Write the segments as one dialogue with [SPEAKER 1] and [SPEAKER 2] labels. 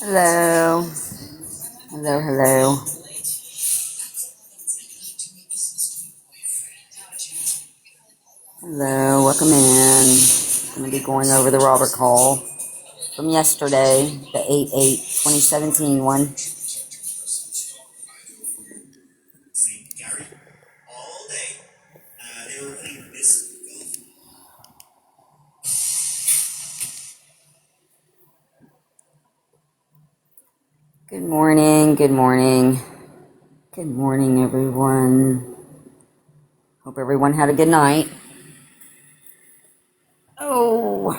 [SPEAKER 1] Hello. Hello, hello. Hello, welcome in. I'm going to be going over the Robert call from yesterday, the 8/8/2017 one. Good morning, good morning. Good morning, everyone. Hope everyone had a good night. Oh,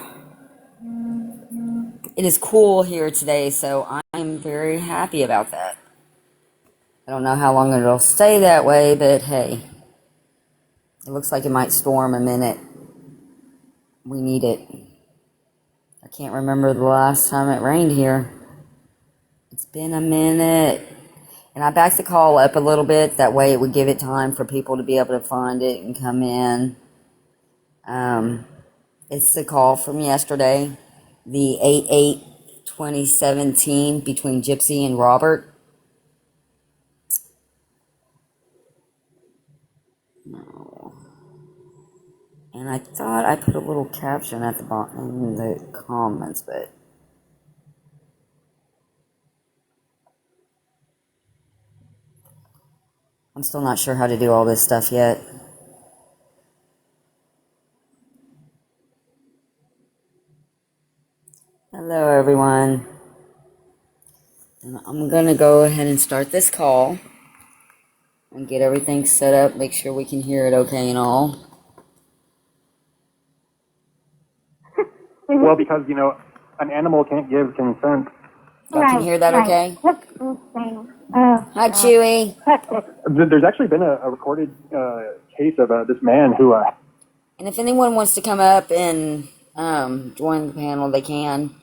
[SPEAKER 1] it is cool here today, so I'm very happy about that. I don't know how long it'll stay that way, but hey, it looks like it might storm a minute. We need it. I can't remember the last time it rained here. It's been a minute. And I backed the call up a little bit. That way it would give it time for people to be able to find it and come in. It's the call from yesterday. The 8/8/2017 between Gypsy and Robert. No. And I thought I put a little caption at the bottom in the comments, but I'm still not sure how to do all this stuff yet. Hello, everyone. And I'm going to go ahead and start this call and get everything set up, make sure we can hear it okay and all.
[SPEAKER 2] Well, because, an animal can't give consent.
[SPEAKER 1] Y'all can hear that okay? Hi, Chewy.
[SPEAKER 2] There's actually been a recorded case of this man who...
[SPEAKER 1] And if anyone wants to come up and join the panel, they can.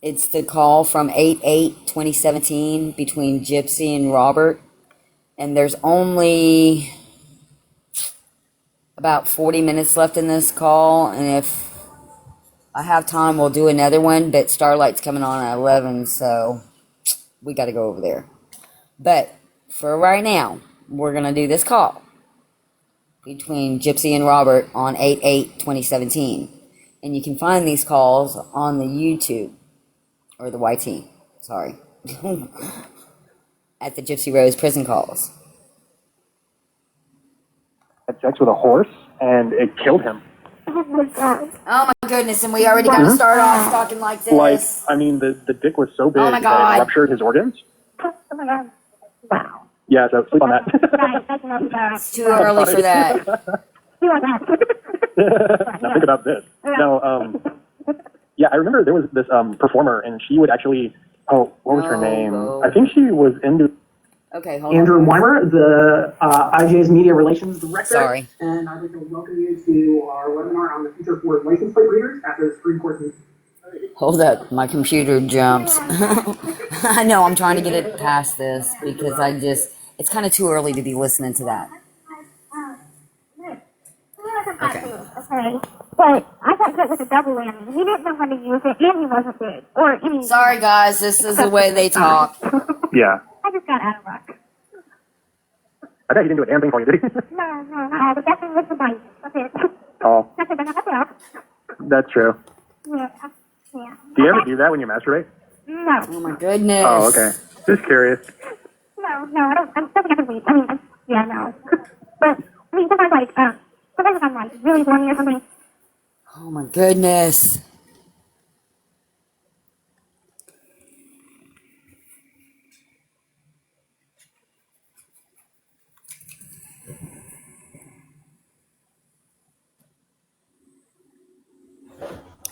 [SPEAKER 1] It's the call from 8/8/2017 between Gypsy and Robert. And there's only about 40 minutes left in this call. And if I have time, we'll do another one. But Starlight's coming on at 11, so we got to go over there. But for right now, we're going to do this call between Gypsy and Robert on 8/8/2017. And you can find these calls on the YouTube, or the YT, sorry, at the Gypsy Rose Prison Calls.
[SPEAKER 2] Had sex with a horse, and it killed him.
[SPEAKER 1] Oh my goodness, and we already got to start off talking like this.
[SPEAKER 2] The dick was so big
[SPEAKER 1] Oh my
[SPEAKER 2] that
[SPEAKER 1] God.
[SPEAKER 2] it ruptured his organs.
[SPEAKER 3] Wow.
[SPEAKER 2] Yeah, so sleep on that.
[SPEAKER 1] It's too early for that.
[SPEAKER 2] Now think about this. No, yeah, I remember there was this performer, and she would actually... Oh, what was her name?
[SPEAKER 1] No.
[SPEAKER 2] I think she was into...
[SPEAKER 1] Okay, hold
[SPEAKER 3] Andrew
[SPEAKER 1] on.
[SPEAKER 3] Weimer, the IJ's Media Relations Director.
[SPEAKER 1] Sorry.
[SPEAKER 3] And I'd like to welcome you to our webinar on the future for license plate readers after the Supreme Court meeting.
[SPEAKER 1] Hold up, my computer jumps. I know, I'm trying to get it past this because it's kind of too early to be listening to that.
[SPEAKER 4] Okay. But I thought that was a double whammy. He didn't know how to use it, and he wasn't good. Or any.
[SPEAKER 1] Sorry, guys, this is the way they talk.
[SPEAKER 2] Yeah.
[SPEAKER 4] I just got out of luck.
[SPEAKER 2] I bet he didn't do a damn thing for you, did he?
[SPEAKER 4] No. The best thing was the bite. That's it.
[SPEAKER 2] Oh,
[SPEAKER 4] That's it. Myself.
[SPEAKER 2] that's true.
[SPEAKER 4] Yeah.
[SPEAKER 2] Do you ever do that when you masturbate?
[SPEAKER 4] No.
[SPEAKER 1] Oh my goodness.
[SPEAKER 2] Oh, okay. Just curious.
[SPEAKER 4] No, I don't. I'm still gonna wait. No. But, sometimes I'm like really horny or something.
[SPEAKER 1] Oh my goodness.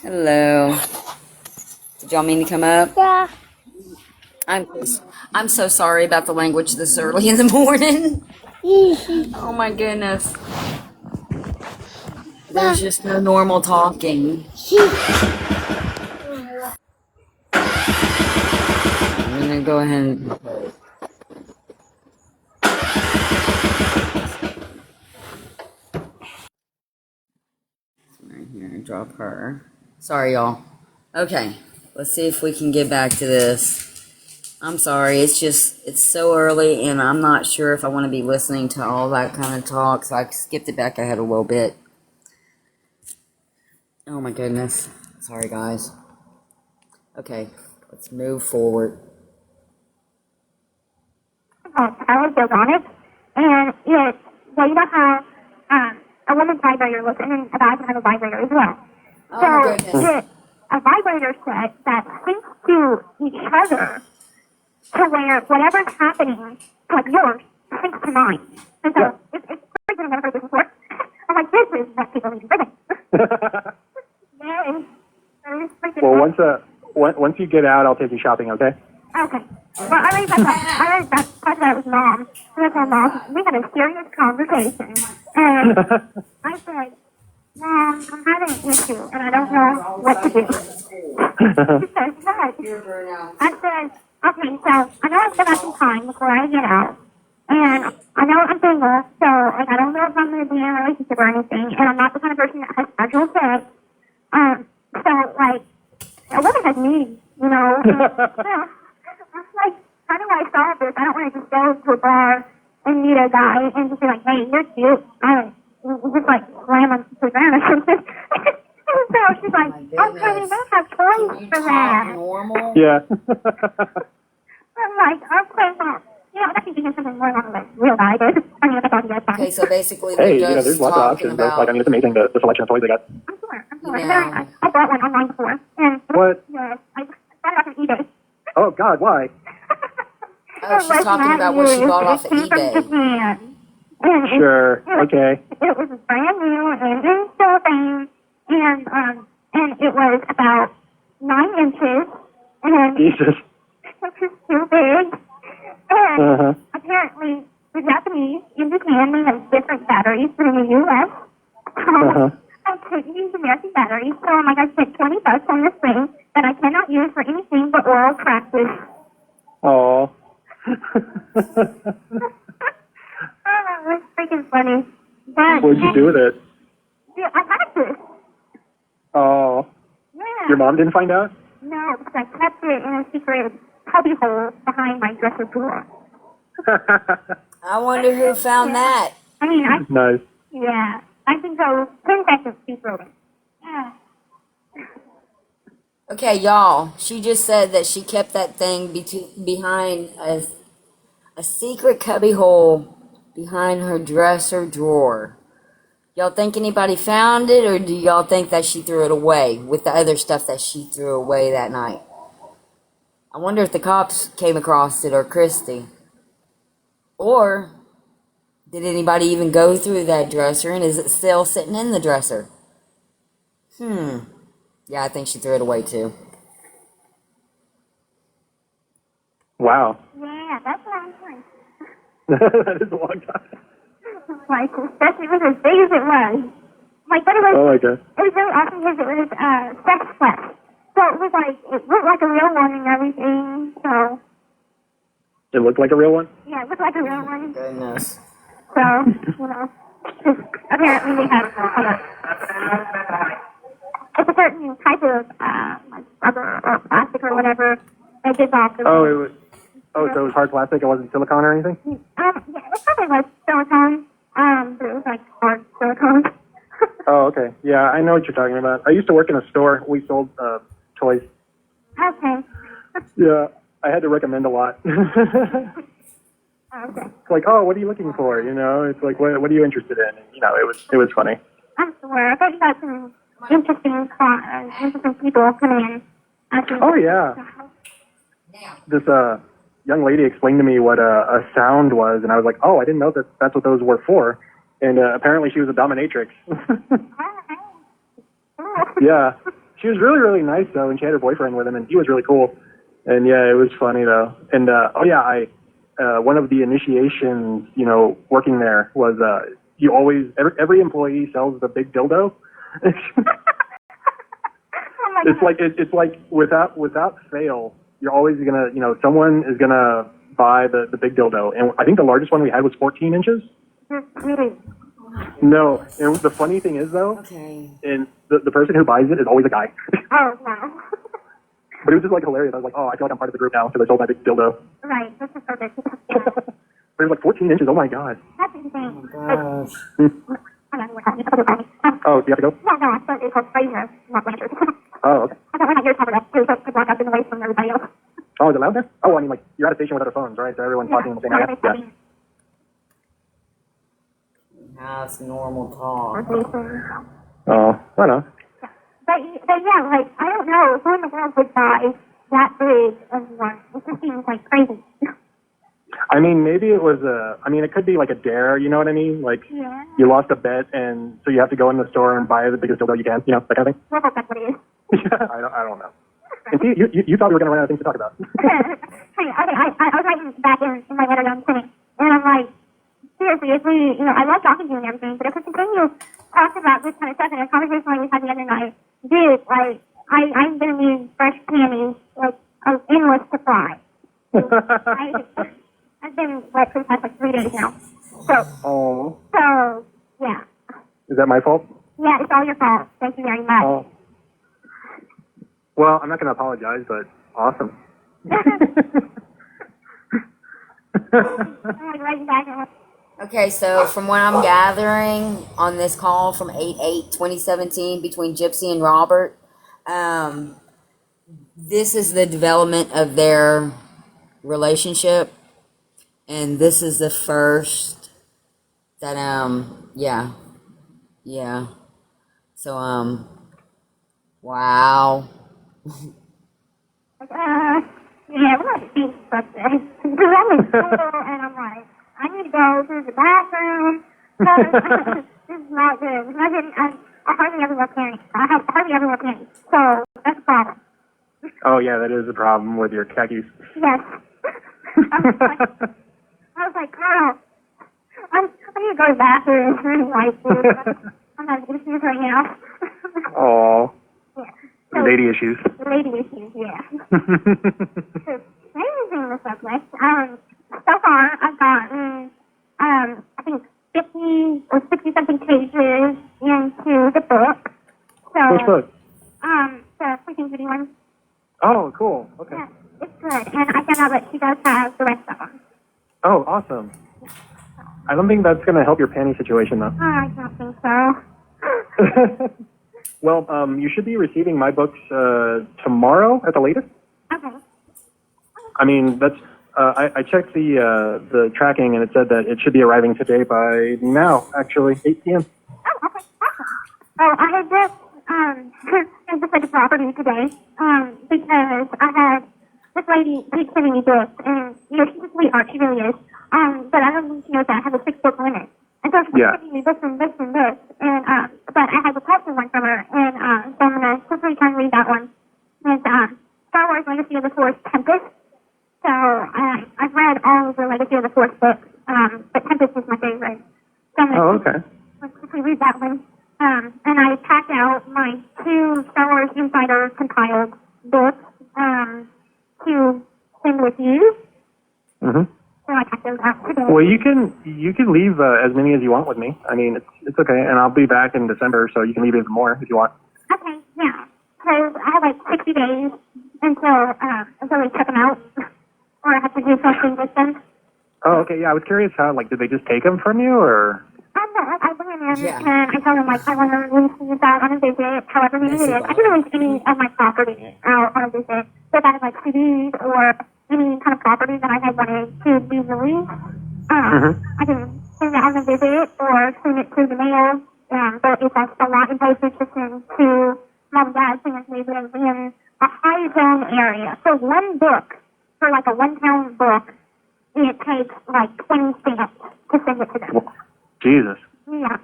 [SPEAKER 1] Hello. Did y'all mean to come up?
[SPEAKER 4] Yeah.
[SPEAKER 1] I'm so sorry about the language this early in the morning. Oh my goodness. There's just no normal talking. I'm gonna go ahead and right here and drop her. Sorry, y'all. Okay. let's see if we can get back to this. I'm sorry, it's so early, and I'm not sure if I want to be listening to all that kind of talk, so I skipped it back ahead a little bit. Oh my goodness. Sorry, guys. Okay, let's move forward.
[SPEAKER 4] I was built on it, and it, well, you know how a woman's vibrator looks, and then a guy can have a vibrator as well.
[SPEAKER 1] Oh
[SPEAKER 4] So
[SPEAKER 1] my goodness.
[SPEAKER 4] it's a vibrator set that syncs to each other to where whatever's happening, like yours, syncs to mine. And so
[SPEAKER 2] Yeah.
[SPEAKER 4] it's freaking, I've never heard this before. I'm like, this is what people need to freaking. Yay. That is freaking
[SPEAKER 2] Well,
[SPEAKER 4] awesome.
[SPEAKER 2] once you get out, I'll take you shopping, okay?
[SPEAKER 4] Okay. Well, I already talked about it with Mom. And I told Mom, we had a serious conversation. And I said, Mom, I'm having an issue, and I don't know what to do. She said, what? I said, okay, so I know I've still got some time before I get out. And I know I'm single, so like, I don't know if I'm going to be in a relationship or anything. And I'm not the kind of person that has casual sex. So, like, a woman has needs, you know. And, I'm like, how do I solve this? I don't want to just go to a bar and meet a guy and just be like, hey, you're cute. Just like slam him to the ground or something. And so she's like, okay, we don't have toys for that.
[SPEAKER 1] Normal?
[SPEAKER 2] Yeah.
[SPEAKER 4] I'm like, okay, well, you know, that could be something more along the real guy, but I mean, that's all you guys
[SPEAKER 1] Okay, so basically
[SPEAKER 2] Hey,
[SPEAKER 1] they're just
[SPEAKER 2] there's lots of
[SPEAKER 1] talking
[SPEAKER 2] options. Though.
[SPEAKER 1] about...
[SPEAKER 2] Like, I mean, it's amazing the selection of toys they got.
[SPEAKER 4] I'm sure.
[SPEAKER 1] Yeah.
[SPEAKER 4] I bought one online before. And
[SPEAKER 2] What?
[SPEAKER 4] yes, I bought it off of eBay.
[SPEAKER 2] Oh, God, why?
[SPEAKER 1] Oh, she's talking about what she bought off of
[SPEAKER 4] It came from
[SPEAKER 1] eBay.
[SPEAKER 4] Japan. And
[SPEAKER 2] Sure. Okay.
[SPEAKER 4] It was brand new and in cellophane, and it was about 9 inches, and
[SPEAKER 2] Jesus.
[SPEAKER 4] it was too big. And
[SPEAKER 2] Uh-huh.
[SPEAKER 4] apparently, the Japanese in Japan, they have different batteries than in the U.S.
[SPEAKER 2] Uh-huh.
[SPEAKER 4] I couldn't use American batteries, so I'm like, I spent $20 on this thing that I cannot use for anything but oral practice.
[SPEAKER 2] Oh.
[SPEAKER 4] Oh, that's freaking funny. But
[SPEAKER 2] What'd you do with it?
[SPEAKER 4] Yeah, I practiced.
[SPEAKER 2] Oh.
[SPEAKER 4] Yeah.
[SPEAKER 2] Your mom didn't find out?
[SPEAKER 4] No, because I kept it in a secret cubby hole behind my dresser drawer.
[SPEAKER 1] I wonder who found that.
[SPEAKER 4] I mean,
[SPEAKER 2] Nice.
[SPEAKER 4] yeah, I can go 10 seconds to throw it. Yeah.
[SPEAKER 1] Okay, y'all, she just said that she kept that thing behind a secret cubby hole behind her dresser drawer. Y'all think anybody found it, or do y'all think that she threw it away with the other stuff that she threw away that night? I wonder if the cops came across it, or Christy. Or did anybody even go through that dresser, and is it still sitting in the dresser? Yeah, I think she threw it away too.
[SPEAKER 2] Wow.
[SPEAKER 4] Yeah, that's what I'm doing.
[SPEAKER 2] That is a long time.
[SPEAKER 4] Like, especially with as big as it was. Like, but it was,
[SPEAKER 2] Oh, my God.
[SPEAKER 4] it was really awesome because it was sex flesh. So it was like, it looked like a real one and everything. So,
[SPEAKER 2] It looked like a real one?
[SPEAKER 4] yeah, it looked like a real one.
[SPEAKER 1] Goodness.
[SPEAKER 4] So, you know, 'cause apparently they have, it's a certain type of, like rubber or plastic or whatever that gives off the...
[SPEAKER 2] Oh, so it was hard plastic? It wasn't silicone or anything?
[SPEAKER 4] yeah, it probably was silicone, but it was like hard silicone.
[SPEAKER 2] Oh, okay. Yeah, I know what you're talking about. I used to work in a store. We sold toys.
[SPEAKER 4] Okay.
[SPEAKER 2] Yeah, I had to recommend a lot.
[SPEAKER 4] Okay.
[SPEAKER 2] It's like, oh, what are you looking for? You know, it's like, what are you interested in? And, you know, it was funny.
[SPEAKER 4] I'm sure. I bet you got some interesting people coming in.
[SPEAKER 2] Oh, yeah. This young lady explained to me what a sound was, and I was like, oh, I didn't know that that's what those were for. And apparently she was a dominatrix. Yeah. She was really, really nice, though, and she had her boyfriend with him, and he was really cool. And, yeah, it was funny, though. And, oh, yeah, one of the initiations, you know, working there was you always, every employee sells the big dildo. It's like without fail, you're always gonna, you know, someone is gonna buy the big dildo, and I think the largest one we had was 14 inches.
[SPEAKER 4] Really?
[SPEAKER 2] No, and the funny thing is though,
[SPEAKER 1] Okay.
[SPEAKER 2] and the person who buys it is always a guy.
[SPEAKER 4] Oh, no.
[SPEAKER 2] But it was just like hilarious. I was like, oh, I feel like I'm part of the group now because I sold my big dildo.
[SPEAKER 4] Right, this is so good.
[SPEAKER 2] But it was like 14 inches. Oh my god.
[SPEAKER 4] That's insane.
[SPEAKER 1] Gosh.
[SPEAKER 4] I don't know what happened.
[SPEAKER 2] Oh, do you have to go?
[SPEAKER 4] No, I thought it was called Fraser, not Blanchard.
[SPEAKER 2] Oh, okay.
[SPEAKER 4] I thought when I hear covered up, it was like to block up in the way from everybody else.
[SPEAKER 2] Oh, is it loud there? Oh, I mean, like, you're at a station with other phones, right? So everyone's talking in the same area. Yeah.
[SPEAKER 1] That's normal talk.
[SPEAKER 2] Oh, I know.
[SPEAKER 4] But yeah, like, I don't know who in the world would buy that big of one. It just seems like crazy.
[SPEAKER 2] I mean, maybe it was it could be like a dare, you know what I mean? Like,
[SPEAKER 4] Yeah.
[SPEAKER 2] you lost a bet, and so you have to go in the store and buy the biggest dildo you can, you know, that kind of thing.
[SPEAKER 4] Well, that's what it is.
[SPEAKER 2] Yeah, I don't know. And see, you thought we were going to run out of things to talk about.
[SPEAKER 4] I was writing back in my letter I'm sending, and I'm like, seriously, if we, I love talking to you and everything, but if we continue talking about this kind of stuff in a conversation like we had the other night, dude, like, I'm going to need fresh panties, like, an endless supply. I've been wet for the past, like, 3 days now.
[SPEAKER 2] Oh.
[SPEAKER 4] So, yeah.
[SPEAKER 2] Is that my fault?
[SPEAKER 4] Yeah, it's all your fault. Thank you very much.
[SPEAKER 2] Oh. Well, I'm not going to apologize, but awesome.
[SPEAKER 4] I'm writing back and
[SPEAKER 1] Okay, so from what I'm gathering on this call from 8/8/2017 between Gypsy and Robert, this is the development of their relationship, and this is the first that yeah. So wow.
[SPEAKER 4] yeah, we're going to see something. Because I'm in school, and I'm like, I need to go to the bathroom. This is not good. It's not good. I hardly ever wear panties. I hardly ever wear panties. So, that's a problem.
[SPEAKER 2] Oh, yeah, that is a problem with your khakis.
[SPEAKER 4] Yes. I was like, girl, I need to go to the bathroom. It's really white, dude. I'm not going to do this right now.
[SPEAKER 2] Oh,
[SPEAKER 4] Yeah.
[SPEAKER 2] the lady issues.
[SPEAKER 4] Lady issues, yeah. So, amazing the subject. So far, I've gotten, I think 50 or 60 something pages into the book. So,
[SPEAKER 2] Which book?
[SPEAKER 4] the Freaking Beauty one.
[SPEAKER 2] Oh, cool. Okay.
[SPEAKER 4] Yeah, it's good. And I found out that she does have the rest of them.
[SPEAKER 2] Oh, awesome. I don't think that's going to help your panty situation, though.
[SPEAKER 4] I don't think so.
[SPEAKER 2] Well, you should be receiving my books tomorrow at the latest.
[SPEAKER 4] Okay.
[SPEAKER 2] I mean, that's. I checked the tracking, and it said that it should be arriving today by now, actually, 8 p.m.
[SPEAKER 4] Oh, okay. Awesome. Oh, I had just, visited the property today, because I had this lady keeps sending me books, and, she's a sweetheart, she really is. But I don't think she knows that I have a 6-book limit. And so she's sending me this and this and this, and, but I have a requested one from her, and, so I'm gonna quickly try and read that one. It's, Star Wars Legacy of the Force Tempest. So, I've read all of the Legacy of the Force books, but Tempest is my favorite. So I'm gonna let's quickly read that one. And I packed out my 2 Star Wars Insider compiled books, to send with you.
[SPEAKER 2] Mm-hmm.
[SPEAKER 4] So I packed those out today.
[SPEAKER 2] Well, you can leave as many as you want with me. I mean, it's okay, and I'll be back in December, so you can leave even more if you want.
[SPEAKER 4] Okay, yeah. So I have like 60 days until we check them out, or I have to do something with them.
[SPEAKER 2] Oh, okay. Yeah, I was curious how, did they just take them from you, or?
[SPEAKER 4] I bring them in,
[SPEAKER 1] Yeah.
[SPEAKER 4] and I tell them, I want to release these out on a visit, however many it is. I can release any of my property out on a visit. So if I have, CDs or any kind of property that I had wanted to be released, I can send it on a visit or send it through the mail. But if that's a lot in postage to send to mom and dad, since they live in a high zone area. So one book, for a 1-pound book, it takes 20 stamps to send it to them.
[SPEAKER 2] Jesus.
[SPEAKER 4] Yeah.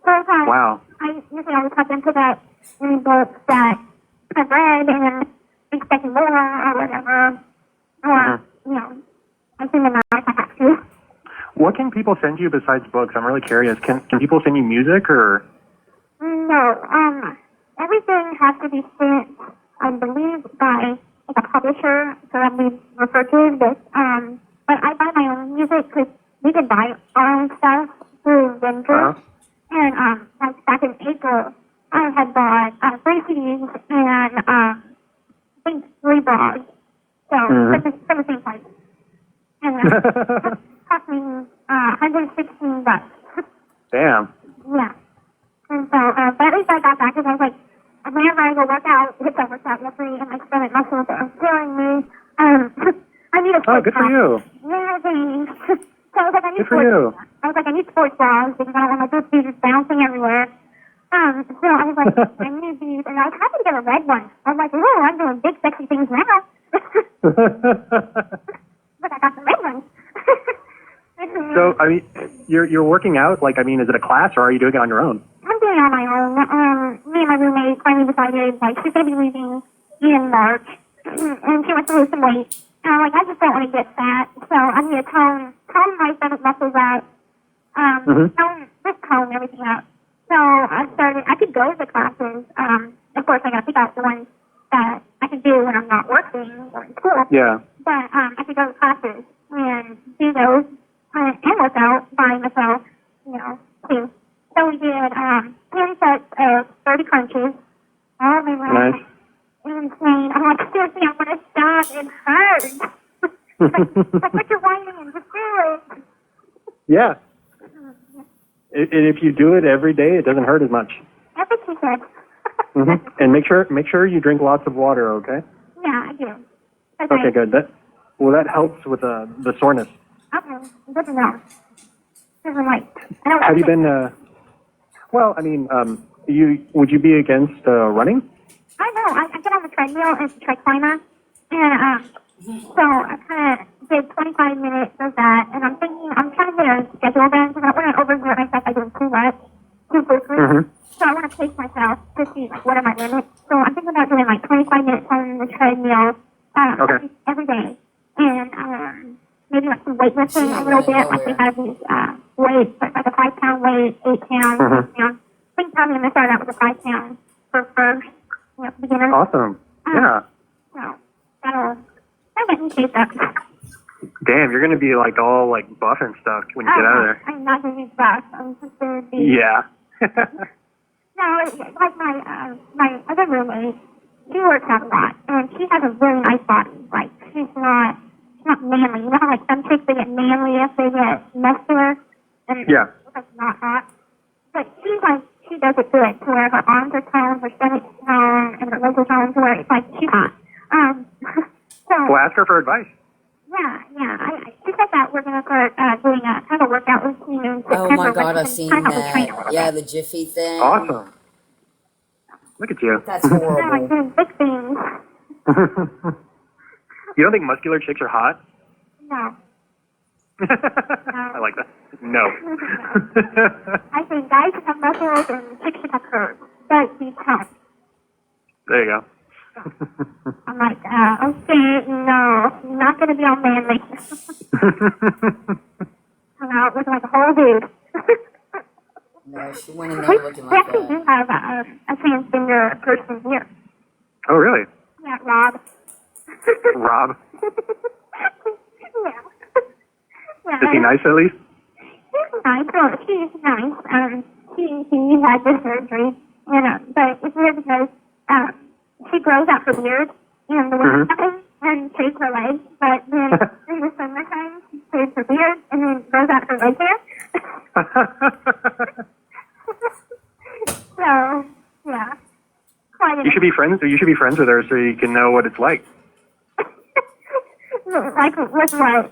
[SPEAKER 4] So
[SPEAKER 2] Wow.
[SPEAKER 4] I usually always have them put out any books that I've read and expecting more or whatever. Or, I send them out if I have to.
[SPEAKER 2] What can people send you besides books? I'm really curious. Can people send you music, or?
[SPEAKER 4] No. Everything has to be sent, I believe, by a publisher, so that we refer to this. But I buy my own music because we can buy our own stuff through Vendor. And back in April, I had bought 3 CDs and I think Cost me $116.
[SPEAKER 2] Damn.
[SPEAKER 4] Yeah. And so, but at least I got that because I was like, whenever I go work out, hit that workout yesterday, and my stomach muscles are killing me. I need a
[SPEAKER 2] Oh,
[SPEAKER 4] sports
[SPEAKER 2] good for
[SPEAKER 4] bra.
[SPEAKER 2] you.
[SPEAKER 4] Yeah, thanks. So I was like, I need
[SPEAKER 2] Good for
[SPEAKER 4] sports.
[SPEAKER 2] you.
[SPEAKER 4] I was like, I need sports bras because I don't want my boobs just bouncing everywhere. So I was like, I need these, and I was happy to get a red one. I was like, oh, I'm doing big sexy things now. But I got the red one.
[SPEAKER 2] So, I mean, you're working out. Like, I mean, is it a class or are you doing it on your own?
[SPEAKER 4] I'm doing it on my own. Me and my roommate finally decided, like, she's going to be leaving in March, and she wants to lose some weight. And I'm like, I just don't want to get fat, so I'm going to tone my stomach muscles out, tone everything out. So I could go to the classes. Of course, I got to pick out the ones that I can do when I'm not working or in school.
[SPEAKER 2] Yeah.
[SPEAKER 4] But I could go to classes and do those and work out by myself, too. So we did 10 sets of 30 crunches. Oh my God.
[SPEAKER 2] Nice.
[SPEAKER 4] Insane. I'm like, seriously, I'm going to stop. It hurts. But put your whining in. Just do it.
[SPEAKER 2] Yeah. And if you do it every day, it doesn't hurt as much.
[SPEAKER 4] That's what she said.
[SPEAKER 2] And make sure you drink lots of water. Okay.
[SPEAKER 4] Yeah, I do.
[SPEAKER 2] Okay, good. That helps with the soreness.
[SPEAKER 4] Okay, good to know. Never mind. I don't
[SPEAKER 2] Have you been? Well, I mean, would you be against running?
[SPEAKER 4] I know. I get on the treadmill and try climber, and so I kind of did 25 minutes of that, and I'm trying to get a schedule then because I don't want to overexert myself by doing too much too quickly. So I want to pace myself to see like what are my limits. So I'm thinking about doing like 25 minutes on the treadmill every day, and maybe like some weightlifting a little bit. Like they have these weights, like a 5-pound weight, 8 pounds, 6 pounds. I think probably I'm gonna start out with a 5 pound for first. Beginner.
[SPEAKER 2] Awesome. Yeah.
[SPEAKER 4] So that'll get me shaped up.
[SPEAKER 2] Damn, you're gonna be like all like buff and stuff when you get out of there.
[SPEAKER 4] I'm not gonna be buff. I'm just gonna be.
[SPEAKER 2] Yeah.
[SPEAKER 4] No, like my other roommate, she works out a lot, and she has a really nice body. Like she's not manly. You know how like some chicks they get manly if they get muscular, and
[SPEAKER 2] Yeah.
[SPEAKER 4] it's not hot. But she does it good to where her arms are toned, her stomach's toned, and her legs are toned to where it's like she's hot. So.
[SPEAKER 2] Well, ask her for advice.
[SPEAKER 4] Yeah. She said that we're going to start doing a kind of a workout routine in September.
[SPEAKER 1] Oh my God, I've seen that. Yeah, the Jiffy thing.
[SPEAKER 2] Awesome. Look at you.
[SPEAKER 1] That's
[SPEAKER 4] Yeah, like
[SPEAKER 1] horrible.
[SPEAKER 4] doing big things.
[SPEAKER 2] You don't think muscular chicks are hot?
[SPEAKER 4] No.
[SPEAKER 2] I like that. No.
[SPEAKER 4] I think guys should have muscles and chicks should have curves. But be toned.
[SPEAKER 2] There you go.
[SPEAKER 4] I'm like, okay, no, you're not going to be all manly. Come out looking like a whole dude.
[SPEAKER 1] No, she went in there
[SPEAKER 4] We
[SPEAKER 1] looking like
[SPEAKER 4] actually do
[SPEAKER 1] that.
[SPEAKER 4] have a transgender person here.
[SPEAKER 2] Oh, really?
[SPEAKER 4] Yeah, Rob.
[SPEAKER 2] Rob?
[SPEAKER 4] Yeah.
[SPEAKER 2] Is he nice at least?
[SPEAKER 4] She's nice. Well, she's nice. She had this surgery, but it's weird because she grows out her beard in the wintertime and shaves her legs, but then in the summertime she shaves her beard and then grows out her leg hair. So yeah, quite
[SPEAKER 2] You should be friends with her so you can know what it's like.
[SPEAKER 4] like with what?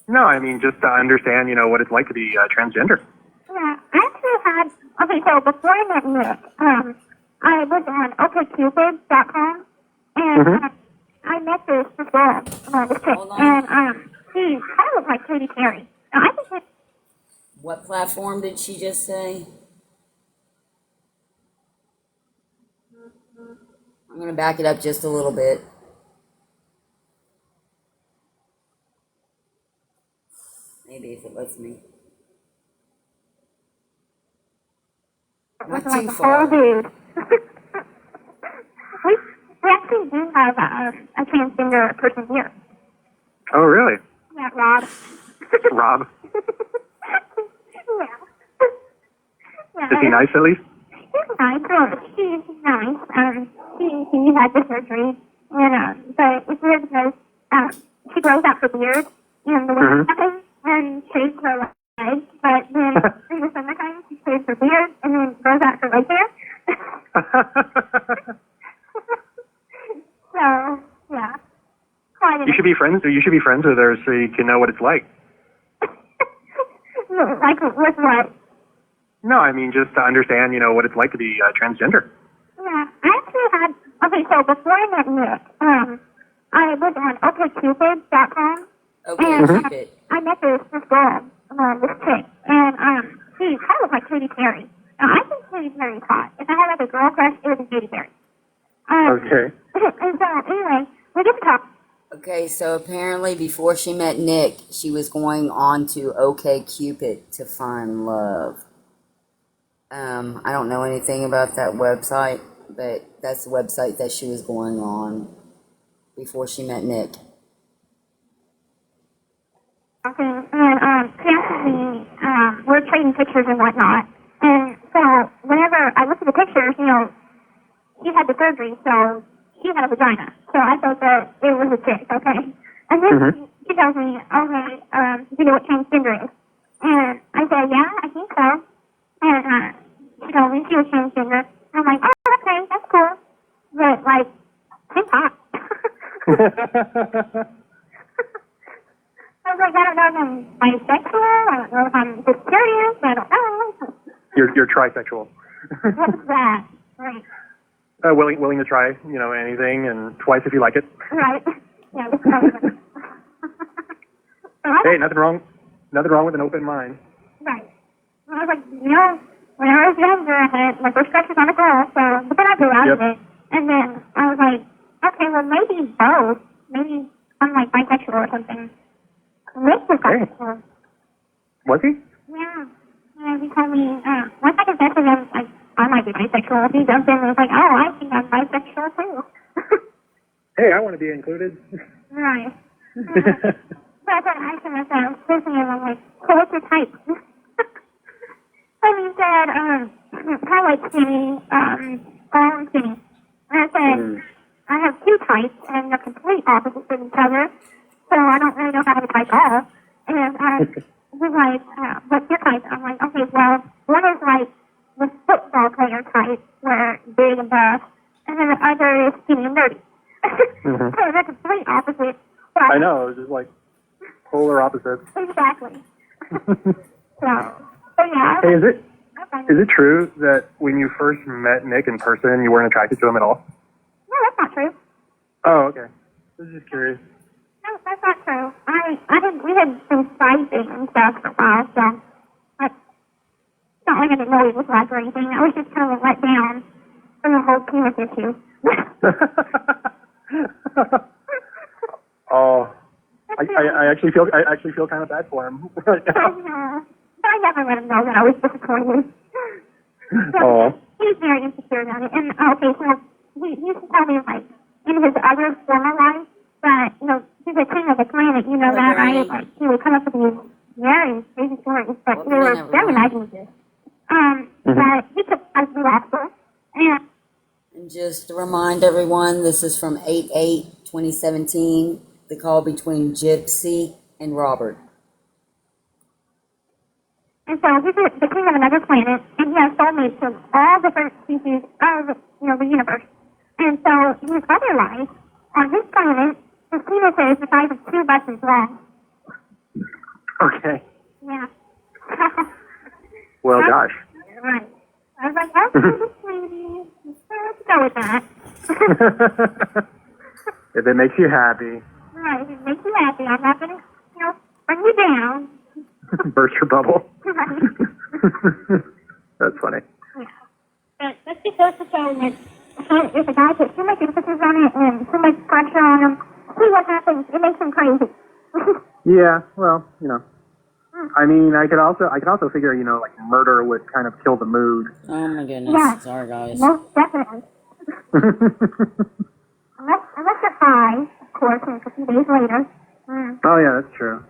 [SPEAKER 2] No, I mean just to understand, what it's like to be transgender.
[SPEAKER 4] Yeah, I actually had, okay, so before I met Nick, I was on okcupid.com, and I met this girl, this chick,
[SPEAKER 1] Hold on.
[SPEAKER 4] and she kind of looks like Katy Perry. Now, I think
[SPEAKER 1] What platform did she just say? I'm going to back it up just a little bit. Maybe if it lets me.
[SPEAKER 4] it
[SPEAKER 1] Not
[SPEAKER 4] was like
[SPEAKER 1] too
[SPEAKER 4] a
[SPEAKER 1] far.
[SPEAKER 4] whole dude. we actually do have a transgender person here.
[SPEAKER 2] Oh, really?
[SPEAKER 4] Yeah, Rob.
[SPEAKER 2] Rob?
[SPEAKER 4] Yeah. Yeah,
[SPEAKER 2] Is he nice at least?
[SPEAKER 4] She's nice. Well, she's nice. She had the surgery, but it's weird because she grows out her beard in the wintertime and shaves her legs, but then in the summertime she shaves her beard and then grows out her leg hair. So, yeah. Quite
[SPEAKER 2] You should be friends. You should be friends with her so you can know what it's like.
[SPEAKER 4] like, with what?
[SPEAKER 2] No, I mean just to understand, what it's like to be transgender.
[SPEAKER 4] Yeah, I actually had, okay, so before I met Nick, I was on okcupid.com.
[SPEAKER 1] Okay,
[SPEAKER 4] And
[SPEAKER 1] Cupid.
[SPEAKER 4] I met this girl, this chick, and she kind of looked like Katy Perry. Now, I think Katy Perry's hot. If I had like a girl crush, it would be Katy Perry.
[SPEAKER 2] Okay.
[SPEAKER 4] And so, anyway, we get to talk.
[SPEAKER 1] Okay, so apparently before she met Nick, she was going on to OkCupid to find love. I don't know anything about that website, but that's the website that she was going on before she met Nick.
[SPEAKER 4] Okay, and she asked me, we're trading pictures and whatnot. And so, whenever I looked at the pictures, she had the surgery, so she had a vagina. So I thought that it was a chick, okay? And then she tells me, okay, do you know what transgender is? And I said, yeah, I think so. And she told me she was transgender. I'm like, oh, okay, that's cool. But, like, I'm hot. I was like, I don't know if I'm bisexual. I don't know if I'm just curious. I don't know.
[SPEAKER 2] You're trisexual.
[SPEAKER 4] What's that? Right.
[SPEAKER 2] Willing to try, anything, and twice if you like it.
[SPEAKER 4] Right. Yeah, that's right.
[SPEAKER 2] Hey, nothing wrong with an open mind.
[SPEAKER 4] Right. I was like, when I was younger, I had my first crush was on a girl, but then I grew out of it. And then I was like, okay, well, maybe both. Maybe I'm like bisexual or something. Rick was bisexual.
[SPEAKER 2] Was he?
[SPEAKER 4] Yeah. Yeah, he told me, once I confessed to him, like, I might be bisexual. He jumped in and was like, oh, I think I'm bisexual too.
[SPEAKER 2] Hey, I want to be included.
[SPEAKER 4] Right. So I thought I asked him myself, listening, and I'm like, so what's your type? And he said, I like skinny, tall and skinny. And I said, I have two types, and they're complete opposites of each other, so I don't really know how to type all. And he was like, what's your type? I'm like, okay, well, one is like the football player type, where big and buff, and then the other is skinny and dirty. So they're complete opposites. So
[SPEAKER 2] I know, just like polar opposites.
[SPEAKER 4] Exactly. So yeah.
[SPEAKER 2] Hey, is it true that when you first met Nick in person, you weren't attracted to him at all?
[SPEAKER 4] No, that's not true.
[SPEAKER 2] Oh, okay. I was just curious.
[SPEAKER 4] No, that's not true. We had been fighting and stuff for a while, so it's not like I didn't know what he was like or anything. I was just kind of let down from the whole penis issue.
[SPEAKER 2] Oh, I actually feel kind of bad for him right now.
[SPEAKER 4] I never let him know that I was disappointed. So
[SPEAKER 2] Oh.
[SPEAKER 4] he was very insecure about it. And okay, so he used to tell me like in his other former life that he's a king of the planet. You know that, right? Like he would come up with these very crazy stories, but they were very imaginative. But he took as the gospel,
[SPEAKER 1] And just to remind everyone, this is from 8/8/2017, the call between Gypsy and Robert.
[SPEAKER 4] and so he's the king of another planet, and he has soulmates of all different species of the universe. And so in his other life, on his planet, his penis is the size of 2 buses long.
[SPEAKER 2] Okay.
[SPEAKER 4] Yeah.
[SPEAKER 2] Well, gosh.
[SPEAKER 4] Right. I was like, okay, sweetie, let's go with that.
[SPEAKER 2] If it makes you happy,
[SPEAKER 4] Right, if it makes you happy, I'm not going to, bring you down.
[SPEAKER 2] burst your bubble.
[SPEAKER 4] Right.
[SPEAKER 2] That's funny.
[SPEAKER 4] Yeah. But that's just goes to show that if a guy puts too much emphasis on it and too much pressure on him, see what happens. It makes him crazy.
[SPEAKER 2] Yeah, well, I mean, I could also figure, like murder would kind of kill the mood.
[SPEAKER 1] Oh my goodness.
[SPEAKER 4] Yeah.
[SPEAKER 1] Sorry, guys.
[SPEAKER 4] Most definitely. Unless you're high, of course, and a few days later.
[SPEAKER 2] Oh yeah, that's true.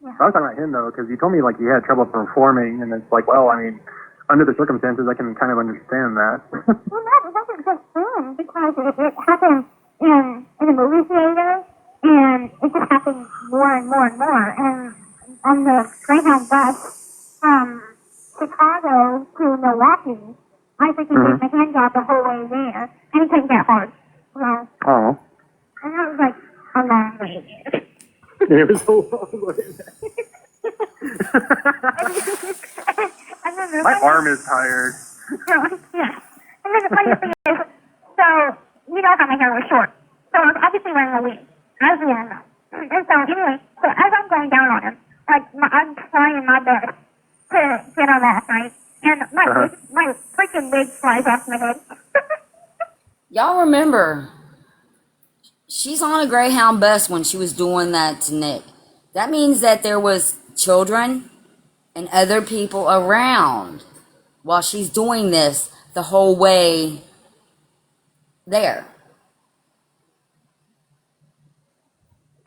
[SPEAKER 4] Yeah.
[SPEAKER 2] I was talking about him though, because you told me like he had trouble performing, and it's like, well, I mean, under the circumstances, I can kind of understand that.
[SPEAKER 4] Well, no, it wasn't just him, because it happened in a movie theater, and it just happened more and more and more. And on the Greyhound bus from Chicago to Milwaukee, I freaking did my hand job the whole way there. And it couldn't get hard. Well,
[SPEAKER 2] Oh.
[SPEAKER 4] and that was like a long way.
[SPEAKER 2] It was a long way.
[SPEAKER 4] And then the
[SPEAKER 2] My
[SPEAKER 4] funny-
[SPEAKER 2] arm is tired.
[SPEAKER 4] Yeah. And then the funny thing is, so, you know how my hair was short. So I was obviously wearing a wig. As we all know. And so anyway, so as I'm going down on him, like, I'm trying my best to get him off, right? And my freaking wig flies off my head.
[SPEAKER 1] Y'all remember, she's on a Greyhound bus when she was doing that to Nick. That means that there was children and other people around while she's doing this the whole way there.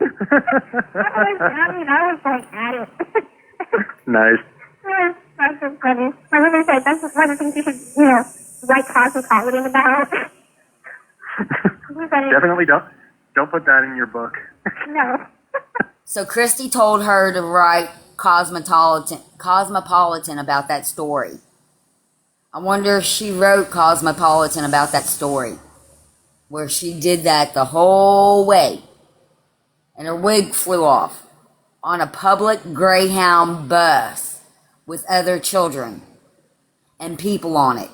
[SPEAKER 4] I was like at it.
[SPEAKER 2] Nice.
[SPEAKER 4] Yeah, that's just funny. My mother said that's just one of the things you should, write cosmetology about.
[SPEAKER 2] Definitely don't put that in your book.
[SPEAKER 4] No.
[SPEAKER 1] So Christy told her to write Cosmopolitan about that story. I wonder if she wrote Cosmopolitan about that story, where she did that the whole way, and her wig flew off on a public Greyhound bus with other children and people on it,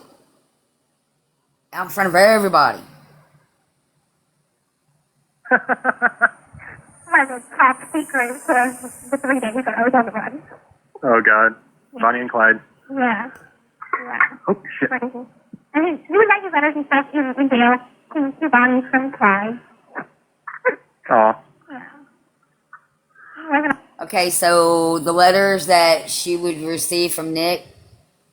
[SPEAKER 1] out in front of everybody.
[SPEAKER 4] One of the top secrets of the 3 days that I was on the run.
[SPEAKER 2] Oh, God. Bonnie and Clyde.
[SPEAKER 4] Yeah. Yeah.
[SPEAKER 2] Oh, shit.
[SPEAKER 4] Crazy. I mean, we would write his letters and stuff in jail to Bonnie from Clyde.
[SPEAKER 2] Aw.
[SPEAKER 4] Yeah.
[SPEAKER 1] Okay, so the letters that she would receive from Nick,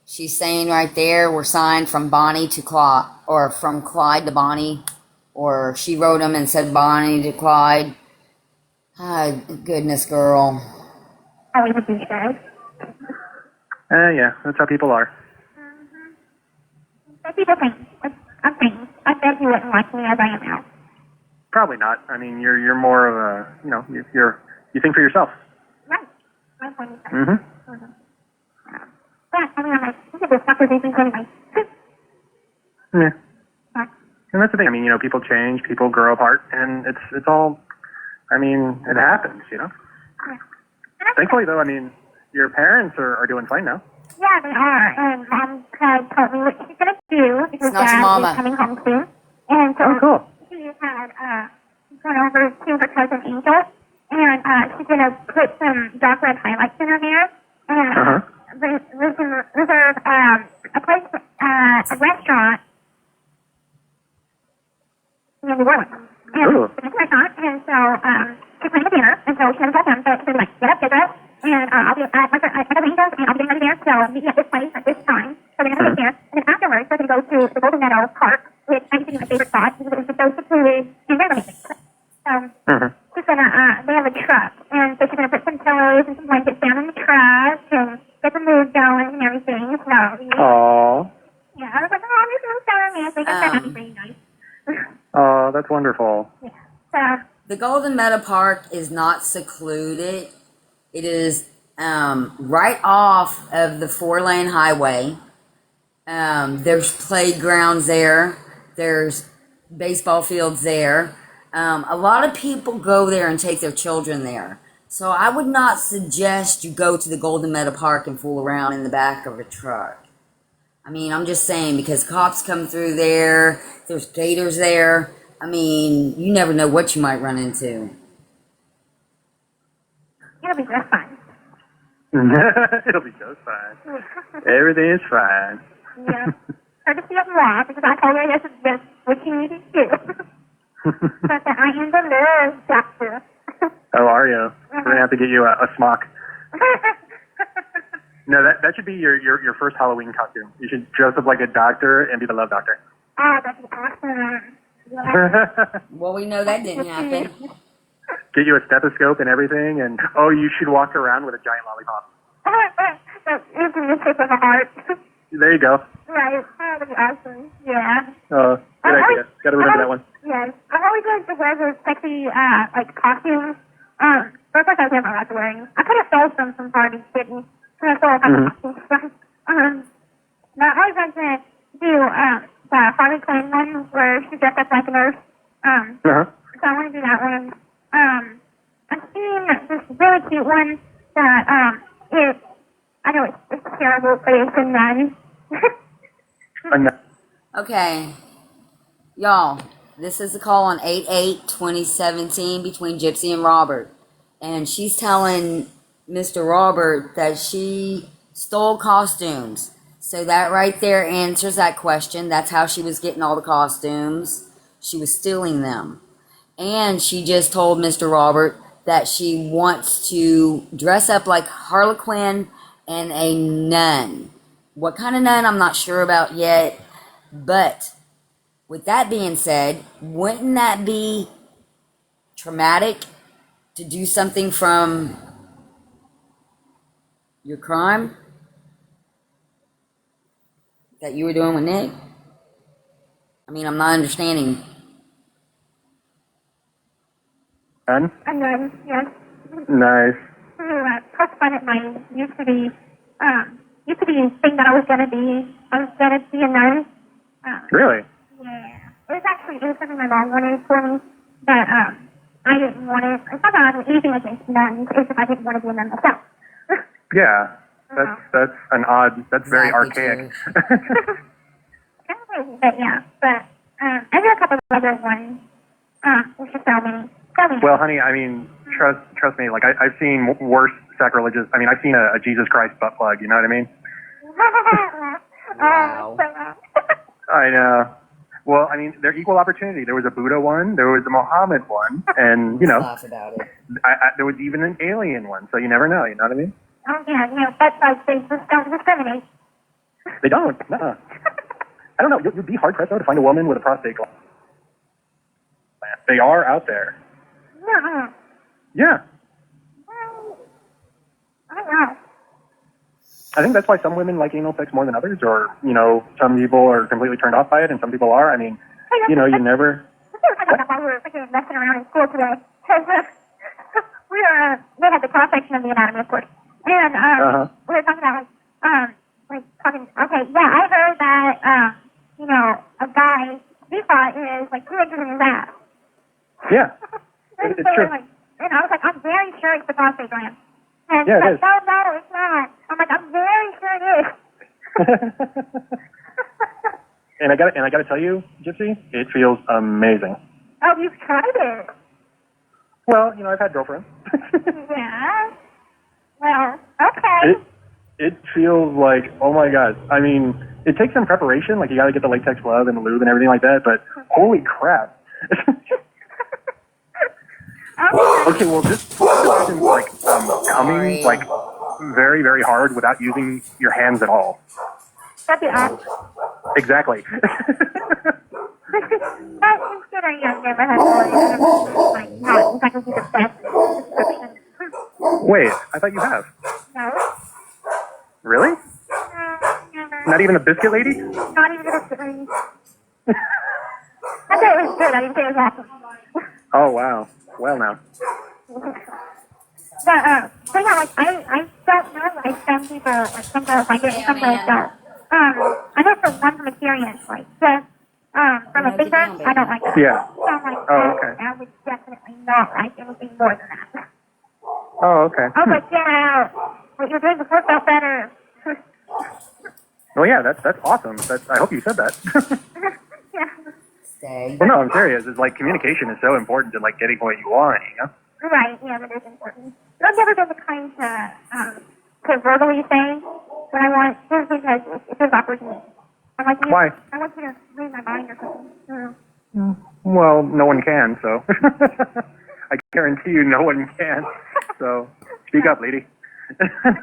[SPEAKER 1] she's saying right there, were signed from Bonnie to Clyde, or from Clyde to Bonnie, or she wrote them and said Bonnie to Clyde. Ah, goodness, girl.
[SPEAKER 4] Always a douchebag.
[SPEAKER 2] Yeah, that's how people are.
[SPEAKER 4] But people think, I bet you wouldn't like me as I am now.
[SPEAKER 2] Probably not. I mean, you're more of a, you think for yourself.
[SPEAKER 4] Right. That's what he said.
[SPEAKER 2] Mm-hmm.
[SPEAKER 4] But, I mean, I'm like, look at this fucker thinking anyway.
[SPEAKER 2] Yeah. And that's the thing. I mean, people change, people grow apart, and it's all, I mean, it happens, Thankfully, though, I mean, your parents are doing fine now.
[SPEAKER 4] Yeah, they are. And Mom had told me what she's going to do because
[SPEAKER 1] not your
[SPEAKER 4] Dad
[SPEAKER 1] mama.
[SPEAKER 4] is coming home soon. And so
[SPEAKER 2] Oh, cool.
[SPEAKER 4] she had gone over to her cousin Angel, and she's going to put some dark red highlights in her hair and reserve a place, a restaurant in New Orleans. And
[SPEAKER 2] Ooh.
[SPEAKER 4] it's a restaurant, and so she's planning a dinner, and so she hasn't told him, so she's like, get up, and I'll be at my cousin Angel's, and I'll be getting ready there, so meet me at this place at this time. So we're going to get there, and then afterwards, we're going to go to the Golden Meadow Park, which I think is my favorite spot, because it was just those food and Beverly Hills. So she's going to, they have a truck, and so she's going to put some pillows and some blankets down in the truck, and get the mood going and everything, so,
[SPEAKER 2] Aw.
[SPEAKER 4] yeah, I was like, oh, this is so romantic, I'm so happy for you guys.
[SPEAKER 2] Oh, that's wonderful.
[SPEAKER 4] Yeah, so,
[SPEAKER 1] The Golden Meadow Park is not secluded. It is right off of the 4-lane highway. There's playgrounds there. There's baseball fields there. A lot of people go there and take their children there. So I would not suggest you go to the Golden Meadow Park and fool around in the back of a truck. I mean, I'm just saying, because cops come through there, there's gators there. I mean, you never know what you might run into.
[SPEAKER 4] it'll be just fine.
[SPEAKER 2] It'll be just fine. Everything is fine.
[SPEAKER 4] Yeah. Courtesy of law, because I told her this is just what she needed to do. But I am the nurse doctor.
[SPEAKER 2] Oh, are you? We're going to have to get you a smock. No, that should be your first Halloween costume. You should dress up like a doctor and be the love doctor.
[SPEAKER 4] Oh, that'd be awesome. Yeah.
[SPEAKER 1] Well, we know that didn't happen.
[SPEAKER 2] Get you a stethoscope and everything, and you should walk around with a giant lollipop.
[SPEAKER 4] It's in the shape of a heart.
[SPEAKER 2] There you go.
[SPEAKER 4] Right. That'd be awesome. Yeah.
[SPEAKER 2] Good idea. Got to remember that one.
[SPEAKER 4] Yes. I've always liked to wear those sexy, costumes. But of course I was never allowed to wear any. I could have stole some from parties, didn't. So I stole a couple costumes. But I always wanted to do the Harley Quinn one where she dressed up like a nurse. So I want to do that one. I've seen this really cute one that I know it's terrible, but it's a nun.
[SPEAKER 1] Okay. Y'all, this is a call on 8/8/2017 between Gypsy and Robert. And she's telling Mr. Robert that she stole costumes. So that right there answers that question. That's how she was getting all the costumes. She was stealing them. And she just told Mr. Robert that she wants to dress up like Harlequin and a nun. What kind of nun, I'm not sure about yet. But with that being said, wouldn't that be traumatic to do something from your crime that you were doing with Nick? I mean, I'm not understanding.
[SPEAKER 2] Fun?
[SPEAKER 4] A nun, yes.
[SPEAKER 2] Nice.
[SPEAKER 4] Post fun at mine used to be a thing that I was gonna be. I was gonna be a nun.
[SPEAKER 2] Really?
[SPEAKER 4] Yeah. It was something my mom wanted for me, but I didn't want it. It's not that I have anything against nuns. It's just I didn't want to be a nun myself.
[SPEAKER 2] Yeah. That's very
[SPEAKER 1] Exactly
[SPEAKER 2] archaic.
[SPEAKER 4] But yeah, but I did a couple of other ones. There's just so many.
[SPEAKER 2] Well, honey, I mean, trust me. Like I've seen worse sacrilegious. I mean, I've seen a Jesus Christ butt plug. You know what I mean?
[SPEAKER 1] Wow.
[SPEAKER 2] I know. Well, I mean, they're equal opportunity. There was a Buddha one, there was a Muhammad one, and you know,
[SPEAKER 1] Laugh about it.
[SPEAKER 2] there was even an alien one. So you never know. You know what I mean?
[SPEAKER 4] Oh yeah, butt plugs, they just don't discriminate.
[SPEAKER 2] They don't. Nuh-uh. I don't know. You'd be hard pressed though to find a woman with a prostate gland. They are out there.
[SPEAKER 4] No.
[SPEAKER 2] Yeah.
[SPEAKER 4] I don't know.
[SPEAKER 2] I think that's why some women like anal sex more than others, or, you know, some people are completely turned off by it and some people are. I mean, you know, you never...
[SPEAKER 4] I don't know why we were freaking messing around in school today. They had the cross-section of the anatomy, of course. And we were talking about, okay, yeah, I heard that, you know, a guy, default is like 2 inches in his ass.
[SPEAKER 2] Yeah.
[SPEAKER 4] And
[SPEAKER 2] It's
[SPEAKER 4] so
[SPEAKER 2] true.
[SPEAKER 4] and I was like, I'm very sure it's the prostate gland. And
[SPEAKER 2] Yeah,
[SPEAKER 4] she's
[SPEAKER 2] it
[SPEAKER 4] like,
[SPEAKER 2] is.
[SPEAKER 4] no, it's not. I'm like, I'm very sure it is.
[SPEAKER 2] And I gotta tell you, Gypsy, it feels amazing.
[SPEAKER 4] Oh, you've tried it?
[SPEAKER 2] Well, you know, I've had girlfriends.
[SPEAKER 4] Yeah. Well, okay.
[SPEAKER 2] It feels like, oh my God. I mean, it takes some preparation. Like, you gotta get the latex glove and the lube and everything like that, but holy crap. Okay, well, just imagine, like, coming, like, very, very hard without using your hands at all.
[SPEAKER 4] That'd be awesome.
[SPEAKER 2] Exactly.
[SPEAKER 4] But considering I've never had one, like, not exactly the best description.
[SPEAKER 2] Wait, I thought you have.
[SPEAKER 4] No.
[SPEAKER 2] Really?
[SPEAKER 4] Never.
[SPEAKER 2] Not even a biscuit lady?
[SPEAKER 4] Not even a description. I thought it was good. I didn't say it was awesome.
[SPEAKER 2] Oh, wow. Well, now.
[SPEAKER 4] But yeah, like, I don't know, like, some people, like, some girls like it and some girls don't. I know from one from experience, like, just, from a finger, I don't like it.
[SPEAKER 2] Yeah.
[SPEAKER 4] So I'm like,
[SPEAKER 2] Oh, okay.
[SPEAKER 4] I would definitely not like anything more than that.
[SPEAKER 2] Oh, okay.
[SPEAKER 4] I was like, get out. What you're doing before felt better.
[SPEAKER 2] Well, yeah, that's awesome. I hope you said that.
[SPEAKER 4] Yeah.
[SPEAKER 1] Stay.
[SPEAKER 2] Well, no, I'm serious. It's like communication is so important to like getting what you want, you know?
[SPEAKER 4] Right, yeah, that is important. But I've never been the kind to verbally say what I want, just because it feels awkward to me. I'm like,
[SPEAKER 2] Why?
[SPEAKER 4] I want you to read my mind or something.
[SPEAKER 2] Well, no one can, so. I guarantee you no one can. So, speak up, lady.
[SPEAKER 4] I'm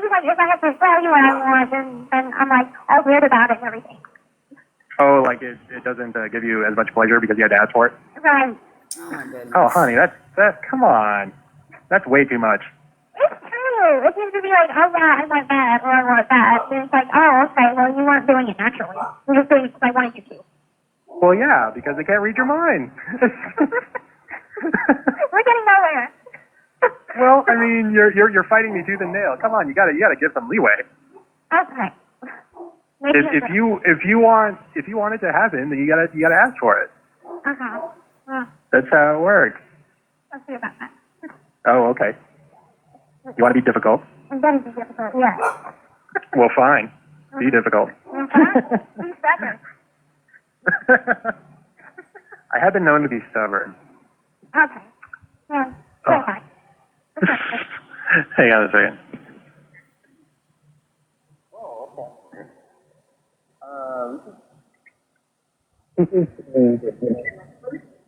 [SPEAKER 4] just like, if I have to tell you what I want, then I'm like all weird about it and everything.
[SPEAKER 2] Oh, like it doesn't give you as much pleasure because you had to ask for it?
[SPEAKER 4] Right.
[SPEAKER 1] Oh my goodness.
[SPEAKER 2] Oh, honey, that's come on. That's way too much.
[SPEAKER 4] It's true. It seems to be like, oh yeah, I want that, or I want that. And it's like, oh, okay, well, you weren't doing it naturally. You're just doing it because I wanted you to.
[SPEAKER 2] Well, yeah, because they can't read your mind.
[SPEAKER 4] We're getting nowhere.
[SPEAKER 2] Well, I mean, you're fighting me tooth and nail. Come on, you gotta give some leeway.
[SPEAKER 4] Okay. Maybe
[SPEAKER 2] If you want it to happen, then you gotta ask for it.
[SPEAKER 4] Okay. Well,
[SPEAKER 2] That's how it works.
[SPEAKER 4] let's see about that.
[SPEAKER 2] Oh, okay. You want to be difficult?
[SPEAKER 4] I'm going to be difficult, yes.
[SPEAKER 2] Well, fine. Be difficult.
[SPEAKER 4] Okay. Be stubborn.
[SPEAKER 2] I have been known to be stubborn.
[SPEAKER 4] Okay. Yeah.
[SPEAKER 2] Oh.
[SPEAKER 4] Okay.
[SPEAKER 2] Hang on a second.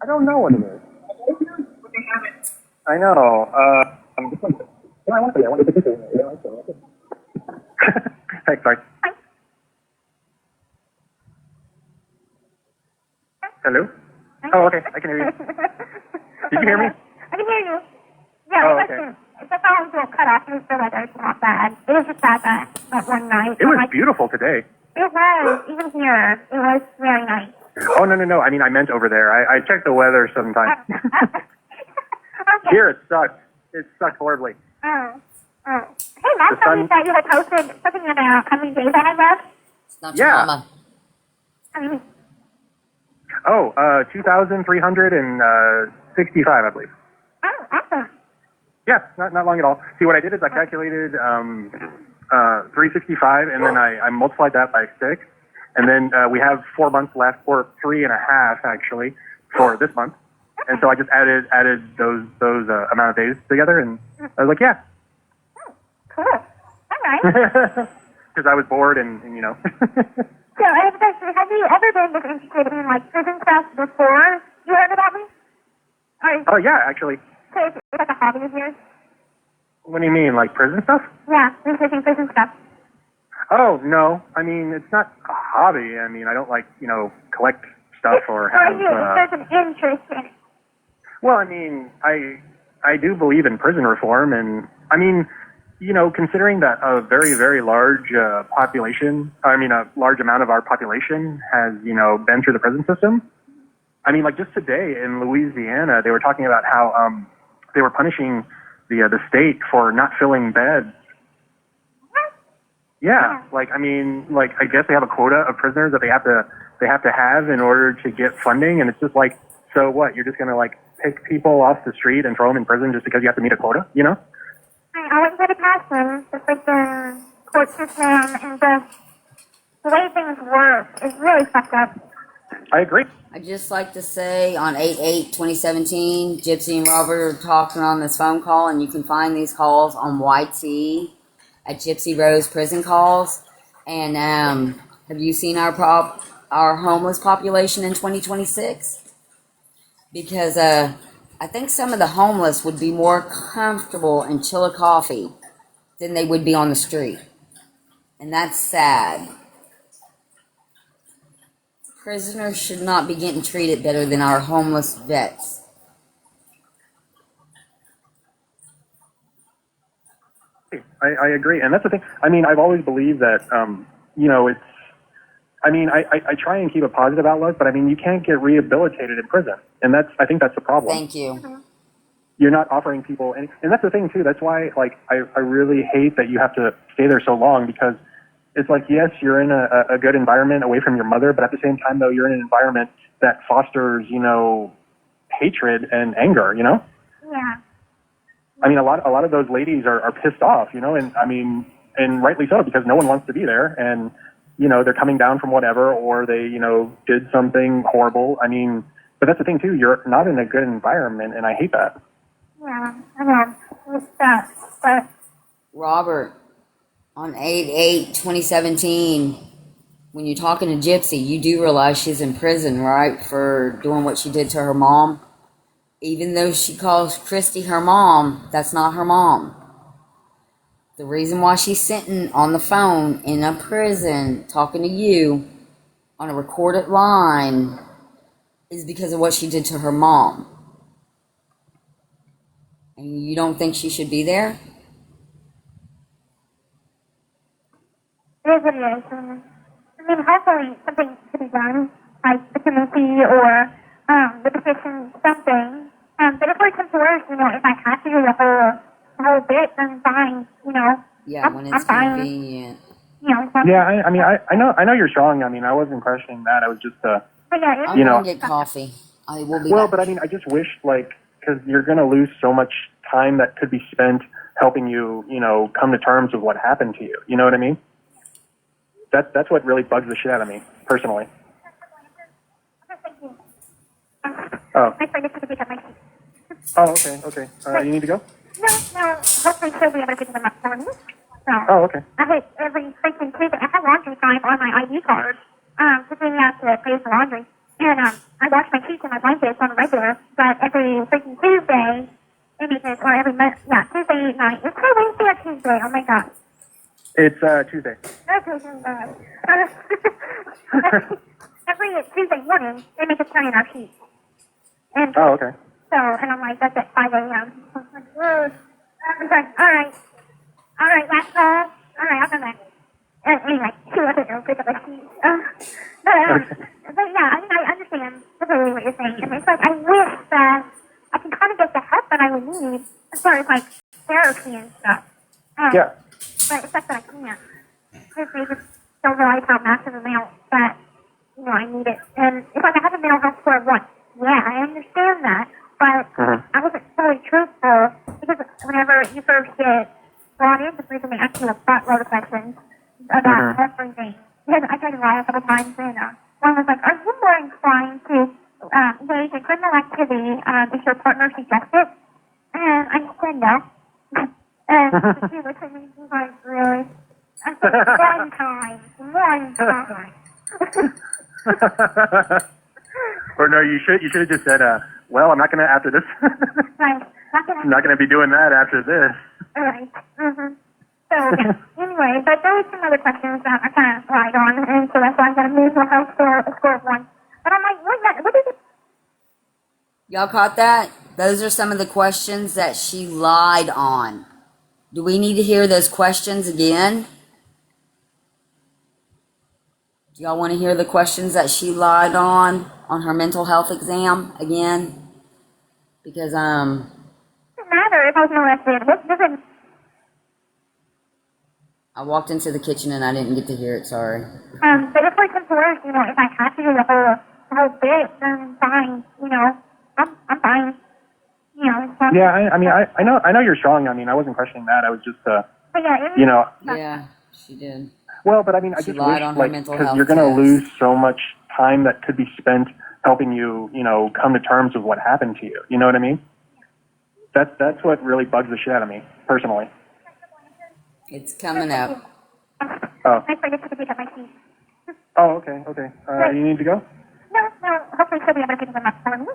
[SPEAKER 2] I don't know what it is. I know. Hey, sorry. Hello? Oh, okay. I can hear you. Did you hear me?
[SPEAKER 4] I can hear you. Yeah,
[SPEAKER 2] Oh,
[SPEAKER 4] listen.
[SPEAKER 2] okay.
[SPEAKER 4] The phone's a little cut off. It's the weather. It's not bad. It was just that bad that one night.
[SPEAKER 2] It was beautiful today.
[SPEAKER 4] It was. Even here, it was very nice.
[SPEAKER 2] Oh, no. I mean, I meant over there. I check the weather sometimes.
[SPEAKER 4] Okay.
[SPEAKER 2] Here, it sucks. It sucks horribly.
[SPEAKER 4] Oh. Hey, last
[SPEAKER 2] The
[SPEAKER 4] time you
[SPEAKER 2] sun-
[SPEAKER 4] said you had posted something about how many days I had left.
[SPEAKER 1] It's not
[SPEAKER 2] Yeah.
[SPEAKER 1] your mama.
[SPEAKER 4] I mean,
[SPEAKER 2] Oh, 2,365, I believe.
[SPEAKER 4] oh, awesome.
[SPEAKER 2] Yeah, not long at all. See, what I did is I calculated 365, and then I multiplied that by 6, and then we have 4 months left, or 3.5 actually, for this month. And so I just added those amount of days together, and I was like, yeah,
[SPEAKER 4] Cool. All right.
[SPEAKER 2] because I was bored, and you know.
[SPEAKER 4] So, I have a question. Have you ever been interested in, like, prison stuff before you heard about me? Or
[SPEAKER 2] Oh yeah, actually.
[SPEAKER 4] so it's like a hobby of yours?
[SPEAKER 2] What do you mean, like prison stuff?
[SPEAKER 4] Yeah, researching prison stuff.
[SPEAKER 2] Oh no, I mean it's not a hobby. I mean I don't like collect stuff or
[SPEAKER 4] Or
[SPEAKER 2] have.
[SPEAKER 4] you, there's an interest in it.
[SPEAKER 2] Well, I mean I do believe in prison reform, and I mean considering that a very very large population, I mean a large amount of our population has been through the prison system. I mean, like just today in Louisiana, they were talking about how they were punishing the state for not filling beds. Yeah, like I mean, like I guess they have a quota of prisoners that they have to have in order to get funding, and it's just like, so what? You're just gonna like pick people off the street and throw them in prison just because you have to meet a quota, you know?
[SPEAKER 4] I always get a passion. Just like the court system and the way things work is really fucked up.
[SPEAKER 2] I agree.
[SPEAKER 1] I'd just like to say on 8/8/2017, Gypsy and Robert are talking on this phone call, and you can find these calls on YT at Gypsy Rose Prison Calls. And have you seen our homeless population in 2026? Because I think some of the homeless would be more comfortable in Chillicothe than they would be on the street. And that's sad. Prisoners should not be getting treated better than our homeless vets.
[SPEAKER 2] I agree, and that's the thing. I mean, I've always believed that it's. I mean, I try and keep a positive outlook, but I mean, you can't get rehabilitated in prison, and I think that's the problem.
[SPEAKER 1] Thank you.
[SPEAKER 2] You're not offering people any, and that's the thing too. That's why, like, I really hate that you have to stay there so long, because it's like, yes, you're in a good environment away from your mother, but at the same time, though, you're in an environment that fosters, hatred and anger,
[SPEAKER 4] Yeah.
[SPEAKER 2] I mean, a lot of those ladies are pissed off, and I mean, and rightly so, because no one wants to be there, and, they're coming down from whatever, or they, did something horrible. I mean, but that's the thing too, you're not in a good environment, and I hate that.
[SPEAKER 4] Yeah. I know. It sucks. But
[SPEAKER 1] Robert, on 8/8/2017, when you're talking to Gypsy, you do realize she's in prison, right, for doing what she did to her mom? Even though she calls Christy her mom, that's not her mom. The reason why she's sitting on the phone in a prison talking to you on a recorded line is because of what she did to her mom. And you don't think she should be there?
[SPEAKER 4] it is what it is. I mean, hopefully something could be done, like the committee or the petition, something. I But if it comes to worse, if I have to do the whole bit, then fine,
[SPEAKER 1] Yeah, when it's
[SPEAKER 4] I'm fine.
[SPEAKER 1] convenient.
[SPEAKER 4] So,
[SPEAKER 2] Yeah, I know you're strong. I mean, I wasn't questioning that. I was just,
[SPEAKER 4] but yeah,
[SPEAKER 1] I'm
[SPEAKER 2] You know-
[SPEAKER 1] gonna get coffee. I will be
[SPEAKER 2] well,
[SPEAKER 1] back.
[SPEAKER 2] but I mean, I just wish, like, because you're going to lose so much time that could be spent helping you, come to terms with what happened to you. You know what I mean? That's what really bugs the shit out of me, personally.
[SPEAKER 4] thank you.
[SPEAKER 2] Oh,
[SPEAKER 4] I forget to pick up my seat.
[SPEAKER 2] oh, okay. You need to go?
[SPEAKER 4] No, hopefully she'll be able to pick them up for me. So,
[SPEAKER 2] Oh, okay.
[SPEAKER 4] I hate every freaking Tuesday. I have laundry time on my ID card. Because we have to pay for laundry. And, I wash my sheets and my blankets on a regular, but every freaking Tuesday, or every month, yeah, Tuesday night. It's not Wednesday or Tuesday, oh my god.
[SPEAKER 2] It's Tuesday.
[SPEAKER 4] Okay, every Tuesday morning, they make us turn in our sheets. And
[SPEAKER 2] Oh, okay.
[SPEAKER 4] so, and I'm like, that's at 5 a.m. I'm like, ugh. I'm like, all right, last call. All right, I'll come back. Anyway, she wasn't going to pick up a sheet. But yeah, I mean, I understand completely what you're saying. And it's like, I wish that I can kind of get the help that I would need as far as like therapy and stuff.
[SPEAKER 2] Yeah.
[SPEAKER 4] But it's just that I can't. Because they just don't realize how massive amount that, I need it. And it's like I have a mental health score of 1. Yeah, I understand that. But I wasn't fully truthful because whenever you first get brought in the prison, they ask you a buttload of questions about everything. And I tried to lie a couple times, and one was like, "Are you more inclined to engage in criminal activity if your partner suggests it?" And I said no. And she looked at me and she was like, "Really?" I said, one time.
[SPEAKER 2] Or no, you should have just said, well, I'm not gonna after this.
[SPEAKER 4] Right.
[SPEAKER 2] I'm not gonna be doing that after this.
[SPEAKER 4] Right. So, yeah. Anyway, but there was some other questions that I kind of lied on, and so that's why I got a mental health score of 1. But I'm like, what is it?
[SPEAKER 1] Y'all caught that? Those are some of the questions that she lied on. Do we need to hear those questions again? Do y'all want to hear the questions that she lied on her mental health exam again? Because,
[SPEAKER 4] It doesn't matter if I was molested. What does it?
[SPEAKER 1] I walked into the kitchen and I didn't get to hear it, sorry.
[SPEAKER 4] But if it comes to worse, if I have to do the whole bit, then fine. I'm fine. So,
[SPEAKER 2] Yeah, I know you're strong. I mean, I wasn't questioning that. I was just,
[SPEAKER 4] but yeah,
[SPEAKER 1] Yeah, she did.
[SPEAKER 2] Well, but I mean, I
[SPEAKER 1] She
[SPEAKER 2] just
[SPEAKER 1] lied
[SPEAKER 2] wish,
[SPEAKER 1] on her
[SPEAKER 2] like,
[SPEAKER 1] mental
[SPEAKER 2] because
[SPEAKER 1] health
[SPEAKER 2] you're gonna
[SPEAKER 1] test.
[SPEAKER 2] lose so much time that could be spent helping you, come to terms with what happened to you. You know what I mean? That's what really bugs the shit out of me, personally.
[SPEAKER 1] It's coming up.
[SPEAKER 2] Oh,
[SPEAKER 4] I forget to pick up my seat.
[SPEAKER 2] oh, okay. You need to go?
[SPEAKER 4] No, hopefully she'll be able to pick them up for me.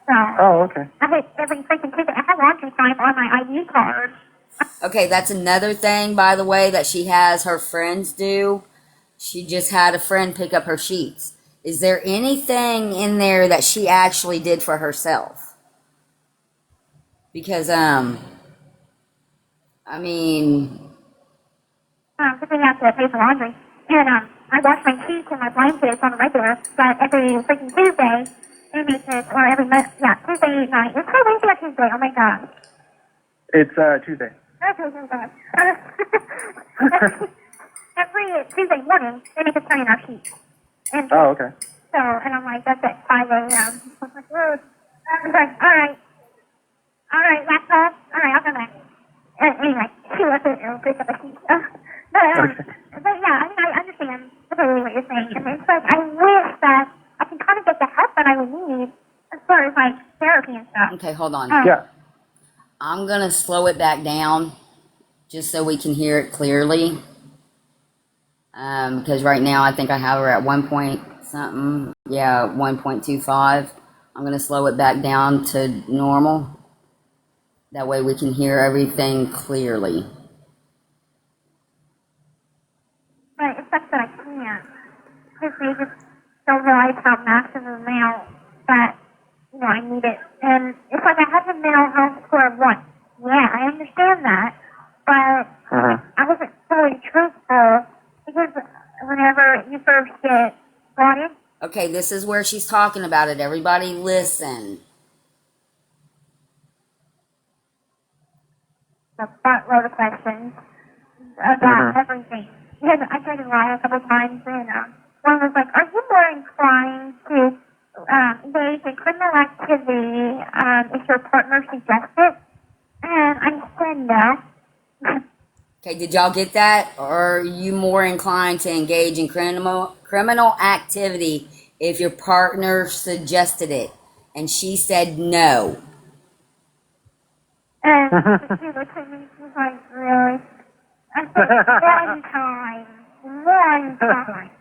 [SPEAKER 4] So,
[SPEAKER 2] Oh, okay.
[SPEAKER 4] I hate every freaking Tuesday. I have laundry time on my ID card.
[SPEAKER 1] Okay, that's another thing, by the way, that she has her friends do. She just had a friend pick up her sheets. Is there anything in there that she actually did for herself? Because, I mean,
[SPEAKER 4] Because we have to pay for laundry. And, I wash my sheets and my blankets on a regular, but every freaking Tuesday, they make it, or every month, yeah, Tuesday night. It's not Wednesday or Tuesday, oh my god.
[SPEAKER 2] It's Tuesday.
[SPEAKER 4] Every Tuesday morning, they make us turn in our sheets. And
[SPEAKER 2] Oh, okay.
[SPEAKER 4] so, and I'm like, that's at 5 a.m. I'm like, ugh. I'm like, all right, last call. All right, I'll come back. Anyway, she wasn't going to pick up a sheet. But yeah, I mean, I understand completely what you're saying. And it's like, I wish that I can kind of get the help that I would need as far as like therapy and stuff.
[SPEAKER 1] okay, hold on.
[SPEAKER 2] Yeah.
[SPEAKER 1] I'm going to slow it back down just so we can hear it clearly. Because right now I think I have her at 1 point something. Yeah, 1.25. I'm going to slow it back down to normal. That way we can hear everything clearly.
[SPEAKER 4] But it's such that I can't. Because they just don't realize how massive an amount that, I need it. And it's like I have a mental health score of 1. Yeah, I understand that. But I wasn't fully truthful because whenever you first get brought in.
[SPEAKER 1] Okay, this is where she's talking about it. Everybody listen.
[SPEAKER 4] load of questions about everything. Because I tried to lie a couple times, and one was like, "Are you more inclined to engage in criminal activity if your partner suggests it?" And I said no.
[SPEAKER 1] Okay, did y'all get that? Or are you more inclined to engage in criminal activity if your partner suggested it? And she said no.
[SPEAKER 4] And she looked at me, she was like, "Really?" I said, "One time. One time."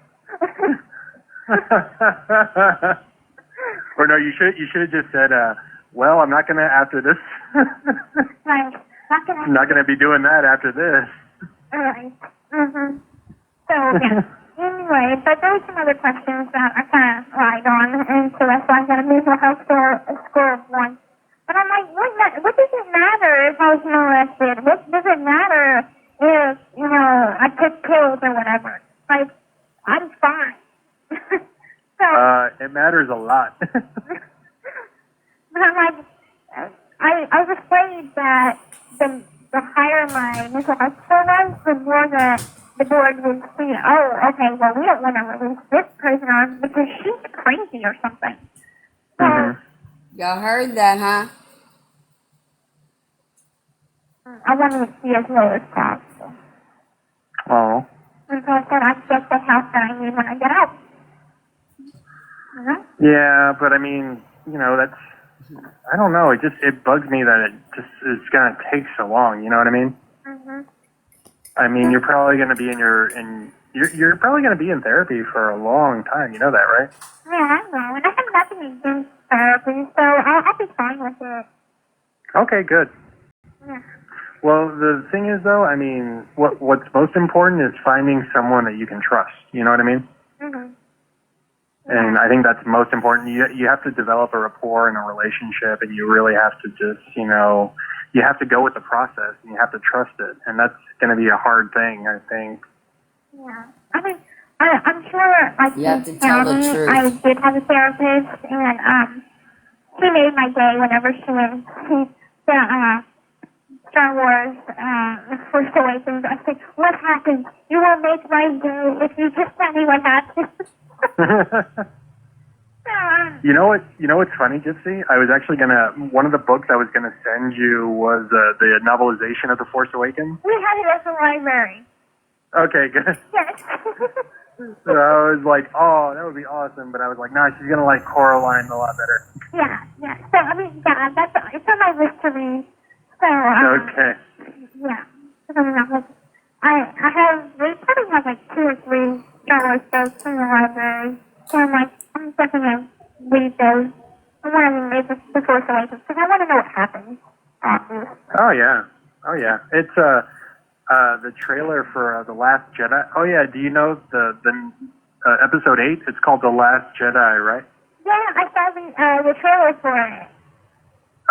[SPEAKER 2] Or no, you should have just said, well, I'm not gonna after this.
[SPEAKER 4] Like,
[SPEAKER 2] I'm not gonna be doing that after this.
[SPEAKER 4] Right. Mm-hmm. So, yeah. Anyway, but there were some other questions that I kind of lied on, and so that's why I got a mental health score of 1. But I'm like, what does it matter if I was molested? What does it matter if, I took pills or whatever? Like, I'm fine. So,
[SPEAKER 2] It matters a lot.
[SPEAKER 4] but I'm like, I was afraid that the higher my mental health score was, the more that the board would see, oh, okay, well, we don't want to release this prisoner because she's crazy or something. So,
[SPEAKER 1] Y'all heard that, huh?
[SPEAKER 4] I wanted to see as low as possible.
[SPEAKER 2] Oh.
[SPEAKER 4] And so I said, I get the help that I need when I get out.
[SPEAKER 2] Yeah, but I mean, that's, I don't know. It bugs me that it's gonna take so long. You know what I mean? I mean, you're probably gonna be you're probably gonna be in therapy for a long time. You know that, right?
[SPEAKER 4] Yeah, I know. And I have nothing against therapy, so I'll be fine with it.
[SPEAKER 2] Okay, good.
[SPEAKER 4] Yeah.
[SPEAKER 2] Well, the thing is, though, I mean, what's most important is finding someone that you can trust. You know what I mean? And I think that's most important. You have to develop a rapport in a relationship, and you really have to just, you have to go with the process, and you have to trust it. And that's going to be a hard thing, I think.
[SPEAKER 4] Yeah. I mean, I'm sure, like,
[SPEAKER 1] You have to tell the truth.
[SPEAKER 4] I did have a therapist, and she made my day whenever she went to the Star Wars Force Awakens. I said, "What happened? You will make my day if you just tell me what happened."
[SPEAKER 2] You know what's funny, Gypsy? I was actually one of the books I was gonna send you was the novelization of The Force Awakens.
[SPEAKER 4] We had it at the library.
[SPEAKER 2] Okay, good.
[SPEAKER 4] Yes.
[SPEAKER 2] So I was like, oh, that would be awesome, but I was like, nah, she's gonna like Coraline a lot better.
[SPEAKER 4] Yeah. So, I mean, yeah, it's on my list to read. So,
[SPEAKER 2] Okay.
[SPEAKER 4] yeah. We probably have like 2 or 3 Star Wars books in the library. So I'm definitely going to read those. I want to read The Force Awakens because I want to know what happens.
[SPEAKER 2] Oh yeah. It's the trailer for The Last Jedi. Oh yeah. Do you know the episode 8? It's called The Last Jedi, right?
[SPEAKER 4] Yeah, I saw the trailer for it.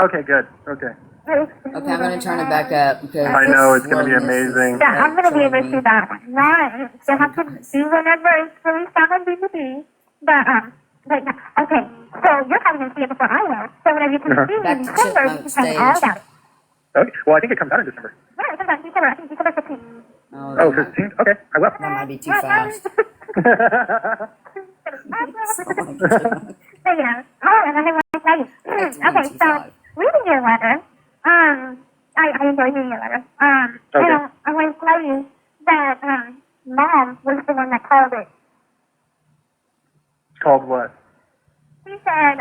[SPEAKER 2] Okay, good. Okay.
[SPEAKER 1] Okay, I'm going to turn it back up because
[SPEAKER 2] I know it's going to be amazing.
[SPEAKER 4] Yeah, I'm going to be able to see that one. Not, you'll have to see whenever it's released on DVD. But okay, so you're probably going to see it before I will. So whenever you can see it in December, you can tell me all about it.
[SPEAKER 2] Okay. Well, I think it comes out in December.
[SPEAKER 4] Yeah, it comes out in December. I think December 15th.
[SPEAKER 2] Oh, 15th? Okay, I will.
[SPEAKER 1] That might be too fast.
[SPEAKER 4] So, yeah. Oh, and I have one to tell you. Okay, so reading your letter, I enjoyed reading your letter.
[SPEAKER 2] Okay.
[SPEAKER 4] And I want to tell you that Mom was the one that called it.
[SPEAKER 2] Called what?
[SPEAKER 4] She said,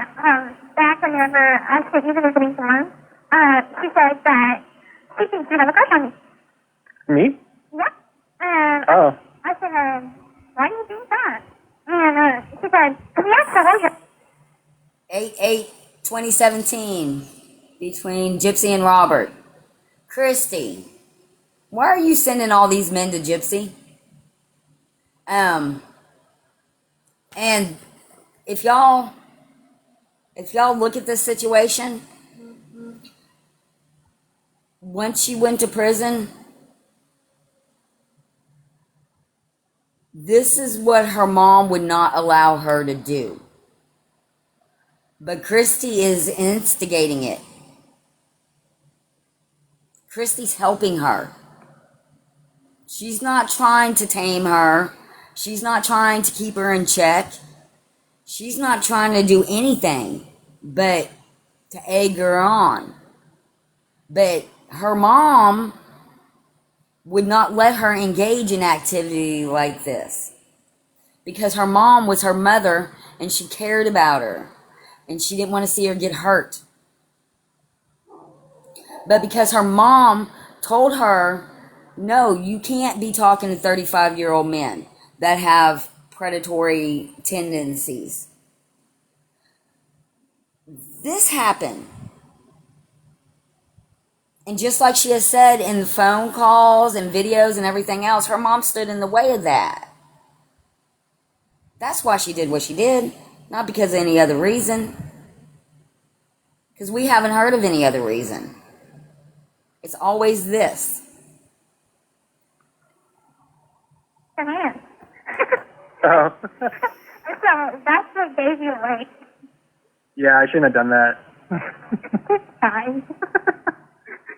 [SPEAKER 4] back whenever I said you were visiting someone, she said that she thinks you have a crush on me.
[SPEAKER 2] Me?
[SPEAKER 4] Yeah. And
[SPEAKER 2] Oh.
[SPEAKER 4] I said, why do you think that? And she said, yes, I love you.
[SPEAKER 1] 8/8/2017 between Gypsy and Robert. Christy, why are you sending all these men to Gypsy? And if y'all look at this situation, once she went to prison, this is what her mom would not allow her to do. But Christy is instigating it. Christy's helping her. She's not trying to tame her. She's not trying to keep her in check. She's not trying to do anything but to egg her on. But her mom would not let her engage in activity like this because her mom was her mother and she cared about her and she didn't want to see her get hurt. But because her mom told her, no, you can't be talking to 35-year-old men that have predatory tendencies. This happened. And just like she has said in the phone calls and videos and everything else, her mom stood in the way of that. That's why she did what she did, not because of any other reason. Because we haven't heard of any other reason. It's always this.
[SPEAKER 4] Man.
[SPEAKER 2] Oh.
[SPEAKER 4] So that's what gave you away.
[SPEAKER 2] Yeah, I shouldn't have done that.
[SPEAKER 4] It's fine.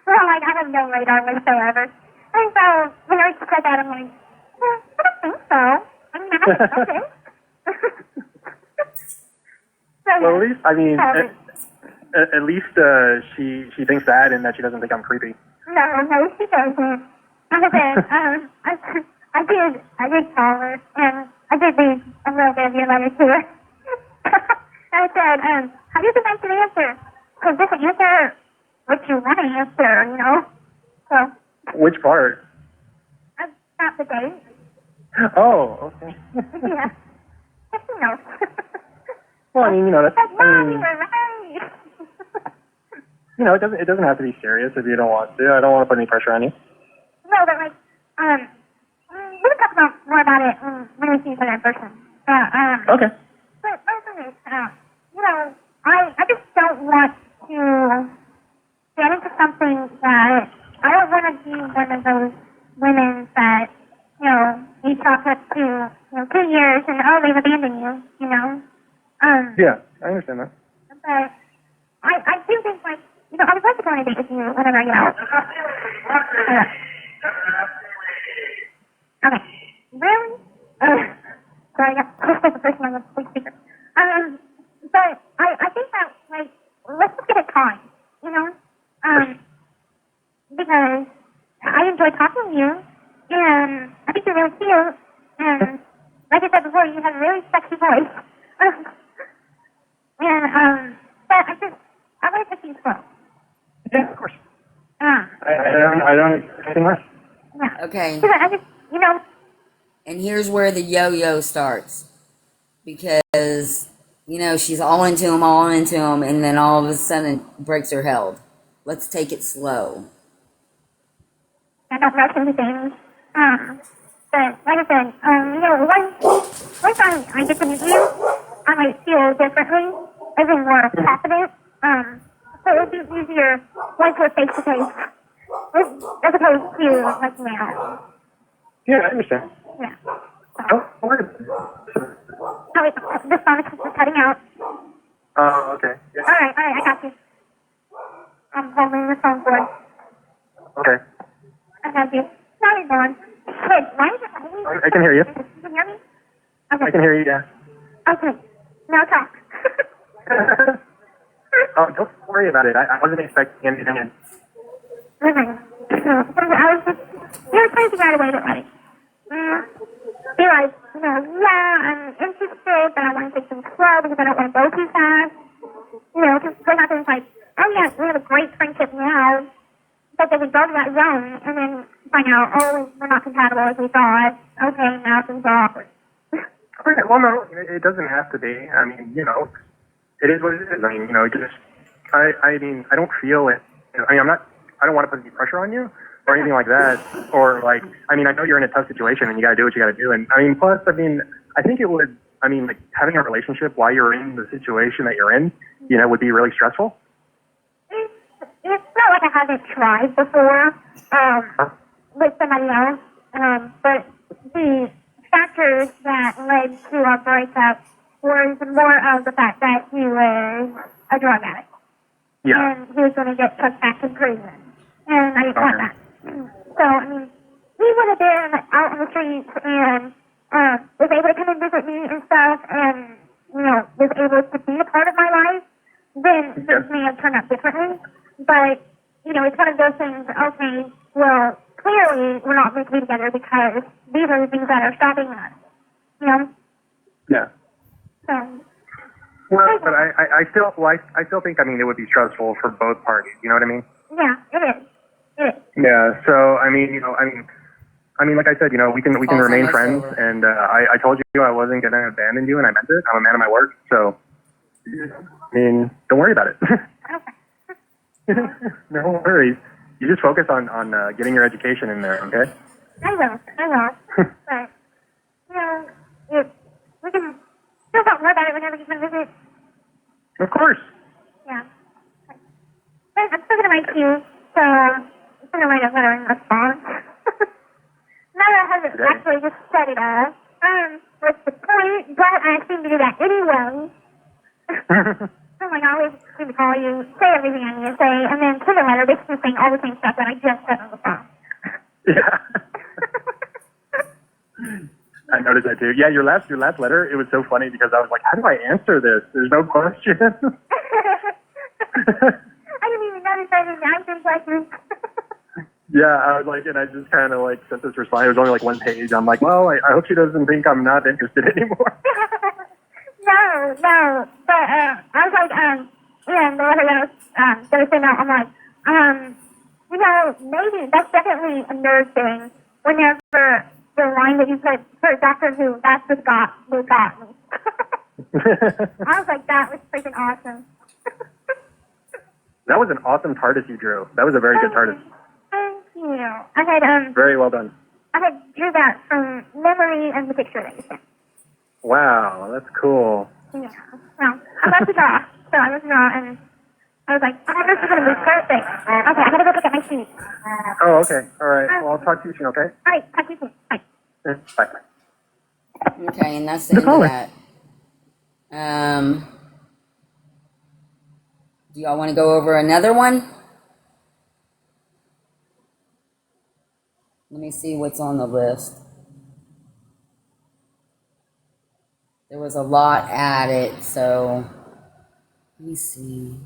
[SPEAKER 4] Well, like, I have no radar whatsoever. And so, when I said that, I'm like, I don't think so. I mean, I don't know this. So,
[SPEAKER 2] Well, at least, I mean,
[SPEAKER 4] sorry.
[SPEAKER 2] at least she thinks that and that she doesn't think I'm creepy.
[SPEAKER 4] No, she doesn't. Like I said, I did call her, and I did leave a little bit of your letter to her. I said, how do you think I should answer? Because this answer what you want to answer, you know? So,
[SPEAKER 2] Which part?
[SPEAKER 4] not the date.
[SPEAKER 2] Oh, okay.
[SPEAKER 4] Yeah. You know.
[SPEAKER 2] Well, I mean, that's,
[SPEAKER 4] Like,
[SPEAKER 2] I
[SPEAKER 4] Mom, you
[SPEAKER 2] mean,
[SPEAKER 4] were right.
[SPEAKER 2] it doesn't have to be serious if you don't want to. I don't want to put any pressure on you.
[SPEAKER 4] No, but like, we can talk more about it when we see each other in person.
[SPEAKER 2] Okay.
[SPEAKER 4] But my thing is, I just don't want to get into something that I don't want to be one of those women that, you talk up to, 2 years and, oh, they've abandoned you,
[SPEAKER 2] Yeah, I understand that.
[SPEAKER 4] But I do think, like, I would like to go on a date with you whenever I get out. Okay. Really? Sorry, this is the person on the speaker. But I think that, like, let's just get it time, because I enjoy talking to you, and I think you're really cute, and like I said before, you have a really sexy voice. But I want to take things slow.
[SPEAKER 2] Yeah, of course.
[SPEAKER 4] Yeah.
[SPEAKER 2] I don't anything less.
[SPEAKER 1] Okay.
[SPEAKER 4] Because I just,
[SPEAKER 1] And here's where the yo-yo starts. Because, she's all into him, and then all of a sudden it breaks her held. Let's take it slow.
[SPEAKER 4] I don't rush into things. But like I said, once I get to meet you, I might feel differently, even more confident. So it would be easier once we're face to face, as opposed to like now.
[SPEAKER 2] Yeah, I understand.
[SPEAKER 4] Yeah.
[SPEAKER 2] Don't worry.
[SPEAKER 4] Oh, wait, this phone is cutting out.
[SPEAKER 2] Oh, okay. Yeah.
[SPEAKER 4] All right, I got you. I'm holding the phone cord.
[SPEAKER 2] Okay.
[SPEAKER 4] I got you. Now you're gone. Wait, why is it always...
[SPEAKER 2] I can hear you.
[SPEAKER 4] Can you hear me? Okay.
[SPEAKER 2] I can hear you, yeah.
[SPEAKER 4] Okay. Now talk.
[SPEAKER 2] Oh, don't worry about it. I wasn't expecting anything.
[SPEAKER 4] Listen. I was just... trying to figure out a way to, like... be like, yeah, I'm interested, but I want to take things slow because I don't want to go too fast. Because we're not going to like, oh yeah, we have a great friendship now, but then we go to that zone and then find out, oh, we're not compatible as we thought. Okay, now things are awkward.
[SPEAKER 2] Okay, well, no, it doesn't have to be. I mean, it is what it is. I mean, I don't feel it. I don't want to put any pressure on you or anything like that. Or like, I know you're in a tough situation and you got to do what you got to do. And plus, I think it would, like having a relationship while you're in the situation that you're in, would be really stressful.
[SPEAKER 4] It's not like I haven't tried before, with somebody else, but the factors that led to our breakup was more of the fact that he was a drug addict.
[SPEAKER 2] Yeah.
[SPEAKER 4] And he was going to get put back in prison. And I didn't want there and out in the streets and was able to come and visit me and stuff and, was able to be a part of my life, then things may have turned out differently. But, it's one of those things, okay, well, clearly we're not meant to be together because these are the things that are stopping us,
[SPEAKER 2] Yeah.
[SPEAKER 4] So,
[SPEAKER 5] Well, but I still think, it would be stressful for both parties. You know what I mean?
[SPEAKER 4] yeah, it is. It is.
[SPEAKER 5] Yeah. So, like I said, we can
[SPEAKER 1] Calls
[SPEAKER 5] remain
[SPEAKER 1] almost
[SPEAKER 5] friends.
[SPEAKER 1] over.
[SPEAKER 5] And I told you I wasn't going to abandon you, and I meant it. I'm a man of my word. So, don't worry about it.
[SPEAKER 4] Okay.
[SPEAKER 5] No worries. You just focus on getting your education in there, okay?
[SPEAKER 4] I will. But, we can still talk more about it whenever you come visit.
[SPEAKER 5] Of course.
[SPEAKER 4] Yeah. But I'm still going to write to you, so I'm going to write a letter in response. Now that I haven't actually just said it all, what's the point? But I seem to do that anyway. I'm like, I always seem to call you, say everything I need to say, and then send a letter basically saying all the same stuff that I just said on the phone.
[SPEAKER 5] Yeah. I noticed that too. Yeah, your last letter, it was so funny because I was like, how do I answer this? There's no question.
[SPEAKER 4] I didn't even notice I didn't answer questions.
[SPEAKER 5] Yeah, I was like, and I just kind of sent this response. It was only one page. I'm like, well, I hope she doesn't think I'm not interested anymore.
[SPEAKER 4] No. But I was like, the letter that I was going to send out, I'm like, maybe that's definitely a nerd thing. Whenever the line that you put for Doctor Who, that's what got me. I was like, that was freaking awesome.
[SPEAKER 5] That was an awesome TARDIS you drew. That was a very good TARDIS.
[SPEAKER 4] Thank you. I had
[SPEAKER 5] Very well done.
[SPEAKER 4] I had drew that from memory and the picture that you sent.
[SPEAKER 5] Wow, that's cool.
[SPEAKER 4] Yeah. Well, I love to draw, so I was draw and I was like, oh, this is gonna be perfect. Okay, I gotta go look at my sheet.
[SPEAKER 5] Oh, okay. All right. Well, I'll talk to you soon, okay?
[SPEAKER 4] All right, talk to you soon. Bye.
[SPEAKER 5] Bye.
[SPEAKER 1] Okay, and that's the end of that. Do y'all want to go over another one? Let me see what's on the list. There was a lot added, so let me see.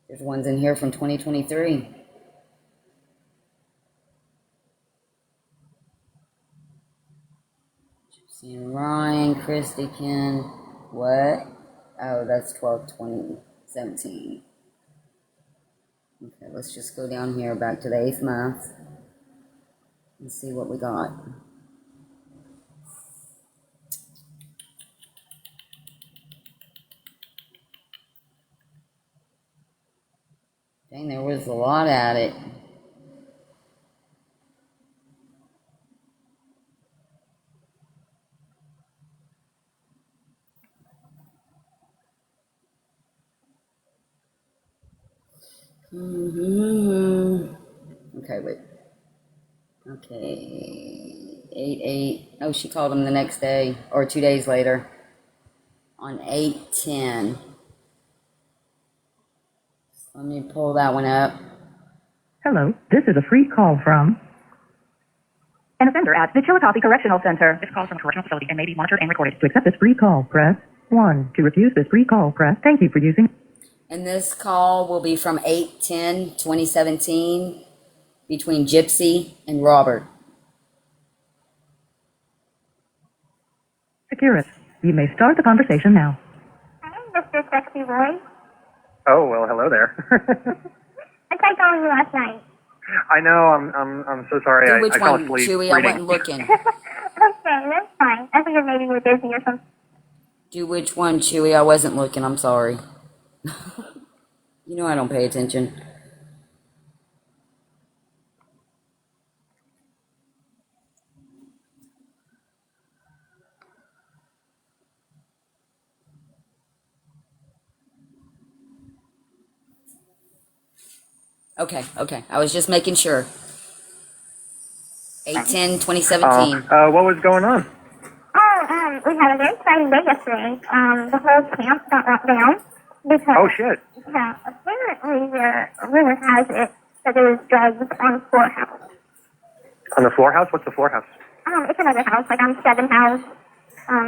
[SPEAKER 1] There's ones in here from 2023. Seeing Ryan, Christy, Ken, what? Oh, that's 12/20/17. Okay, let's just go down here back to the 8th month and see what we got. Dang, there was a lot at it. Okay, wait. Okay, 8/8. Oh, she called him the next day or 2 days later on 8/10. Let me pull that one up.
[SPEAKER 6] Hello, this is a free call from an offender at the Chillicothe Correctional Center. This call is from a correctional facility and may be monitored and recorded. To accept this free call, press 1. To refuse this free call, press thank you for using.
[SPEAKER 1] And this call will be from 8/10/2017 between Gypsy and Robert.
[SPEAKER 6] Securus. You may start the conversation now.
[SPEAKER 4] Hi, Mr. Sexy Boy.
[SPEAKER 5] Oh, well, hello there.
[SPEAKER 4] I tried calling you last night.
[SPEAKER 5] I know. I'm so sorry.
[SPEAKER 1] Do which
[SPEAKER 5] I fell
[SPEAKER 1] one,
[SPEAKER 5] asleep
[SPEAKER 1] Chewy? I
[SPEAKER 5] reading.
[SPEAKER 1] wasn't looking.
[SPEAKER 4] Okay, that's fine. I figured maybe you were busy or something.
[SPEAKER 1] Do which one, Chewy? I wasn't looking. I'm sorry. You know I don't pay attention. Okay. I was just making sure. 8/10/2017.
[SPEAKER 5] What was going on?
[SPEAKER 4] Oh, we had a very exciting day yesterday. The whole camp got locked down, Because,
[SPEAKER 5] Oh shit.
[SPEAKER 4] yeah, apparently the rumor has it that there was drugs on the floor house.
[SPEAKER 5] On the floor house? What's the floor house?
[SPEAKER 4] It's another house, like on 7 house.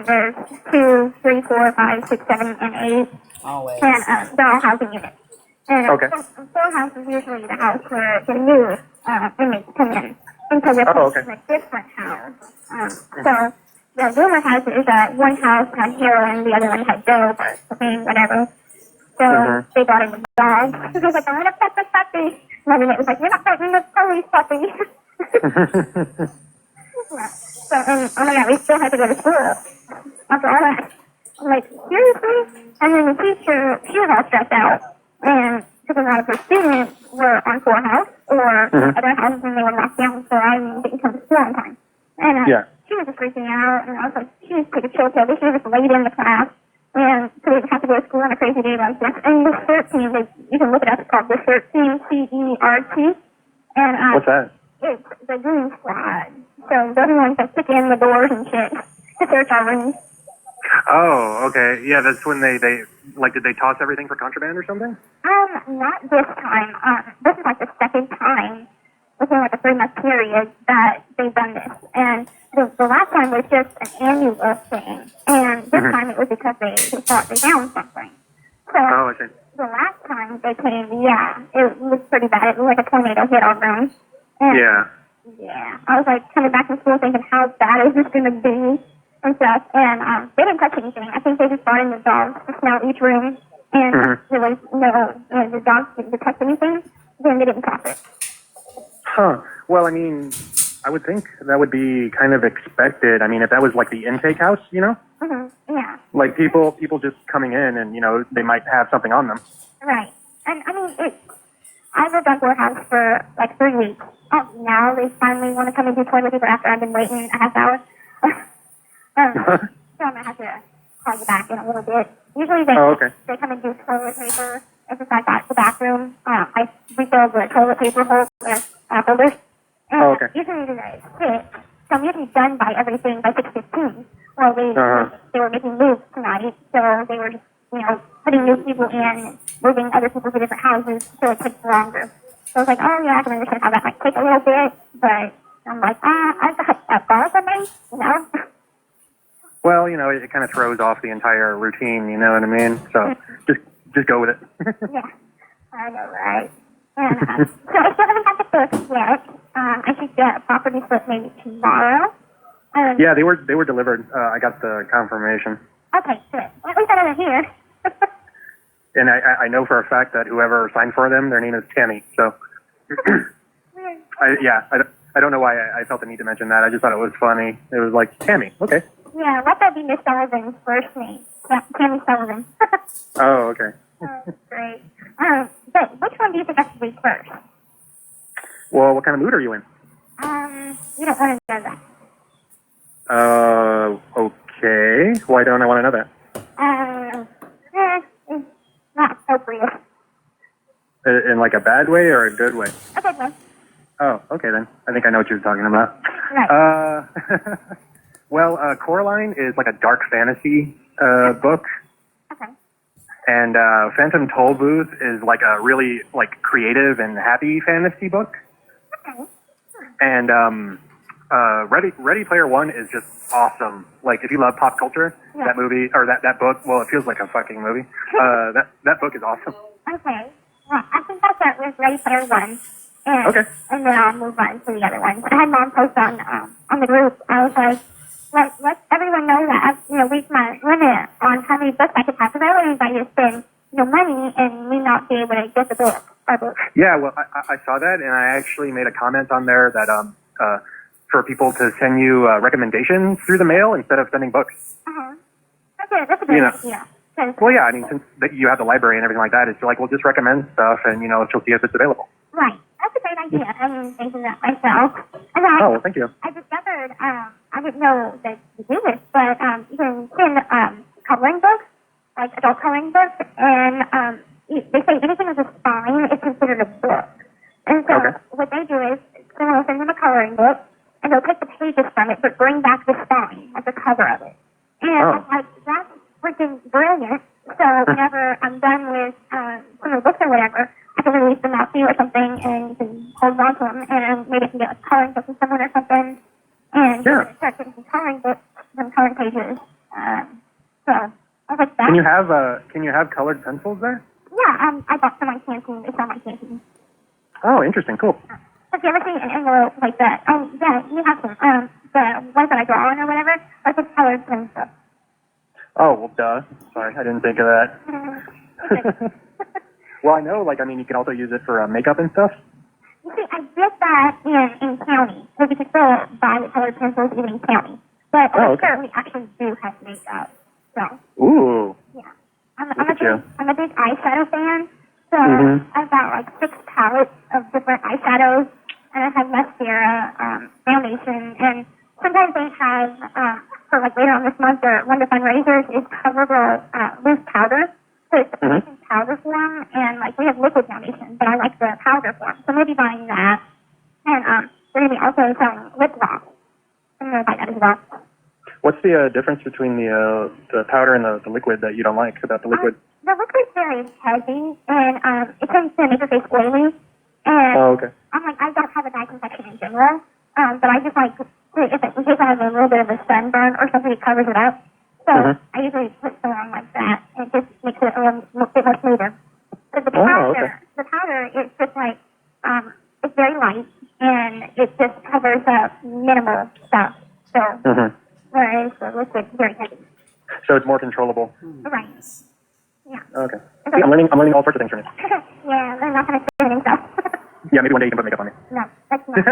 [SPEAKER 4] There's 2, 3, 4, 5, 6, 7, and 8.
[SPEAKER 1] Always.
[SPEAKER 4] And they're all housing units. And
[SPEAKER 5] Okay.
[SPEAKER 4] the floor house is usually the house where the new inmates come in. And so they're
[SPEAKER 5] Oh,
[SPEAKER 4] placed
[SPEAKER 5] okay.
[SPEAKER 4] in a different house. So the rumor has it is that one house had heroin, the other one had dope or cocaine, whatever. So they brought in the dog. He was like, I want to pet the puppy. And then it was like, you're not petting the police puppy. Yeah. So, and oh my god, we still had to go to school after all that. I'm like, seriously? And then the teacher, she was all stressed out. And because a lot of her students were on floor house or other houses and they were locked down, so I didn't come to school on time. And she was just freaking out, and I was like, she just took a chill pill. She was just laid in the class. And so we didn't have to go to school on a crazy day like this. And the CERT team, you can look it up, it's called the CERT team, CERT. And
[SPEAKER 5] What's that?
[SPEAKER 4] it's the Goon Squad. So they're the ones that stick in the doors and shit to search our rooms.
[SPEAKER 5] Oh, okay. Yeah, that's when they like, did they toss everything for contraband or something?
[SPEAKER 4] Not this time. This is like the second time within like a 3-month period that they've done this. And the last time was just an annual thing. And this time it was because they thought they found something. So
[SPEAKER 5] Oh, I see.
[SPEAKER 4] the last time they came, yeah, it was pretty bad. It was like a tornado hit our room. And
[SPEAKER 5] Yeah.
[SPEAKER 4] yeah, I was like coming back from school thinking, how bad is this going to be and stuff. And they didn't touch anything. I think they just brought in the dogs to smell each room. And there was the dogs didn't touch anything. Then they didn't touch it.
[SPEAKER 5] Huh. Well, I mean, I would think that would be kind of expected. I mean, if that was like the intake house, you know?
[SPEAKER 4] Yeah,
[SPEAKER 5] Like people just coming in and, you know, they might have something on them.
[SPEAKER 4] right. And I mean, I lived on board house for like 3 weeks. Oh, now they finally want to come and do toilet paper after I've been waiting a half hour. So I'm going to have to call you back in a little bit. Usually they come and do toilet paper. It's just like the bathroom. I refill the toilet paper holders. And usually they sit. So I'm usually done by everything by 6:15. Well, they were making moves tonight, so they were just, putting new people in, moving other people to different houses, so it takes longer. So I was like, oh yeah, I can understand how that might take a little bit, but I'm like, I've got that bar for me,
[SPEAKER 5] Well, you know, it kind of throws off the entire routine, you know what I mean? So just go with it.
[SPEAKER 4] Yeah, I know, right? And, so I still haven't got the books yet. I should get a property slip maybe tomorrow.
[SPEAKER 5] Yeah, they were delivered. I got the confirmation.
[SPEAKER 4] Okay, good. Well, at least I know they're here.
[SPEAKER 5] And I know for a fact that whoever signed for them, their name is Tammy. So, I don't know why I felt the need to mention that. I just thought it was funny. It was like, Tammy, okay.
[SPEAKER 4] Yeah, let that be Miss Sullivan's first name. Yeah, Tammy Sullivan.
[SPEAKER 5] Oh, okay.
[SPEAKER 4] Great. But which one do you think I should read first?
[SPEAKER 5] Well, what kind of mood are you in?
[SPEAKER 4] You don't want to know that.
[SPEAKER 5] Okay. Why don't I want to know that?
[SPEAKER 4] It's not appropriate.
[SPEAKER 5] In like a bad way or a good way?
[SPEAKER 4] A good one.
[SPEAKER 5] Oh, okay then. I think I know what you're talking about.
[SPEAKER 4] Right.
[SPEAKER 5] Well, Coraline is like a dark fantasy book.
[SPEAKER 4] Okay.
[SPEAKER 5] And Phantom Tollbooth is like a really like creative and happy fantasy book.
[SPEAKER 4] Okay.
[SPEAKER 5] And Ready Player One is just awesome. Like if you love pop culture, that movie or that book, well, it feels like a fucking movie. That book is awesome.
[SPEAKER 4] Okay. Well, I think I'll start with Ready Player One. And, and then I'll move on to the other ones. I had Mom post on the group. I was like, let everyone know that I've reached my limit on how many books I could have. Because I don't want anybody to spend money and me not be able to get the book.
[SPEAKER 5] Yeah, well, I saw that, and I actually made a comment on there that for people to send you recommendations through the mail instead of sending books.
[SPEAKER 4] That's a good idea.
[SPEAKER 5] Well, yeah, I mean, since you have the library and everything like that, it's like, well, just recommend stuff, and she'll see if it's available.
[SPEAKER 4] Right. That's a great idea. I mean, thinking that myself. And
[SPEAKER 5] well, thank you.
[SPEAKER 4] I discovered, I didn't know that you do this, but you can send coloring books, like adult coloring books, and they say anything with a spine is considered a book. And so what they do is someone will send them a coloring book, and they'll take the pages from it, but bring back the spine, like the cover of it. And I'm like, that's freaking brilliant. So whenever I'm done or whatever, I can release them out to you or something, and you can hold on to them, and maybe I can get a coloring book from someone or something, and
[SPEAKER 5] Yeah.
[SPEAKER 4] start getting some coloring books, some coloring pages. So I was like, that.
[SPEAKER 5] Can you have colored pencils there?
[SPEAKER 4] Yeah, I bought some on Canteen. It's on my Canteen.
[SPEAKER 5] Oh, interesting. Cool.
[SPEAKER 4] Have you ever seen an envelope like that? Oh, yeah, you have some. The ones that I draw on or whatever, are just colored pencils.
[SPEAKER 5] Oh, well, duh. Sorry, I didn't think of that. Well, I know, like, I mean, you can also use it for makeup and stuff.
[SPEAKER 4] You see, I did that in county, because you can still buy the colored pencils even in county. But
[SPEAKER 5] Oh, okay.
[SPEAKER 4] sure, we actually do have makeup. So,
[SPEAKER 5] Ooh.
[SPEAKER 4] yeah. I'm
[SPEAKER 5] Look at you.
[SPEAKER 4] a big eyeshadow fan. So
[SPEAKER 5] Mhm.
[SPEAKER 4] I've got like 6 palettes of different eyeshadows, and I have mascara, foundation, and sometimes they have, for like later on this month, one of the fundraisers is coverable loose powder. So it's
[SPEAKER 5] Mhm.
[SPEAKER 4] in powder form, and like we have liquid foundation, but I like the powder form. So maybe buying that, and they're going to be also selling lip gloss. I'm going to buy that as well.
[SPEAKER 5] What's the difference between the powder and the liquid that you don't like about the liquid?
[SPEAKER 4] The liquid's very heavy, and it tends to make your face oily. And
[SPEAKER 5] Oh, okay.
[SPEAKER 4] I'm like, I don't have a dye complexion in general, but I just like, in case I have a little bit of a sunburn or something, it covers it up. So
[SPEAKER 5] Mhm.
[SPEAKER 4] I usually put some on like that, and it just makes it a little bit more smoother. But the
[SPEAKER 5] Oh,
[SPEAKER 4] powder,
[SPEAKER 5] okay.
[SPEAKER 4] it's just like, it's very light, and it just covers up minimal stuff. So,
[SPEAKER 5] Mhm.
[SPEAKER 4] whereas the liquid's very heavy.
[SPEAKER 5] So it's more controllable.
[SPEAKER 4] Right. Yeah.
[SPEAKER 5] Okay. See, I'm learning all sorts of things from you.
[SPEAKER 4] Yeah, they're not going to say anything stuff.
[SPEAKER 5] Yeah, maybe one day you can put makeup on me.
[SPEAKER 4] No, that's not.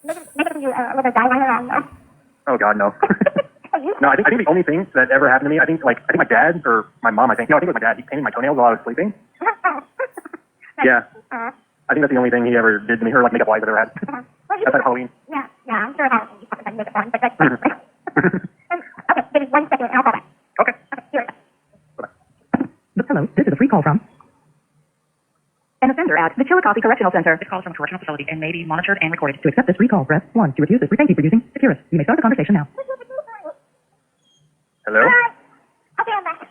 [SPEAKER 4] Maybe you a little eyeliner on though.
[SPEAKER 5] Oh God, no.
[SPEAKER 4] Oh, you
[SPEAKER 5] No, I think the only thing that ever happened to me, I think my dad or my mom, I think it was my dad. He painted my toenails while I was sleeping. Yeah. I think that's the only thing he ever did to me, or like makeup wise I've ever had. That's at Halloween.
[SPEAKER 4] Yeah, I'm sure Halloween you probably make it on, but that's okay, give me 1 second and I'll call back.
[SPEAKER 5] Okay.
[SPEAKER 4] Okay, here we go.
[SPEAKER 6] Hello, this is a free call from an offender at the Chillicothe Correctional Center. This call is from a correctional facility and may be monitored and recorded. To accept this free call, press 1. To refuse this, thank you for using Securus. You may start the conversation now.
[SPEAKER 5] Hello?
[SPEAKER 4] Okay, I'm back.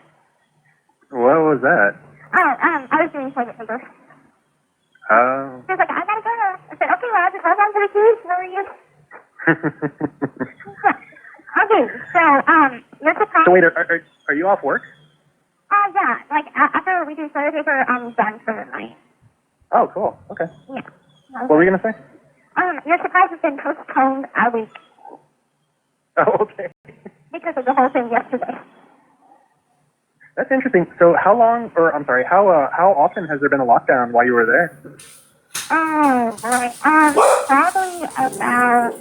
[SPEAKER 5] What was that?
[SPEAKER 4] Oh, I was doing toilet paper.
[SPEAKER 5] Oh.
[SPEAKER 4] She was like, I gotta go. I said, okay, well, I'll just hold on to the keys for you. Okay, so, you're surprised.
[SPEAKER 5] So wait, are you off work?
[SPEAKER 4] Yeah, like, after we do toilet paper, I'm done for the night.
[SPEAKER 5] Oh, cool. Okay.
[SPEAKER 4] Yeah.
[SPEAKER 5] What were you gonna say?
[SPEAKER 4] Your surprise has been postponed a week
[SPEAKER 5] Oh, okay.
[SPEAKER 4] because of the whole thing yesterday.
[SPEAKER 5] That's interesting. So how often has there been a lockdown while you were there?
[SPEAKER 4] Oh, boy. Probably about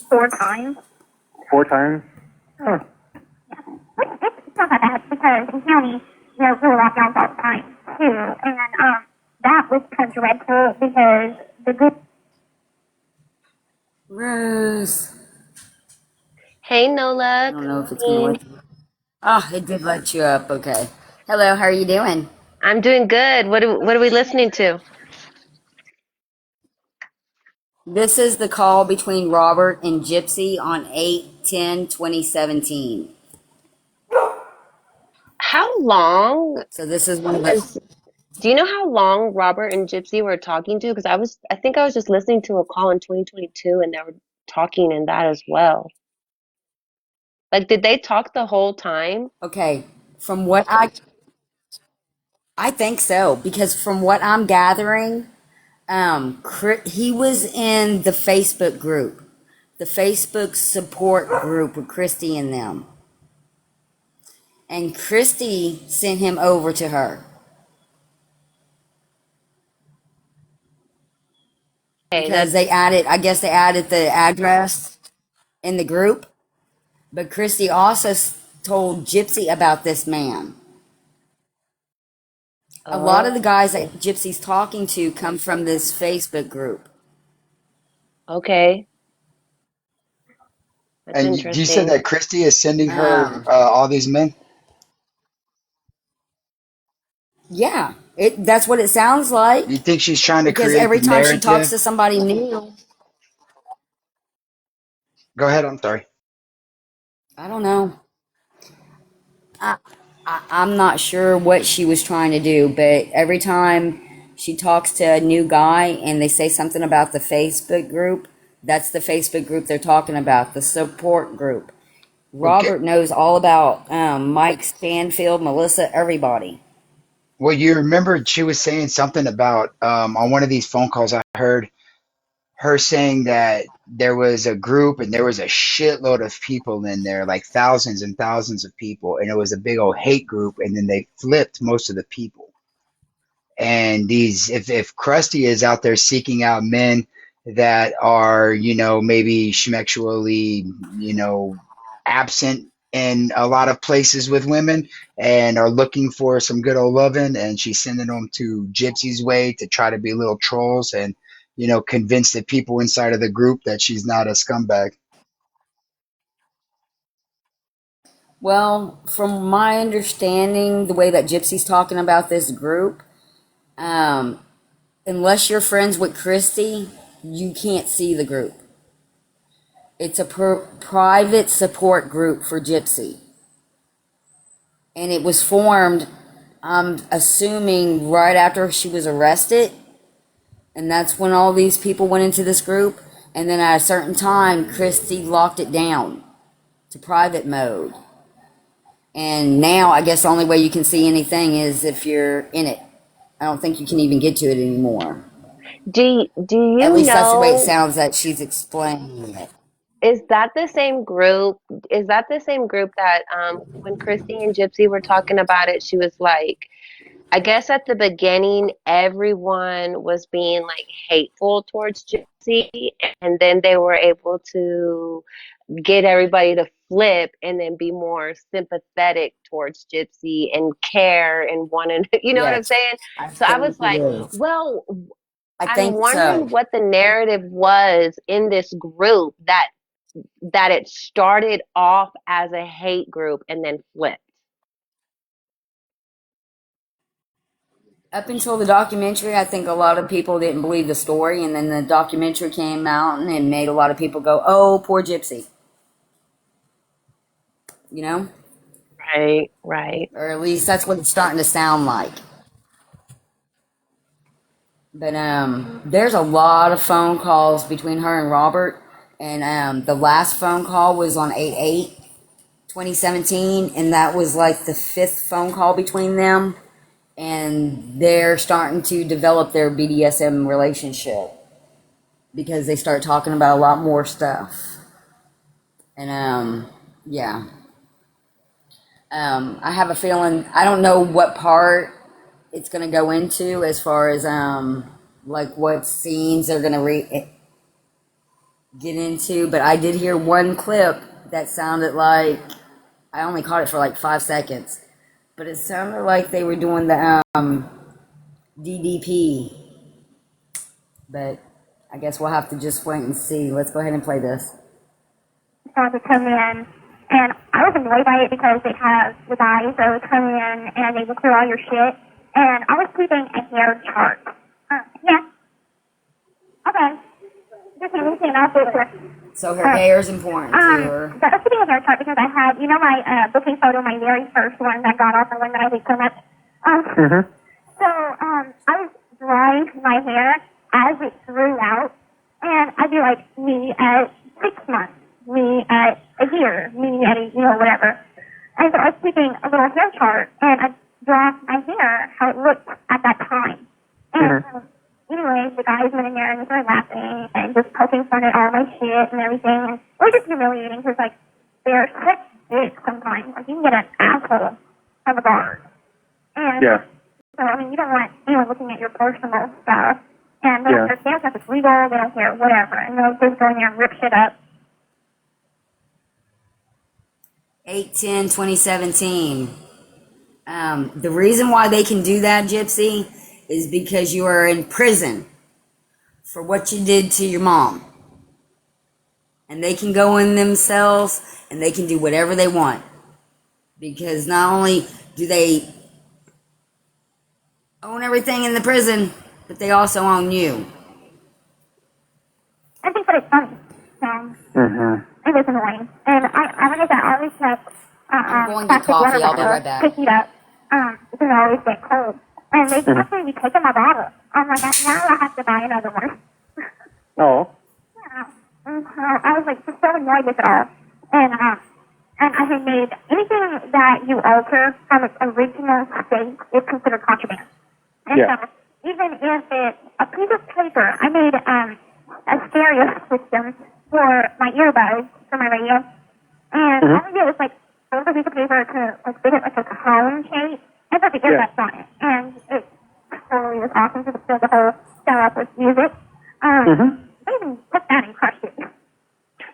[SPEAKER 4] 4 times.
[SPEAKER 5] 4 times? Huh.
[SPEAKER 4] It's not that bad because in county, there were lockdowns all the time, too. And, that was kind of dreadful because the group.
[SPEAKER 1] Rose.
[SPEAKER 7] Hey, Nola.
[SPEAKER 1] I don't know if it's gonna let you. Oh, it did let you up. Okay. Hello, how are you doing?
[SPEAKER 7] I'm doing good. What are we listening to?
[SPEAKER 1] This is the call between Robert and Gypsy on 8/10/2017.
[SPEAKER 7] How long
[SPEAKER 1] So this is one of the.
[SPEAKER 7] do you know how long Robert and Gypsy were talking to? Because I think I was just listening to a call in 2022 and they were talking in that as well. Like, did they talk the whole time?
[SPEAKER 1] Okay, from what I think so, because from what I'm gathering, he was in the Facebook group, the Facebook support group with Christy and them, and Christy sent him over to her
[SPEAKER 7] Okay,
[SPEAKER 1] because they added, I guess they added the address in the group, but Christy also told Gypsy about this man. A lot of the guys that Gypsy's talking to come from this Facebook group.
[SPEAKER 7] okay. That's
[SPEAKER 8] And you said
[SPEAKER 7] interesting.
[SPEAKER 8] that Christy is sending her
[SPEAKER 1] Um,
[SPEAKER 8] all these men?
[SPEAKER 1] yeah, that's what it sounds like.
[SPEAKER 8] You think she's trying to
[SPEAKER 1] Because
[SPEAKER 8] create
[SPEAKER 1] every
[SPEAKER 8] the
[SPEAKER 1] time she talks
[SPEAKER 8] narrative?
[SPEAKER 1] to somebody new,
[SPEAKER 8] Go ahead, I'm sorry.
[SPEAKER 1] I don't know. I I'm not sure what she was trying to do, but every time she talks to a new guy and they say something about the Facebook group, that's the Facebook group they're talking about, the support group.
[SPEAKER 8] Okay.
[SPEAKER 1] Robert knows all about Mike Stanfield, Melissa, everybody.
[SPEAKER 8] Well, you remember she was saying something about on one of these phone calls. I heard her saying that there was a group and there was a shitload of people in there, like thousands and thousands of people, and it was a big old hate group. And then they flipped most of the people. And these, if Krusty is out there seeking out men that are, maybe schmexually, absent in a lot of places with women and are looking for some good old loving, and she's sending them to Gypsy's way to try to be little trolls and, convince the people inside of the group that she's not a scumbag.
[SPEAKER 1] Well, from my understanding, the way that Gypsy's talking about this group, unless you're friends with Christy, you can't see the group. It's a private support group for Gypsy. And it was formed, I'm assuming, right after she was arrested. And that's when all these people went into this group. And then at a certain time, Christy locked it down to private mode. And now, I guess the only way you can see anything is if you're in it. I don't think you can even get to it anymore.
[SPEAKER 7] Do you
[SPEAKER 1] At least
[SPEAKER 7] know?
[SPEAKER 1] that's the way it sounds that she's explaining it.
[SPEAKER 7] Is that the same group? Is that the same group that when Christy and Gypsy were talking about it, she was like, I guess at the beginning, everyone was being like hateful towards Gypsy, and then they were able to get everybody to flip and then be more sympathetic towards Gypsy and care and wanting, you know what I'm
[SPEAKER 1] Yes,
[SPEAKER 7] saying?
[SPEAKER 1] I
[SPEAKER 7] So I
[SPEAKER 1] think
[SPEAKER 7] was
[SPEAKER 1] it
[SPEAKER 7] like,
[SPEAKER 1] is.
[SPEAKER 7] well,
[SPEAKER 1] I
[SPEAKER 7] I'm
[SPEAKER 1] think
[SPEAKER 7] wondering
[SPEAKER 1] so.
[SPEAKER 7] what the narrative was in this group that it started off as a hate group and then flipped.
[SPEAKER 1] Up until the documentary, I think a lot of people didn't believe the story, and then the documentary came out and it made a lot of people go, "Oh, poor Gypsy," you know,
[SPEAKER 7] Right, right.
[SPEAKER 1] or at least that's what it's starting to sound like. But there's a lot of phone calls between her and Robert, and the last phone call was on 8/8/2017, and that was like the 5th phone call between them, and they're starting to develop their BDSM relationship because they start talking about a lot more stuff. And yeah. I have a feeling, I don't know what part it's going to go into as far as like what scenes they're going to get into, but I did hear one clip that sounded like, I only caught it for like 5 seconds, but it sounded like they were doing the DDP, but I guess we'll have to just wait and see. Let's go ahead and play this.
[SPEAKER 4] To come in, and I was annoyed by it because they have the guys that would come in and they would clear all your shit, and I was keeping a hair chart. Yeah. Okay. Just let me see an outfit.
[SPEAKER 1] So her hair is important to her.
[SPEAKER 4] But I was keeping a hair chart because I had, my booking photo, my very first one that got off, the one that I hate so much. So I was drying my hair as it grew out, and I'd be like, me at 6 months, me at a year, me at whatever. And so I was keeping a little hair chart, and I draw my hair, how it looked at that time. And anyway, the guys went in there and they started laughing and just poking fun at all my shit and everything. And it was just humiliating because, like, they're such dicks sometimes. Like, you can get an asshole of a guard. And
[SPEAKER 5] Yeah.
[SPEAKER 4] so, I mean, you don't want anyone looking at your personal stuff. And they don't care if it's legal, they don't care, whatever. And they'll just go in there and rip shit up.
[SPEAKER 1] 8/10/2017. The reason why they can do that, Gypsy, is because you are in prison for what you did to your mom. And they can go in themselves and they can do whatever they want. Because not only do they own everything in the prison, but they also own you.
[SPEAKER 4] I think that it's funny. So, it was annoying. And I like I said, I always kept
[SPEAKER 1] I'm going to get
[SPEAKER 4] plastic
[SPEAKER 1] coffee.
[SPEAKER 4] water
[SPEAKER 1] I'll be
[SPEAKER 4] bottle
[SPEAKER 1] right back.
[SPEAKER 4] to heat up, because I always get cold. And they actually be taking my bottle. I'm like, now I have to buy another one.
[SPEAKER 5] Oh.
[SPEAKER 4] Yeah. And so I was like just so annoyed with it all. And I had made anything that you alter from its original state is considered contraband. And
[SPEAKER 5] Yeah.
[SPEAKER 4] so even if it's a piece of paper, I made a stereo system for my earbuds for my radio. And all I did was like fold a piece of paper to like make it like a cone shape and put the earbuds on it. And it totally was awesome to fill the whole cell up with music. I even took that and crushed it.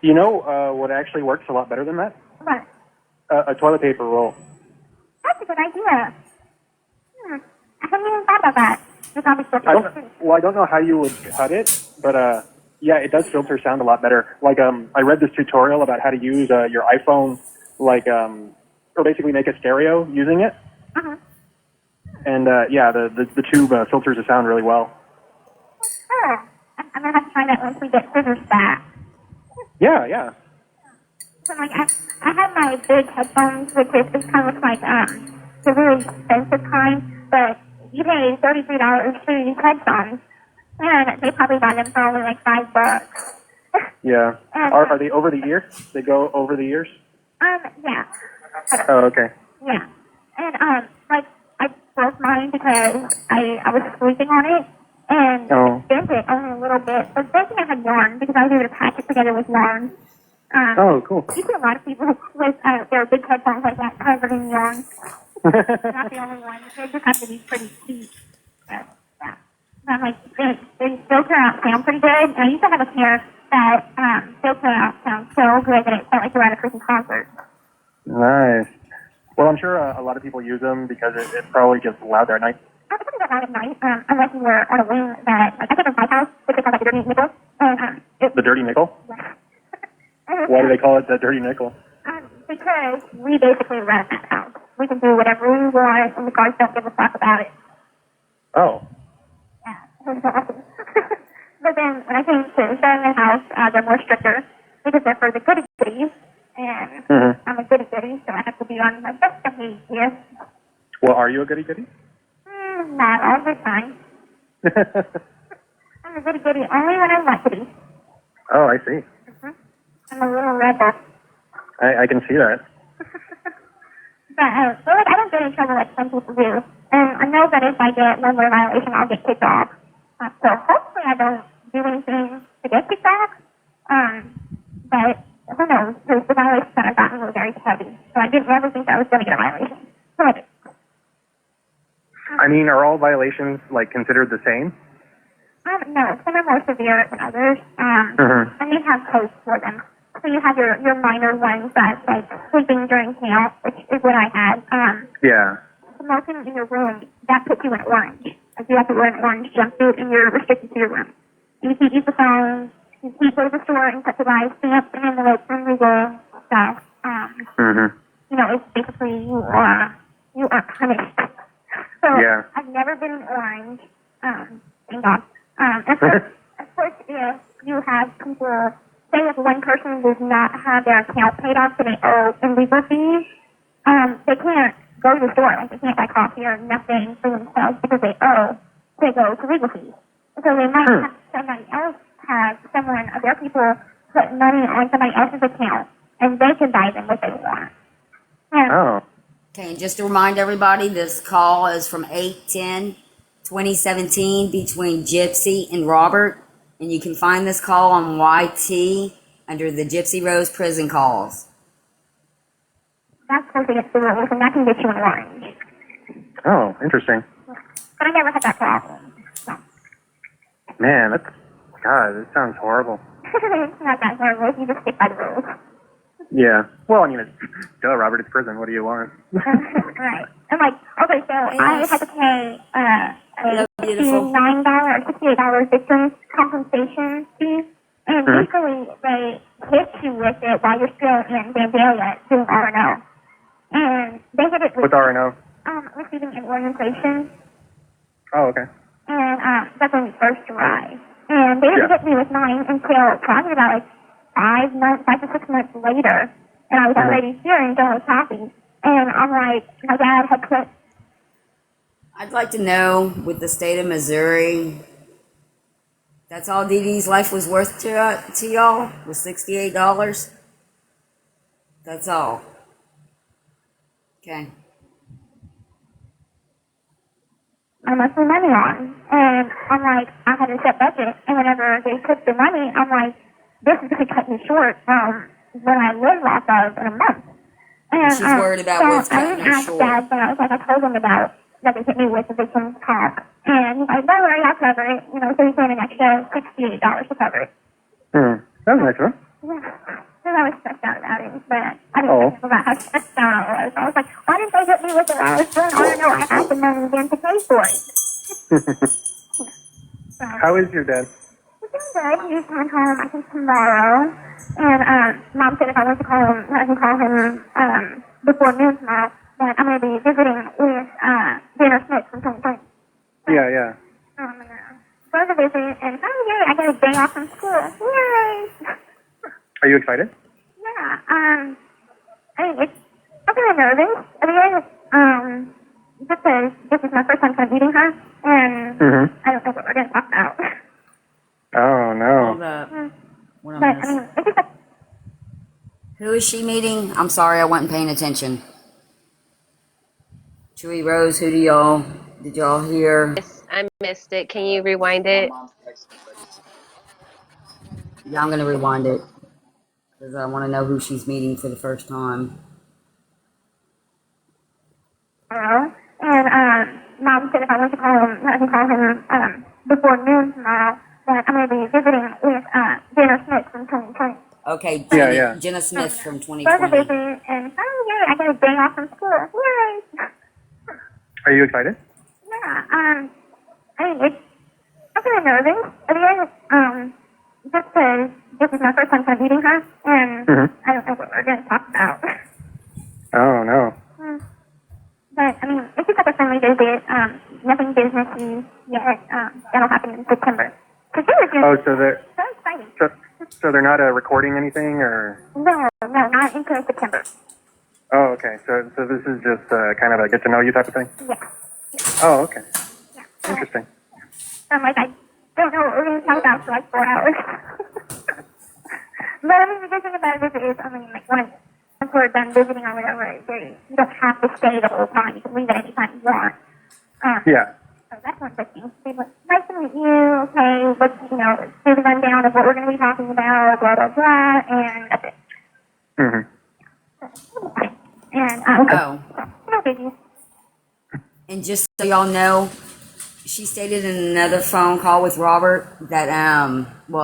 [SPEAKER 5] You know what actually works a lot better than that?
[SPEAKER 4] But
[SPEAKER 5] A toilet paper roll.
[SPEAKER 4] that's a good idea. I hadn't even thought about that. It's obviously
[SPEAKER 5] I don't know how you would cut it, but yeah, it does filter sound a lot better. Like I read this tutorial about how to use your iPhone, like or basically make a stereo using it. And yeah, the tube filters the sound really well.
[SPEAKER 4] Oh, I'm gonna have to try that once we get scissors back.
[SPEAKER 5] Yeah, yeah.
[SPEAKER 4] So like I have my big headphones, which is kind of like the really expensive kind, but you pay $33 for these headphones, and they probably buy them for only like $5.
[SPEAKER 5] Yeah.
[SPEAKER 4] And,
[SPEAKER 5] Are they over the ear? They go over the ears?
[SPEAKER 4] Yeah.
[SPEAKER 5] Oh, okay.
[SPEAKER 4] Yeah. And like I broke mine because I was sleeping on it and bent it only a little bit. But thinking I had yarn because I was able to patch it together with yarn.
[SPEAKER 5] Oh, cool.
[SPEAKER 4] You see a lot of people with their big headphones like that covered in yarn. Not the only one. They just have to be pretty cheap. So, yeah. I'm like, they filter out sound pretty good. And I used to have a pair that filter out sound so good that it felt like you were at a freaking concert.
[SPEAKER 5] Nice. Well, I'm sure a lot of people use them because it's probably just loud there at night.
[SPEAKER 4] I was thinking about it at night, unless you were on a wing that, like, I think it was my house, which is called like the Dirty Nickel. And,
[SPEAKER 5] The dirty nickel?
[SPEAKER 4] yeah.
[SPEAKER 5] Why do they call it the dirty nickel?
[SPEAKER 4] Because we basically run that house. We can do whatever we want, and the guards don't give a fuck about it.
[SPEAKER 5] Oh.
[SPEAKER 4] Yeah, it was awesome. But then when I came to staying in the house, they're more stricter because they're for the goody goodies, and I'm a goody goody, so I have to be on my best behavior.
[SPEAKER 5] Well, are you a goody goody?
[SPEAKER 4] Not all the time. I'm a goody goody only when I want to be.
[SPEAKER 5] Oh, I see.
[SPEAKER 4] I'm a little rebel.
[SPEAKER 5] I can see that.
[SPEAKER 4] But like, I don't get in trouble like some people do. And I know that if I get one more violation, I'll get kicked off. So hopefully I don't do anything to get kicked off. But who knows? Because the violations that I've gotten were very heavy. So I didn't ever think I was going to get a violation. So I did.
[SPEAKER 5] I mean, are all violations, like, considered the same?
[SPEAKER 4] No, some are more severe than others. And they have codes for them. So you have your minor ones that's like sleeping during camp, which is what I had.
[SPEAKER 5] Yeah.
[SPEAKER 4] Smoking in your room, that puts you in orange. Like you have to wear an orange jumpsuit and you're restricted to your room. You can't use the phone, you can't go to the store and cut the buy stamps and envelopes and legal stuff. You know, it's basically you are punished. So
[SPEAKER 5] Yeah.
[SPEAKER 4] I've never been in orange. Thank God. Of course, if you have people, say if one person does not have their account paid off, so they owe in legal fees, they can't go to the store. Like they can't buy coffee or nothing for themselves because they owe to go to legal fees. So they might have somebody else have someone of their people put money on somebody else's account, and they can buy them what they want. Yeah.
[SPEAKER 5] Oh.
[SPEAKER 1] Okay, and just to remind everybody, this call is from 8/10/2017 between Gypsy and Robert, and you can find this call on YT under the Gypsy Rose Prison Calls.
[SPEAKER 4] That's supposed to get the rules, and that can get you in orange.
[SPEAKER 5] Oh, interesting.
[SPEAKER 4] But I never had that problem. So.
[SPEAKER 5] Man, God, that sounds horrible.
[SPEAKER 4] It's not that horrible. You just stick by the rules.
[SPEAKER 5] Yeah. Well, I mean, duh, Robert, it's prison. What do you want?
[SPEAKER 4] Right. I'm like, okay, so I had to pay
[SPEAKER 1] Hello, beautiful.
[SPEAKER 4] $69 or $68 victim compensation fee. And usually they hit you with it while you're still in Vandalia doing R&O. And they hit it with
[SPEAKER 5] What's R&O?
[SPEAKER 4] receiving an orientation.
[SPEAKER 5] Oh, okay.
[SPEAKER 4] And that's when we first arrived. And they didn't hit me with mine until probably about like 5 to 6 months later. and I was already fearing so I was happy. And I'm like, my dad had put.
[SPEAKER 1] I'd like to know, with the state of Missouri, that's all Dee Dee's life was worth to y'all? Was $68? That's all. Okay.
[SPEAKER 4] My monthly money on. And I'm like, I had a set budget, and whenever they took the money, I'm like, this is going to cut me short from what I live off of in a month. And
[SPEAKER 1] She's worried about what's
[SPEAKER 4] so I
[SPEAKER 1] cutting
[SPEAKER 4] didn't
[SPEAKER 1] her
[SPEAKER 4] ask
[SPEAKER 1] short.
[SPEAKER 4] Dad, but I was like, I told him about that they hit me with the victim's talk. And he's like, don't worry, I'll cover it. You know, so he's paying an extra $68 to cover it.
[SPEAKER 5] That was nice of him.
[SPEAKER 4] Yeah. So I was stressed out about it, but I didn't think about how stressed out I was. I was like, why didn't they hit me with it while I was doing? Oh, no, I have the money again to pay for it. So,
[SPEAKER 5] How is your dad?
[SPEAKER 4] he's doing good. He's coming home, I think, tomorrow. And Mom said if I want to call him, I can call him before noon tomorrow. But I'm going to be visiting with Dana Smith from 2020.
[SPEAKER 5] Yeah, yeah.
[SPEAKER 4] I'm going to go to visit, and oh, yay, I get a day off from school. Yay!
[SPEAKER 5] Are you excited?
[SPEAKER 4] Yeah, I'm kind of nervous. I mean, just because this is my first time kind of meeting her, and I don't know what we're going to talk about.
[SPEAKER 5] Oh, no.
[SPEAKER 1] Hold up. What am
[SPEAKER 4] But,
[SPEAKER 1] I
[SPEAKER 4] I
[SPEAKER 1] missing?
[SPEAKER 4] mean, it's just like,
[SPEAKER 1] Who is she meeting? I'm sorry, I wasn't paying attention. Chewy Rose, who did y'all hear?
[SPEAKER 7] I missed it. Can you rewind it?
[SPEAKER 1] Yeah, I'm going to rewind it because I want to know who she's meeting for the first time.
[SPEAKER 4] tomorrow. And Mom said if I want to call him, I can call him before noon tomorrow. But I'm going to be visiting with Dana Smith from 2020.
[SPEAKER 1] Okay,
[SPEAKER 5] Yeah, yeah.
[SPEAKER 1] Jenna Smith from
[SPEAKER 4] Go to
[SPEAKER 1] 2020.
[SPEAKER 4] visit, and oh, yay, I get a day off from school. Yay!
[SPEAKER 5] Are you excited?
[SPEAKER 4] Yeah, I'm kind of nervous. I mean, just because this is my first time kind of meeting her, and I don't know what we're going to talk about.
[SPEAKER 5] Oh, no.
[SPEAKER 4] But, I mean, it's just like a friendly visit, nothing businessy yet. That'll happen in September. Because she was just
[SPEAKER 5] Oh, so they're,
[SPEAKER 4] so excited.
[SPEAKER 5] so they're not recording anything, or?
[SPEAKER 4] No, not until September.
[SPEAKER 5] Oh, okay. So this is just kind of a get to know you type of thing?
[SPEAKER 4] Yeah.
[SPEAKER 5] Oh, okay.
[SPEAKER 4] Yeah.
[SPEAKER 5] Interesting.
[SPEAKER 4] I'm like, I don't know what we're going to talk about for like 4 hours. But I mean, the good thing about a visit is, I mean, like, once we're done visiting or whatever, you don't have to stay the whole time. You can leave at any time you want.
[SPEAKER 5] Yeah.
[SPEAKER 4] So that's one good thing. They went, nice to meet you, okay, let's, do the rundown of what we're going to be talking about, blah, blah, blah, and that's it. And,
[SPEAKER 1] Oh.
[SPEAKER 4] no biggie.
[SPEAKER 1] And just so y'all know, she stated in another phone call with Robert that,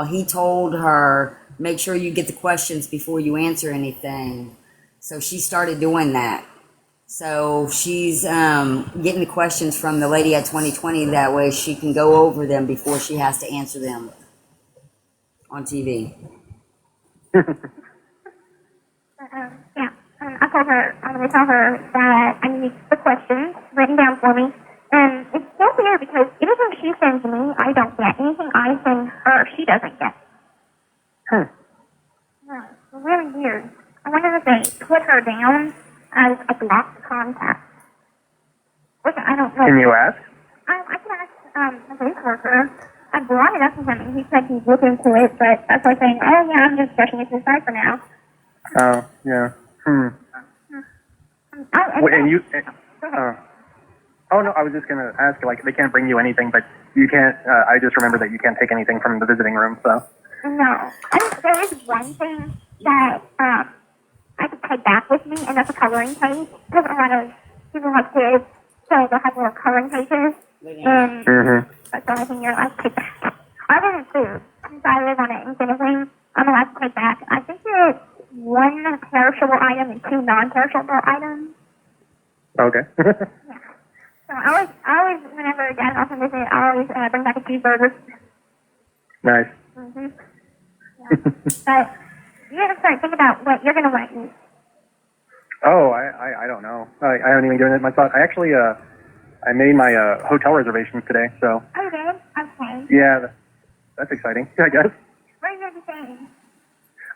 [SPEAKER 1] he told her, make sure you get the questions before you answer anything. So she started doing that. So she's getting the questions from the lady at 2020. That way she can go over them before she has to answer them on TV.
[SPEAKER 4] Yeah. I told her, I'm going to tell her that I need the questions written down for me. And it's so weird because anything she sends me, I don't get. Anything I send her, she doesn't get. Yeah, it's really weird. I wonder if they put her down as a blocked contact. Which I don't know.
[SPEAKER 5] Can you ask?
[SPEAKER 4] I can ask a police worker. I brought it up to him and he said he's looking into it, but that's like saying, oh yeah, I'm just brushing it to the side for now.
[SPEAKER 5] Oh, yeah. Wait, and you... Oh, no, I was just going to ask, like, they can't bring you anything, but you can't... I just remember that you can't take anything from the visiting room, so...
[SPEAKER 4] No. I think there is one thing that I could take back with me, and that's a coloring page. Because a lot of people have kids, so they'll have little coloring pages. And that's the only thing you're allowed to take back. Other than food, since I live on an infinite thing, I'm allowed to take back. I think it's 1 perishable item and 2 non-perishable items.
[SPEAKER 5] Okay.
[SPEAKER 4] So I always, whenever Dad offers a visit, I always bring back a cheeseburger.
[SPEAKER 5] Nice.
[SPEAKER 4] Yeah. But you gotta start thinking about what you're gonna want to eat.
[SPEAKER 5] Oh, I don't know. I haven't even given it much thought. I actually, I made my hotel reservations today, so...
[SPEAKER 4] Oh, you did? Okay.
[SPEAKER 5] Yeah, that's exciting, I guess.
[SPEAKER 4] Where are you gonna be staying?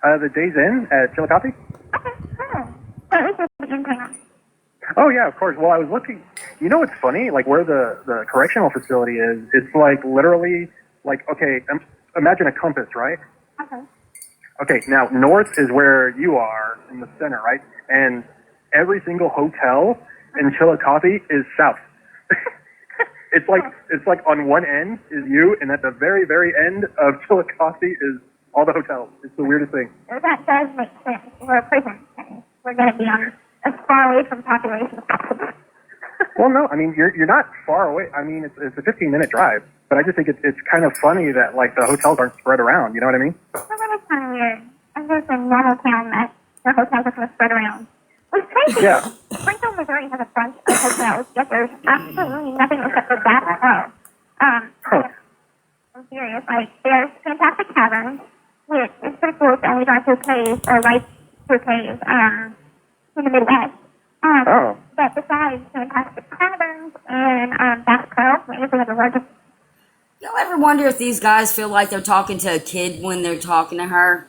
[SPEAKER 5] The Days Inn at Chillicothe.
[SPEAKER 4] Okay, great. So it's just in town.
[SPEAKER 5] Oh yeah, of course. Well, I was looking. You know what's funny? Like where the correctional facility is, it's like literally like okay. Imagine a compass, right?
[SPEAKER 4] Okay.
[SPEAKER 5] Okay. Now north is where you are in the center, right? And every single hotel in Chillicothe is south. It's like on one end is you, and at the very end of Chillicothe is all the hotels. It's the weirdest thing.
[SPEAKER 4] Well, that does make sense. We're a prison. And we're going to be on as far away from population as possible.
[SPEAKER 5] Well, no, I mean you're not far away. I mean it's a 15-minute drive, but I just think it's kind of funny that like the hotels aren't spread around. You know what I mean?
[SPEAKER 4] Well, that is kind of weird. I'm just a normal town that the hotels are going to spread around. It's crazy.
[SPEAKER 5] Yeah.
[SPEAKER 4] Springfield, Missouri has a bunch of hotels, yet there's absolutely nothing except for Bass Pro. I'm serious. Like, there's Fantastic Caverns, which is pretty cool. It's only drive through caves, or right through caves, in the Midwest. But besides Fantastic Caverns and Bass Pro, we have the largest.
[SPEAKER 1] Y'all ever wonder if these guys feel like they're talking to a kid when they're talking to her?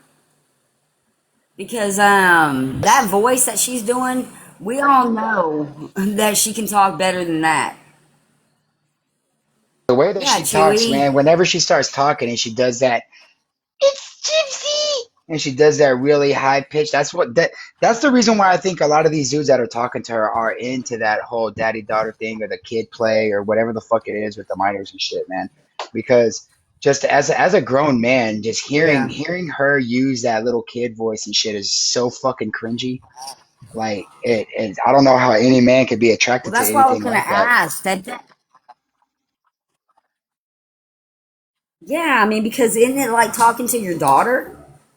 [SPEAKER 1] Because that voice that she's doing, we all know that she can talk better than that.
[SPEAKER 8] The way that
[SPEAKER 1] Yeah,
[SPEAKER 8] she talks,
[SPEAKER 1] Chewy.
[SPEAKER 8] man, whenever she starts talking and she does that, it's Gypsy, and she does that really high pitch. That's the reason why I think a lot of these dudes that are talking to her are into that whole daddy daughter thing or the kid play or whatever the fuck it is with the minors and shit, man. Because just as a grown man, just hearing her use that little kid voice and shit is so fucking cringy. Like I don't know how any man could be attracted
[SPEAKER 1] Well,
[SPEAKER 8] to
[SPEAKER 1] that's why I was
[SPEAKER 8] anything
[SPEAKER 1] going to
[SPEAKER 8] like that.
[SPEAKER 1] ask. Yeah, I mean, because isn't it like talking to your daughter?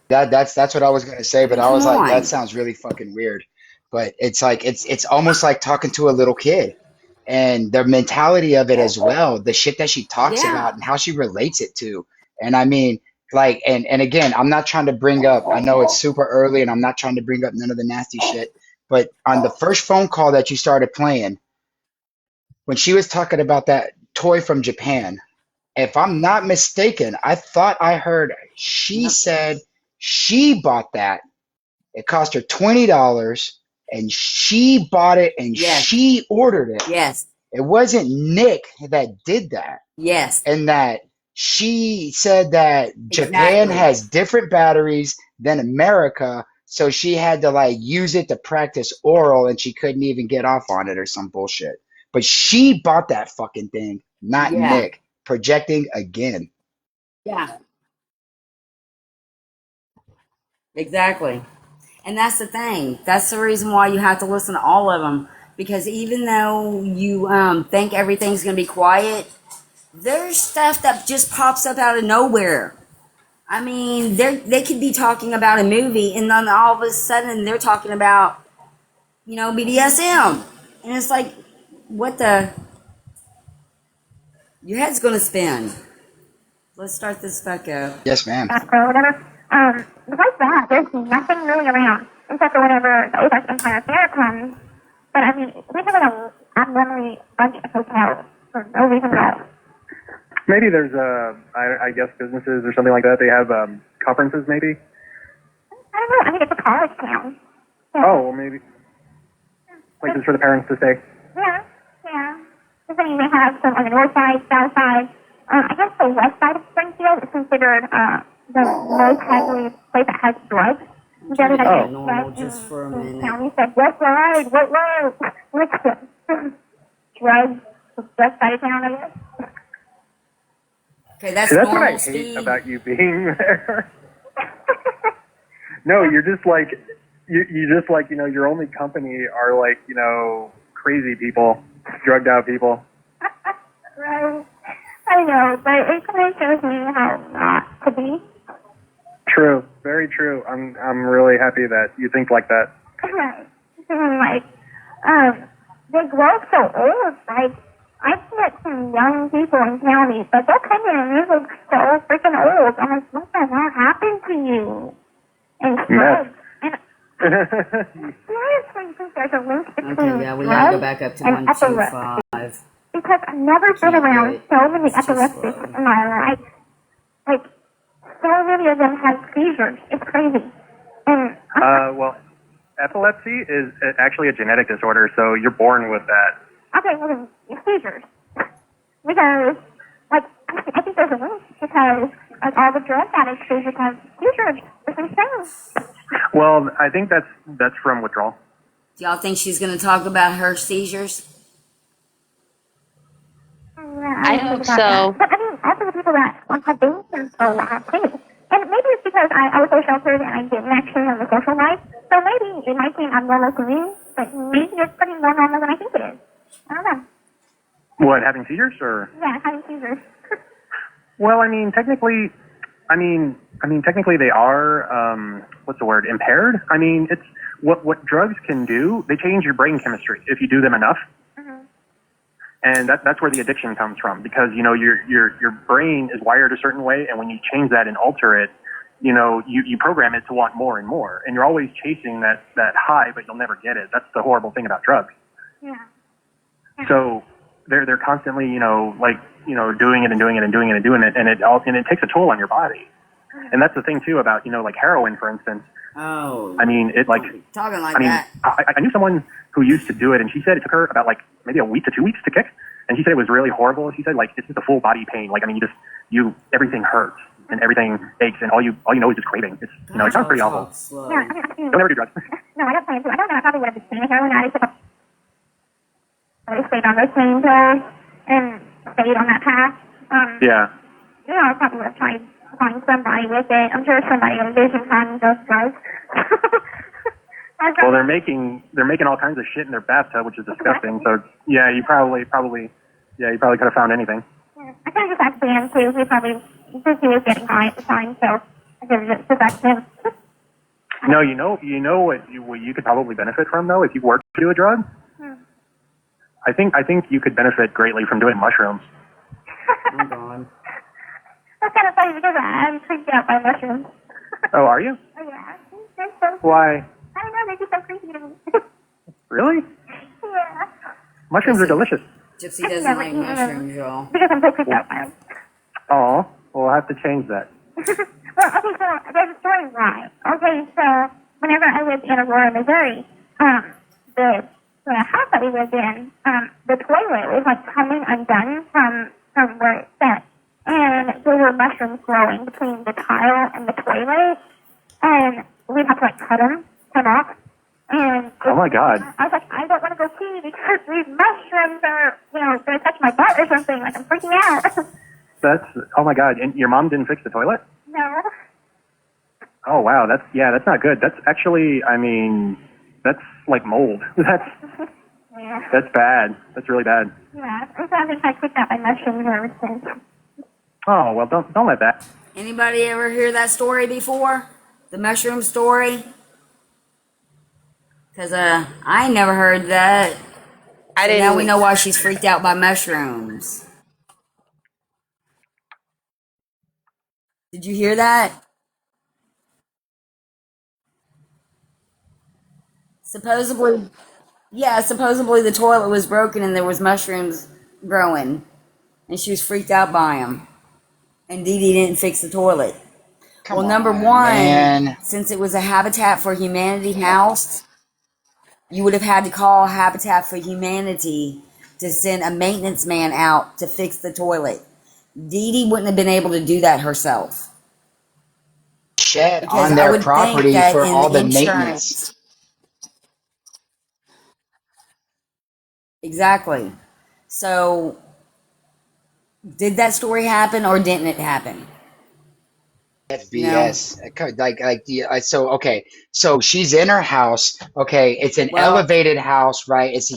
[SPEAKER 8] That's what I was gonna say, but I
[SPEAKER 1] Come
[SPEAKER 8] was like, that
[SPEAKER 1] on.
[SPEAKER 8] sounds really fucking weird. But it's like it's almost like talking to a little kid, and the mentality of it as well, the shit that she talks
[SPEAKER 1] Yeah.
[SPEAKER 8] about and how she relates it to. And I mean, like, and again, I'm not trying to bring up. I know it's super early, and I'm not trying to bring up none of the nasty shit. But on the first phone call that you started playing, when she was talking about that toy from Japan, if I'm not mistaken, I thought I heard she said she bought that. It cost her $20 and she bought it and
[SPEAKER 1] Yes.
[SPEAKER 8] she ordered it.
[SPEAKER 1] Yes.
[SPEAKER 8] It wasn't Nick that did that.
[SPEAKER 1] Yes.
[SPEAKER 8] And that she said that Japan
[SPEAKER 1] Exactly.
[SPEAKER 8] has different batteries than America, so she had to like use it to practice oral and she couldn't even get off on it or some bullshit. But she bought that fucking thing, not
[SPEAKER 1] Yeah.
[SPEAKER 8] Nick. Projecting again.
[SPEAKER 1] Yeah. Exactly. And that's the thing. That's the reason why you have to listen to all of them. Because even though you think everything's going to be quiet, there's stuff that just pops up out of nowhere. I mean, they could be talking about a movie, and then all of a sudden they're talking about, BDSM. And it's like, what the? Your head's going to spin. Let's start this fuck up.
[SPEAKER 8] Yes, ma'am.
[SPEAKER 4] Or whatever. Besides that, there's nothing really around, except for whenever the Ozark Empire Fair comes. But I mean, we have an abnormally bunch of hotels for no reason at all.
[SPEAKER 5] Maybe there's I guess businesses or something like that. They have conferences, maybe.
[SPEAKER 4] I don't know. I mean, it's a college town. So,
[SPEAKER 5] Oh, well, maybe places for the parents to stay.
[SPEAKER 4] Yeah. So then they have some on the north side, south side. I guess the west side of Springfield is considered the most heavily place that has drugs.
[SPEAKER 1] Turn it
[SPEAKER 5] Oh.
[SPEAKER 1] normal just for a minute.
[SPEAKER 4] County said, what road? What's the drugs? The west side of town, I guess.
[SPEAKER 1] Okay, that's
[SPEAKER 5] See, that's what I
[SPEAKER 1] normal
[SPEAKER 5] hate
[SPEAKER 1] speed.
[SPEAKER 5] about you being there. No, you're just like you just like your only company are like crazy people, drugged out people.
[SPEAKER 4] Right. I know, but it kind of shows me how not to be.
[SPEAKER 5] True, very true. I'm really happy that you think like that.
[SPEAKER 4] Right. Like, they grow so old. Like, I've met some young people in county, but they'll come in and they look so freaking old. I'm like, what the hell happened to you? And drugs. And seriously, think there's a link between
[SPEAKER 1] Okay, yeah, we gotta go
[SPEAKER 4] drugs
[SPEAKER 1] back up to
[SPEAKER 4] and epilepsy.
[SPEAKER 1] 125.
[SPEAKER 4] Because I've never been around so many
[SPEAKER 1] It's just
[SPEAKER 4] epileptics
[SPEAKER 1] slow.
[SPEAKER 4] in my life. Like, so many of them have seizures. It's crazy. And
[SPEAKER 5] Well, epilepsy is actually a genetic disorder, so you're born with that.
[SPEAKER 4] Okay, well then, seizures. Because, like, I think there's a link because like all the drug addicts seizures have seizures. It's insane.
[SPEAKER 5] Well, I think that's from withdrawal.
[SPEAKER 1] Do y'all think she's going to talk about her seizures?
[SPEAKER 4] Yeah,
[SPEAKER 7] I
[SPEAKER 4] didn't
[SPEAKER 7] hope
[SPEAKER 4] think about
[SPEAKER 7] so.
[SPEAKER 4] that. But I mean, also the people that have been through a lot too. And maybe it's because I was so sheltered and I didn't actually have a social life. So maybe it might seem abnormal to me, but maybe it's pretty more normal than I think it is. I don't know.
[SPEAKER 5] What, having seizures or?
[SPEAKER 4] Yeah, having seizures.
[SPEAKER 5] Well, I mean, technically they are, what's the word, impaired? I mean, it's what drugs can do. They change your brain chemistry if you do them enough.
[SPEAKER 4] Mm-hmm.
[SPEAKER 5] And that's where the addiction comes from, because, you know, your brain is wired a certain way, and when you change that and alter it, you know, you program it to want more and more, and you're always chasing that high, but you'll never get it. That's the horrible thing about drugs.
[SPEAKER 4] Yeah.
[SPEAKER 5] So they're constantly, you know, like, you know, doing it and doing it and doing it and doing it, and it takes a toll on your body. And that's the thing too about, you know, like heroin, for instance.
[SPEAKER 1] Oh.
[SPEAKER 5] I mean, it like,
[SPEAKER 1] Talking like
[SPEAKER 5] I mean,
[SPEAKER 1] that.
[SPEAKER 5] I knew someone who used to do it, and she said it took her about like maybe a week to 2 weeks to kick. And she said it was really horrible. She said like it's just a full body pain. Like, I mean, everything hurts and everything aches, and all you know is just craving. It's, you know, it sounds pretty awful.
[SPEAKER 4] Yeah, I mean,
[SPEAKER 5] Don't ever do drugs.
[SPEAKER 4] no, I don't plan to. I don't know. I probably would have been a heroin addict if I would have stayed on those same pills and stayed on that path.
[SPEAKER 5] Yeah.
[SPEAKER 4] You know, I probably would have tried to find somebody with it. I'm sure somebody on Vision times those drugs.
[SPEAKER 5] Well, they're making all kinds of shit in their bathtub, which is disgusting. So yeah, you probably could have found anything.
[SPEAKER 4] Yeah, I kind of just asked Dan too. He was getting high at the time, so I just asked him.
[SPEAKER 5] No, you know what you could probably benefit from though if you were to do a drug. I think you could benefit greatly from doing mushrooms.
[SPEAKER 1] Oh, God.
[SPEAKER 4] That's kind of funny because I'm freaked out by mushrooms.
[SPEAKER 5] Oh, are you?
[SPEAKER 4] Oh, yeah. They're so,
[SPEAKER 5] Why?
[SPEAKER 4] I don't know, they're just so creepy to me.
[SPEAKER 5] Really?
[SPEAKER 4] Yeah.
[SPEAKER 5] Mushrooms are delicious.
[SPEAKER 1] Gypsy doesn't like mushrooms, y'all.
[SPEAKER 4] Because I'm so creeped out by them.
[SPEAKER 5] Oh, we'll have to change that.
[SPEAKER 4] Well, okay, so there's a story why. Okay, so whenever I lived in Aurora, Missouri, the house that we lived in, the toilet was like coming undone from where it's set. And there were mushrooms growing between the tile and the toilet. And we'd have to like cut them off. And
[SPEAKER 5] Oh my God.
[SPEAKER 4] I was like, I don't want to go pee because these mushrooms are, you know, going to touch my butt or something. Like, I'm freaking out.
[SPEAKER 5] Oh my God. And your mom didn't fix the toilet?
[SPEAKER 4] No.
[SPEAKER 5] Oh wow. That's not good. That's actually, I mean, that's like mold.
[SPEAKER 4] Yeah.
[SPEAKER 5] That's bad. That's really bad.
[SPEAKER 4] Yeah. So I think I picked up my mushrooms ever since.
[SPEAKER 5] Oh, well, don't let that.
[SPEAKER 1] Anybody ever hear that story before? The mushroom story? Because I ain't never heard that.
[SPEAKER 7] I
[SPEAKER 1] So
[SPEAKER 7] didn't.
[SPEAKER 1] now we know why she's freaked out by mushrooms. Did you hear that? Supposedly the toilet was broken and there was mushrooms growing. And she was freaked out by them. And Dee Dee didn't fix the toilet.
[SPEAKER 8] Come
[SPEAKER 1] Number
[SPEAKER 8] on,
[SPEAKER 1] one,
[SPEAKER 8] man.
[SPEAKER 1] since it was a Habitat for Humanity house, you would have had to call Habitat for Humanity to send a maintenance man out to fix the toilet. Dee Dee wouldn't have been able to do that herself.
[SPEAKER 8] Shed
[SPEAKER 1] Because
[SPEAKER 8] on
[SPEAKER 1] I
[SPEAKER 8] their
[SPEAKER 1] would
[SPEAKER 8] property
[SPEAKER 1] think that
[SPEAKER 8] for
[SPEAKER 1] in
[SPEAKER 8] all the
[SPEAKER 1] insurance-
[SPEAKER 8] maintenance.
[SPEAKER 1] Exactly. So, did that story happen or didn't it happen?
[SPEAKER 8] That's BS. So okay, so she's in her house. Okay, it's an
[SPEAKER 1] Well-
[SPEAKER 8] elevated house, right? It's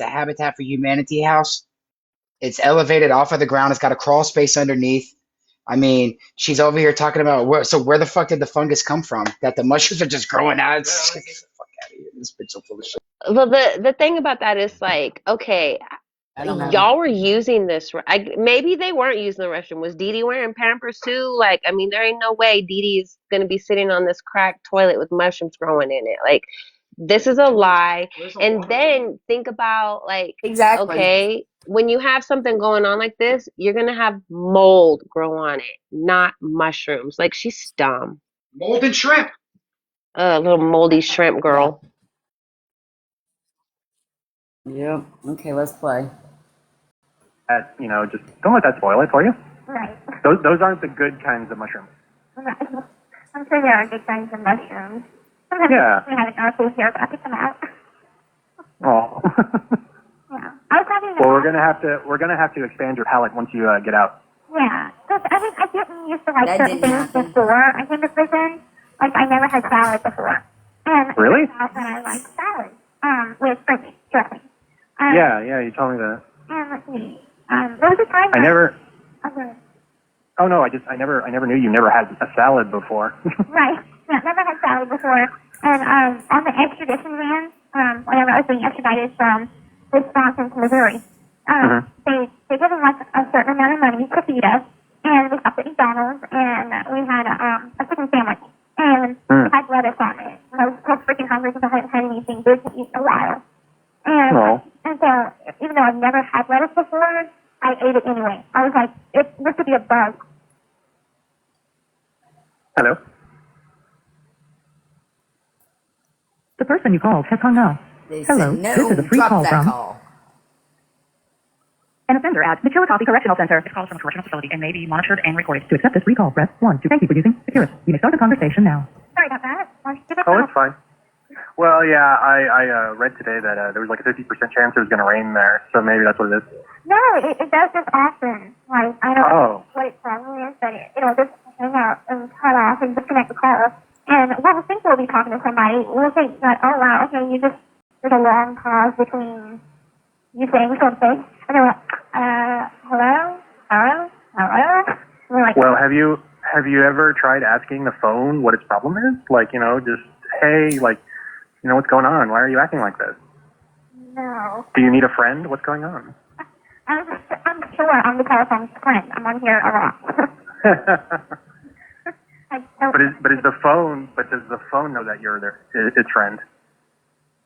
[SPEAKER 8] a Habitat for Humanity house. It's elevated off of the ground. It's got a crawl space underneath. I mean, she's over here talking about where the fuck did the fungus come from? That the mushrooms are just growing out. Get the fuck out of here. This bitch so full of shit.
[SPEAKER 7] Well, the thing about that is like, okay,
[SPEAKER 1] I don't know.
[SPEAKER 7] y'all were using this. Maybe they weren't using the restroom. Was Dee Dee wearing Pampers too? Like, I mean, there ain't no way Dee Dee's gonna be sitting on this cracked toilet with mushrooms growing in it. Like, this is a lie. And then think about like,
[SPEAKER 1] Exactly.
[SPEAKER 7] okay, when you have something going on like this, you're gonna have mold grow on it, not mushrooms. Like, she's dumb.
[SPEAKER 8] Mold and shrimp.
[SPEAKER 7] Little moldy shrimp girl.
[SPEAKER 1] Yep. Okay, let's play.
[SPEAKER 5] That, you know, just don't let that spoil it for you.
[SPEAKER 4] Right.
[SPEAKER 5] Those aren't the good kinds of mushrooms.
[SPEAKER 4] Right. I'm sure there are good kinds of mushrooms. Sometimes
[SPEAKER 5] Yeah.
[SPEAKER 4] we have an article here, but I pick them out.
[SPEAKER 5] Oh.
[SPEAKER 4] Yeah. I was having
[SPEAKER 5] Well, we're gonna have to expand your palate once you get out.
[SPEAKER 4] Yeah. Because I didn't used to like
[SPEAKER 1] That
[SPEAKER 4] certain
[SPEAKER 1] didn't
[SPEAKER 4] things
[SPEAKER 1] happen.
[SPEAKER 4] before I came to prison. Like, I never had salad before. And
[SPEAKER 5] Really?
[SPEAKER 4] I found that I like salad. With French dressing.
[SPEAKER 5] Yeah, you told me that.
[SPEAKER 4] And let's see. There was a time
[SPEAKER 5] I never.
[SPEAKER 4] Okay.
[SPEAKER 5] Oh no, I never knew you never had a salad before.
[SPEAKER 4] Right. Yeah, never had salad before. And on the extradition van, whenever I was being extradited from Wisconsin to Missouri, they gave us like a certain amount of money to feed us, and we stopped at McDonald's, and we had a chicken sandwich, and it had lettuce on it. And I was so freaking hungry because I hadn't had anything good to eat in a while. And so, even though I've never had lettuce before, I ate it anyway. I was like, this could be a bug.
[SPEAKER 5] Hello.
[SPEAKER 6] The person you called has hung up.
[SPEAKER 1] They
[SPEAKER 6] Hello,
[SPEAKER 1] said, no,
[SPEAKER 6] this is a free
[SPEAKER 1] drop
[SPEAKER 6] call
[SPEAKER 1] that
[SPEAKER 6] from
[SPEAKER 1] call.
[SPEAKER 6] an offender at the Chillicothe Correctional Center. This call is from a correctional facility and may be monitored and recorded. To accept this free call, press 1. To thank you for using Securus. You may start the conversation now.
[SPEAKER 4] Sorry about that.
[SPEAKER 5] Oh, it's fine. Well, yeah, I read today that there was like a 50% chance it was going to rain there, so maybe that's what it is.
[SPEAKER 4] No, it does this often. Like, I don't
[SPEAKER 5] Oh.
[SPEAKER 4] know what its problem is, but it'll just hang out and cut off and disconnect the call. And we'll think we'll be talking to somebody. We'll think that, oh wow, okay, there's a long pause between you saying something, and then we're like, hello? Hello? Hello? And we're like,
[SPEAKER 5] Well, have you ever tried asking the phone what its problem is? Like, you know, just, hey, like, you know, what's going on? Why are you acting like this?
[SPEAKER 4] no.
[SPEAKER 5] Do you need a friend? What's going on?
[SPEAKER 4] I'm sure I'm the telephone's friend. I'm on here a lot.
[SPEAKER 5] But does the phone know that you're its friend?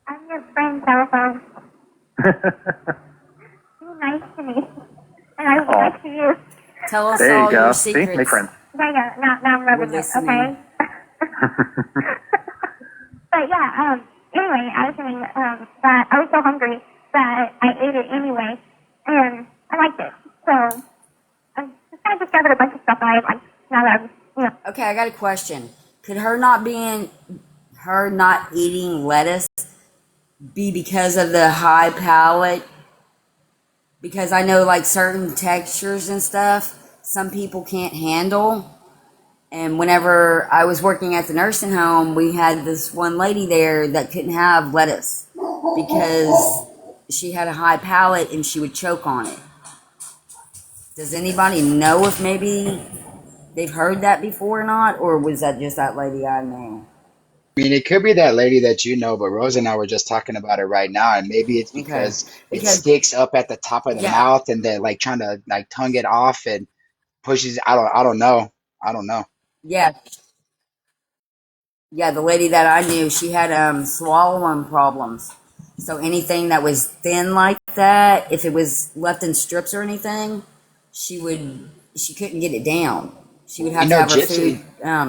[SPEAKER 4] I'm your friend, telephone. Be nice to me. And I will be nice to you.
[SPEAKER 1] Tell us
[SPEAKER 5] There
[SPEAKER 1] all
[SPEAKER 5] you go.
[SPEAKER 1] your
[SPEAKER 5] See,
[SPEAKER 1] secrets.
[SPEAKER 5] make friends.
[SPEAKER 4] There you go. Now I'm rubbing
[SPEAKER 1] We're
[SPEAKER 4] it, okay? But yeah, anyway, I was saying that I was so hungry that I ate it anyway, and I liked it. So I just kind of discovered a bunch of stuff I like now that I'm,
[SPEAKER 1] Okay, I got a question. Could her not eating lettuce be because of the high palate? Because I know like certain textures and stuff, some people can't handle. And whenever I was working at the nursing home, we had this one lady there that couldn't have lettuce because she had a high palate and she would choke on it. Does anybody know if maybe they've heard that before or not? Or was that just that lady I know?
[SPEAKER 8] I mean, it could be that lady that you know, but Rose and I were just talking about it right now, and maybe it's because it
[SPEAKER 1] Because,
[SPEAKER 8] sticks up at the top of the
[SPEAKER 1] yeah,
[SPEAKER 8] mouth, and they're like trying to like tongue it off and pushes. I don't know. I don't know.
[SPEAKER 1] yeah, yeah, the lady that I knew, she had swallowing problems. So anything that was thin like that, if it was left in strips or anything, she couldn't get it down. She would have
[SPEAKER 8] We
[SPEAKER 1] to
[SPEAKER 8] know
[SPEAKER 1] have her
[SPEAKER 8] Gypsy.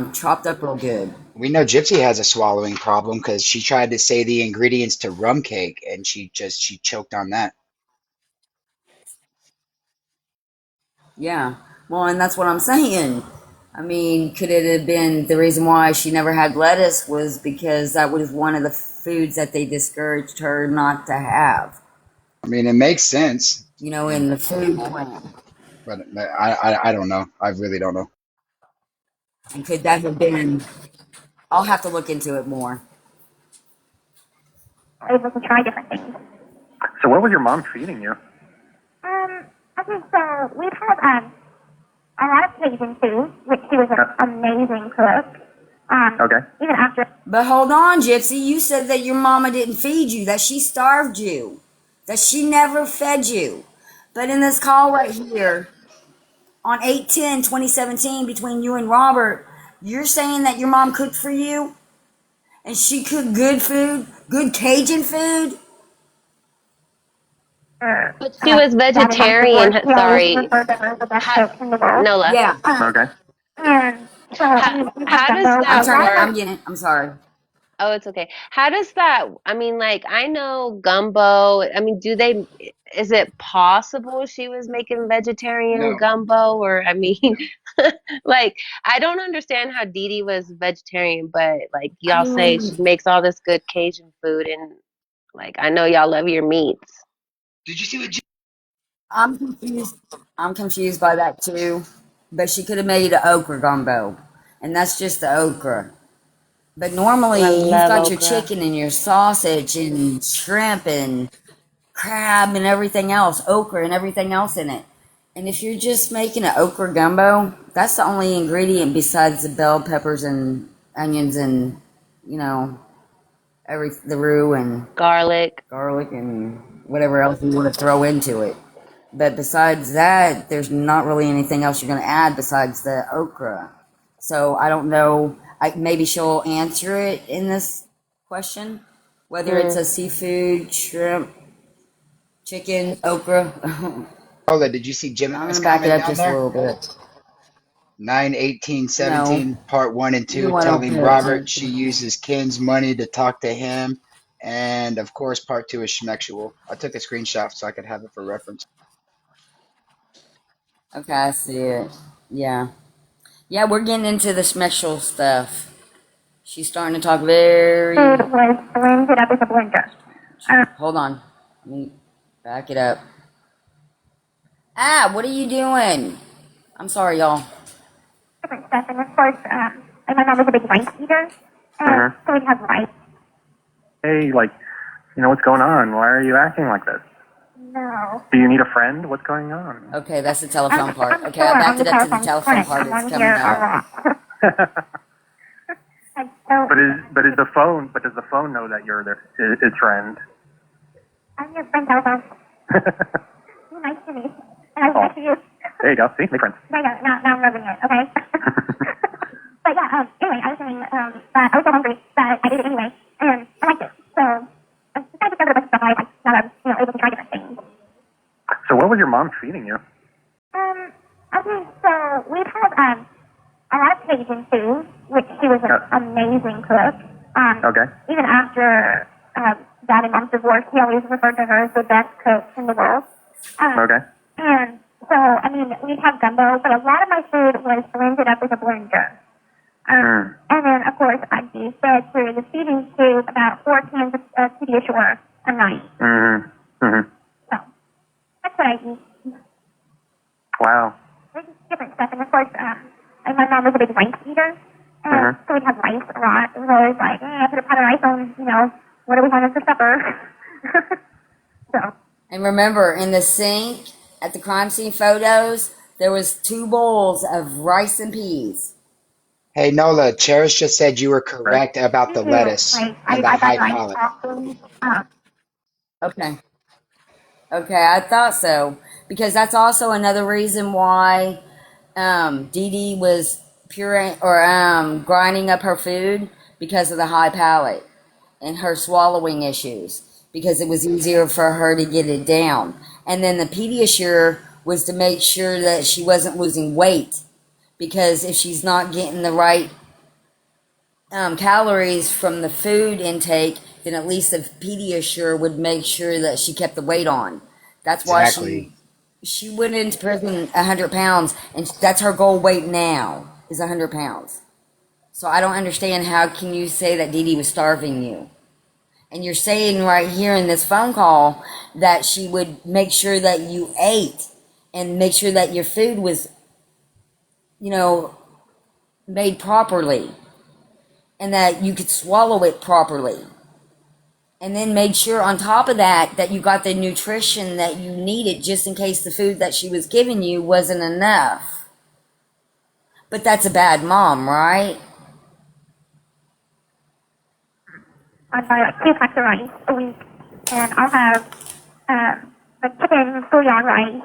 [SPEAKER 1] food chopped up real good.
[SPEAKER 8] We know Gypsy has a swallowing problem because she tried to say the ingredients to rum cake, and she choked on that.
[SPEAKER 1] Yeah. Well, and that's what I'm saying. I mean, could it have been the reason why she never had lettuce was because that was one of the foods that they discouraged her not to have,
[SPEAKER 8] I mean, it makes sense,
[SPEAKER 1] in the food plan.
[SPEAKER 8] but I don't know. I really don't know.
[SPEAKER 1] And could that have been, I'll have to look into it more.
[SPEAKER 4] able to try different things.
[SPEAKER 5] So what was your mom feeding you?
[SPEAKER 4] Okay, so we've had a lot of Cajun food, which she was an amazing cook.
[SPEAKER 5] Okay.
[SPEAKER 4] Even after.
[SPEAKER 1] But hold on, Gypsy. You said that your mama didn't feed you, that she starved you, that she never fed you. But in this call right here, on 8/10/2017, between you and Robert, you're saying that your mom cooked for you? And she cooked good food? Good Cajun food?
[SPEAKER 7] But she was vegetarian. Sorry. Nola.
[SPEAKER 1] Yeah.
[SPEAKER 5] Okay.
[SPEAKER 4] And so
[SPEAKER 7] How does
[SPEAKER 1] I'm
[SPEAKER 7] that
[SPEAKER 1] sorry.
[SPEAKER 7] work?
[SPEAKER 1] I'm sorry.
[SPEAKER 7] Oh, it's okay. How does that, I mean, like, I know gumbo. I mean, is it possible she was making vegetarian
[SPEAKER 8] No.
[SPEAKER 7] gumbo? Or, I mean,
[SPEAKER 8] No.
[SPEAKER 7] like, I don't understand how Dee Dee was vegetarian, but like,
[SPEAKER 1] I
[SPEAKER 7] y'all say
[SPEAKER 1] mean,
[SPEAKER 7] she makes all this good Cajun food, and like, I know y'all love your meats.
[SPEAKER 8] Did you see what?
[SPEAKER 1] I'm confused. I'm confused by that too. But she could have made an okra gumbo, and that's just the okra. But
[SPEAKER 7] I
[SPEAKER 1] normally, you've
[SPEAKER 7] love
[SPEAKER 1] got your
[SPEAKER 7] okra.
[SPEAKER 1] chicken and your sausage and shrimp and crab and everything else, okra and everything else in it. And if you're just making an okra gumbo, that's the only ingredient besides the bell peppers and onions and, you know, the roux and
[SPEAKER 7] Garlic.
[SPEAKER 1] garlic and whatever else you want to throw into it. But besides that, there's not really anything else you're going to add besides the okra. So I don't know. Maybe she'll answer it in this question, whether it's
[SPEAKER 7] Mm.
[SPEAKER 1] a seafood, shrimp, chicken, okra.
[SPEAKER 8] Paula, did you see
[SPEAKER 1] I'm
[SPEAKER 8] Gemini's
[SPEAKER 1] gonna back it
[SPEAKER 8] comment
[SPEAKER 1] up
[SPEAKER 8] down
[SPEAKER 1] just a
[SPEAKER 8] there?
[SPEAKER 1] little bit.
[SPEAKER 8] 9:18:17,
[SPEAKER 1] No,
[SPEAKER 8] part 1 and
[SPEAKER 1] you know
[SPEAKER 8] 2,
[SPEAKER 1] I don't
[SPEAKER 8] telling
[SPEAKER 1] pay
[SPEAKER 8] Robert she
[SPEAKER 1] attention.
[SPEAKER 8] uses Ken's money to talk to him. And of course, part 2 is Schmexual. I took a screenshot so I could have it for reference.
[SPEAKER 1] Okay, I see it. Yeah, yeah, we're getting into the special stuff. She's starting to talk very.
[SPEAKER 4] Food was blended up with a blender.
[SPEAKER 1] Hold on, let me back it up. Ah, what are you doing? I'm sorry, y'all.
[SPEAKER 4] Different stuff, and of course, and my mom was a big rice eater, and
[SPEAKER 5] Mhm.
[SPEAKER 4] so we'd have rice.
[SPEAKER 5] Hey, like, what's going on? Why are you acting like this?
[SPEAKER 4] No.
[SPEAKER 5] Do you need a friend? What's going on?
[SPEAKER 1] Okay, that's the telephone part.
[SPEAKER 4] I'm
[SPEAKER 1] Okay,
[SPEAKER 4] sure
[SPEAKER 1] I
[SPEAKER 4] on
[SPEAKER 1] backed
[SPEAKER 4] the
[SPEAKER 1] it up to the
[SPEAKER 4] telephone
[SPEAKER 1] telephone
[SPEAKER 4] print,
[SPEAKER 1] part. It's
[SPEAKER 4] someone
[SPEAKER 1] coming
[SPEAKER 4] here
[SPEAKER 1] up.
[SPEAKER 4] are and so
[SPEAKER 5] Does the phone know that you're its friend?
[SPEAKER 4] I'm your friend telephone. You're nice to me. And I was
[SPEAKER 5] Oh.
[SPEAKER 4] nice to you.
[SPEAKER 5] There you go. See, make friends.
[SPEAKER 4] There you go. Now I'm rubbing it, okay? But yeah, anyway, I was saying that I was so hungry that I did it anyway, and I liked it. So I decided to go to a bunch of stuff I like now that I'm able to try different things.
[SPEAKER 5] So what was your mom feeding you?
[SPEAKER 4] Okay, so we've had a lot of Cajun food, which she was an amazing cook.
[SPEAKER 5] Okay.
[SPEAKER 4] Even after Dad and Mom's divorce, he always referred to her as the best cook in the world.
[SPEAKER 5] Okay.
[SPEAKER 4] And so, I mean, we'd have gumbo, but a lot of my food was blended up with a blender. And then, of course, I'd be fed through the feeding tube about 4 cans of Pediasure a night. So, that's what I eat.
[SPEAKER 5] Wow.
[SPEAKER 4] There's just different stuff. And, of course, and my mom was a big rice eater. And so we'd have rice a lot. It was always like, put a pot of rice on, what are we having for supper? So.
[SPEAKER 1] And remember, in the sink at the crime scene photos, there was 2 bowls of rice and peas.
[SPEAKER 8] Hey, Nola, Cherish just said you were correct about the lettuce and the high palate.
[SPEAKER 1] Okay. Okay, I thought so. Because that's also another reason why Dee Dee was pureeing or grinding up her food because of the high palate and her swallowing issues. Because it was easier for her to get it down. And then the Pediasure was to make sure that she wasn't losing weight. Because if she's not getting the right calories from the food intake, then at least the Pediasure would make sure that she kept the weight on. That's why
[SPEAKER 8] Exactly.
[SPEAKER 1] she went into prison 100 pounds, and that's her goal weight now is 100 pounds. So I don't understand how can you say that Dee Dee was starving you. And you're saying right here in this phone call that she would make sure that you ate and make sure that your food was, made properly and that you could swallow it properly. And then made sure on top of that that you got the nutrition that you needed just in case the food that she was giving you wasn't enough. But that's a bad mom, right?
[SPEAKER 4] I buy like 2 packs of rice a week, and I'll have the chicken bouillon rice,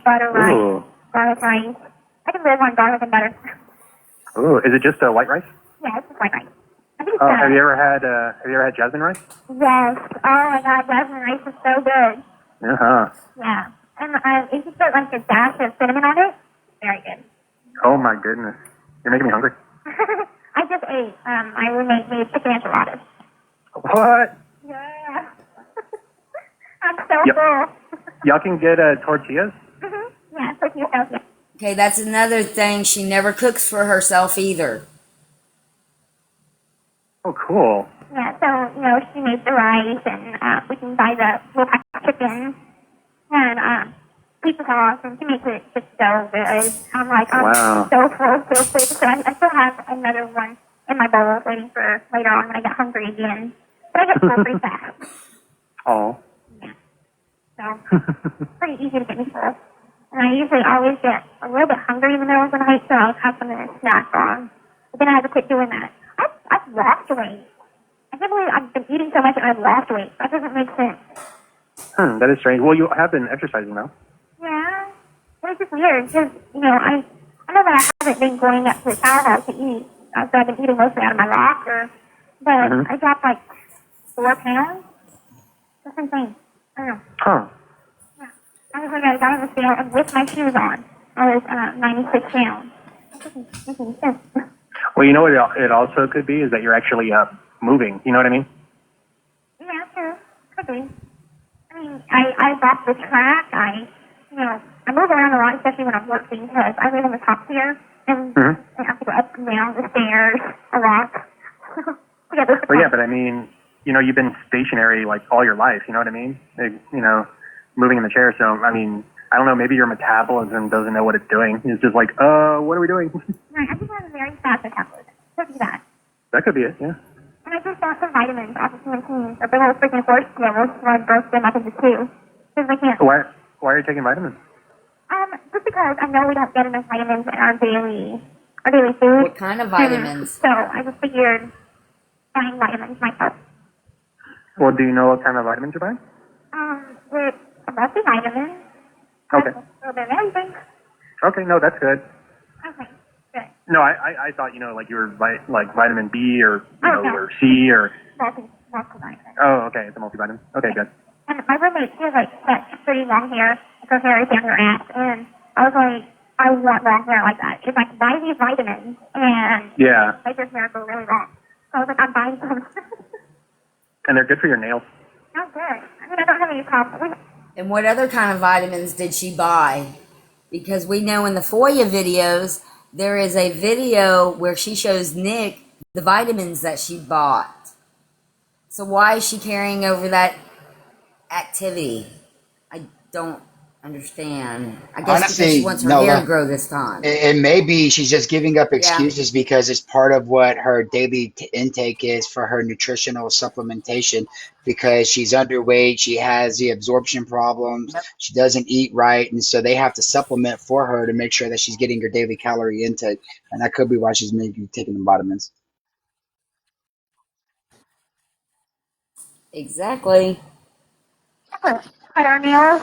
[SPEAKER 4] butter rice,
[SPEAKER 5] Ooh.
[SPEAKER 4] garlic rice. I can live on garlic and butter.
[SPEAKER 5] Ooh. Is it just white rice?
[SPEAKER 4] Yeah, it's just white rice. I think
[SPEAKER 5] Oh, have you ever had jasmine rice?
[SPEAKER 4] Yes. Oh my God, jasmine rice is so good. Yeah. And if you put like a dash of cinnamon on it, very good.
[SPEAKER 5] Oh my goodness. You're making me hungry.
[SPEAKER 4] I just ate. My roommate made chicken enchiladas.
[SPEAKER 5] What?
[SPEAKER 4] Yeah. I'm so
[SPEAKER 5] Yep.
[SPEAKER 4] full.
[SPEAKER 5] Y'all can get tortillas?
[SPEAKER 4] Yeah, cook yourself. Yeah.
[SPEAKER 1] Okay, that's another thing. She never cooks for herself either.
[SPEAKER 5] Oh, cool.
[SPEAKER 4] Yeah, so, she made the rice, and we can buy the little pack of chicken, and pizza sauce, and she makes it just so good. I'm like,
[SPEAKER 5] Wow.
[SPEAKER 4] so full so quick. So I still have another one in my bowl waiting for later on when I get hungry again. But I get full pretty fast.
[SPEAKER 5] Oh.
[SPEAKER 4] So, pretty easy to get me full. And I usually always get a little bit hungry in the middle of the night, so I'll have something to snack on. But then I have to quit doing that. I've lost weight. I can't believe I've been eating so much and I've lost weight. That doesn't make sense.
[SPEAKER 5] That is strange. Well, you have been exercising, though.
[SPEAKER 4] Yeah. But it's just weird, because, I know that I haven't been going up to the powerhouse to eat. So I've been eating mostly out of my locker. But I dropped like 4 pounds. That's insane. I don't know.
[SPEAKER 5] Huh.
[SPEAKER 4] I was like, I got on the scale, and with my shoes on, I was 96 pounds. That doesn't make any sense.
[SPEAKER 5] Well, you know what it also could be is that you're actually moving. You know what I mean?
[SPEAKER 4] Yeah, sure. Could be. I mean, I walk the track. I move around a lot, especially when I'm working, because I live in the top tier, and I have to go up and down the stairs a lot.
[SPEAKER 5] Well, yeah, but I mean, you've been stationary like all your life. You know what I mean? Moving in the chair. So, I mean, I don't know. Maybe your metabolism doesn't know what it's doing. It's just like, what are we doing?
[SPEAKER 4] Right, I think I have a very fast metabolism. Could be that.
[SPEAKER 5] That could be it. Yeah.
[SPEAKER 4] And I just bought some vitamins off of Canteen, a big old freaking horse levels, so I broke them up into 2. Because I can't.
[SPEAKER 5] Why are you taking vitamins?
[SPEAKER 4] Just because I know we don't get enough vitamins in our daily food.
[SPEAKER 1] What kind of vitamins?
[SPEAKER 4] So I just figured buying vitamins might help.
[SPEAKER 5] Well, do you know what kind of vitamins you're buying?
[SPEAKER 4] With a multivitamin.
[SPEAKER 5] Okay.
[SPEAKER 4] A little bit of everything.
[SPEAKER 5] Okay. No, that's good.
[SPEAKER 4] Okay, good.
[SPEAKER 5] No, I thought like you were like vitamin B or
[SPEAKER 4] No.
[SPEAKER 5] or C or.
[SPEAKER 4] Multivitamin.
[SPEAKER 5] Oh, okay. It's a multivitamin. Okay, good.
[SPEAKER 4] And my roommate, she has like pretty long hair. Her hair is down her ass, and I was like, I want long hair like that. She's like, buy these vitamins, and make your hair go really long. So I was like, I'm buying some.
[SPEAKER 5] And they're good for your nails.
[SPEAKER 4] Oh, good. I mean, I don't have any problems.
[SPEAKER 1] And what other kind of vitamins did she buy? Because we know in the FOIA videos, there is a video where she shows Nick the vitamins that she bought. So why is she carrying over that activity? I don't understand. I guess
[SPEAKER 8] Honestly,
[SPEAKER 1] because she wants her
[SPEAKER 8] no,
[SPEAKER 1] hair
[SPEAKER 8] no.
[SPEAKER 1] to grow this time.
[SPEAKER 8] And maybe she's just giving up excuses because it's part of what her daily intake is for her nutritional supplementation, because she's underweight, she has the absorption problems, she doesn't eat right, and so they have to supplement for her to make sure that she's getting her daily calorie intake. And that could be why she's maybe taking the vitamins.
[SPEAKER 1] Exactly.
[SPEAKER 4] Cut our nails.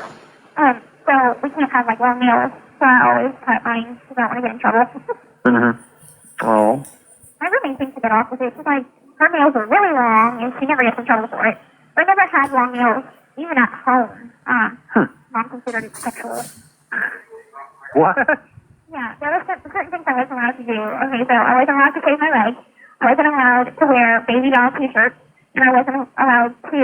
[SPEAKER 4] So we can't have like long nails. So I always cut mine because I don't want to get in trouble.
[SPEAKER 5] Oh.
[SPEAKER 4] My roommate thinks a bit off with it. She's like, her nails are really long and she never gets in trouble for it. But I never had long nails, even at home. Mom considered it sexual.
[SPEAKER 5] What?
[SPEAKER 4] Yeah, there were certain things I wasn't allowed to do. Okay, so I wasn't allowed to shave my legs. I wasn't allowed to wear baby doll t-shirts. And I wasn't allowed to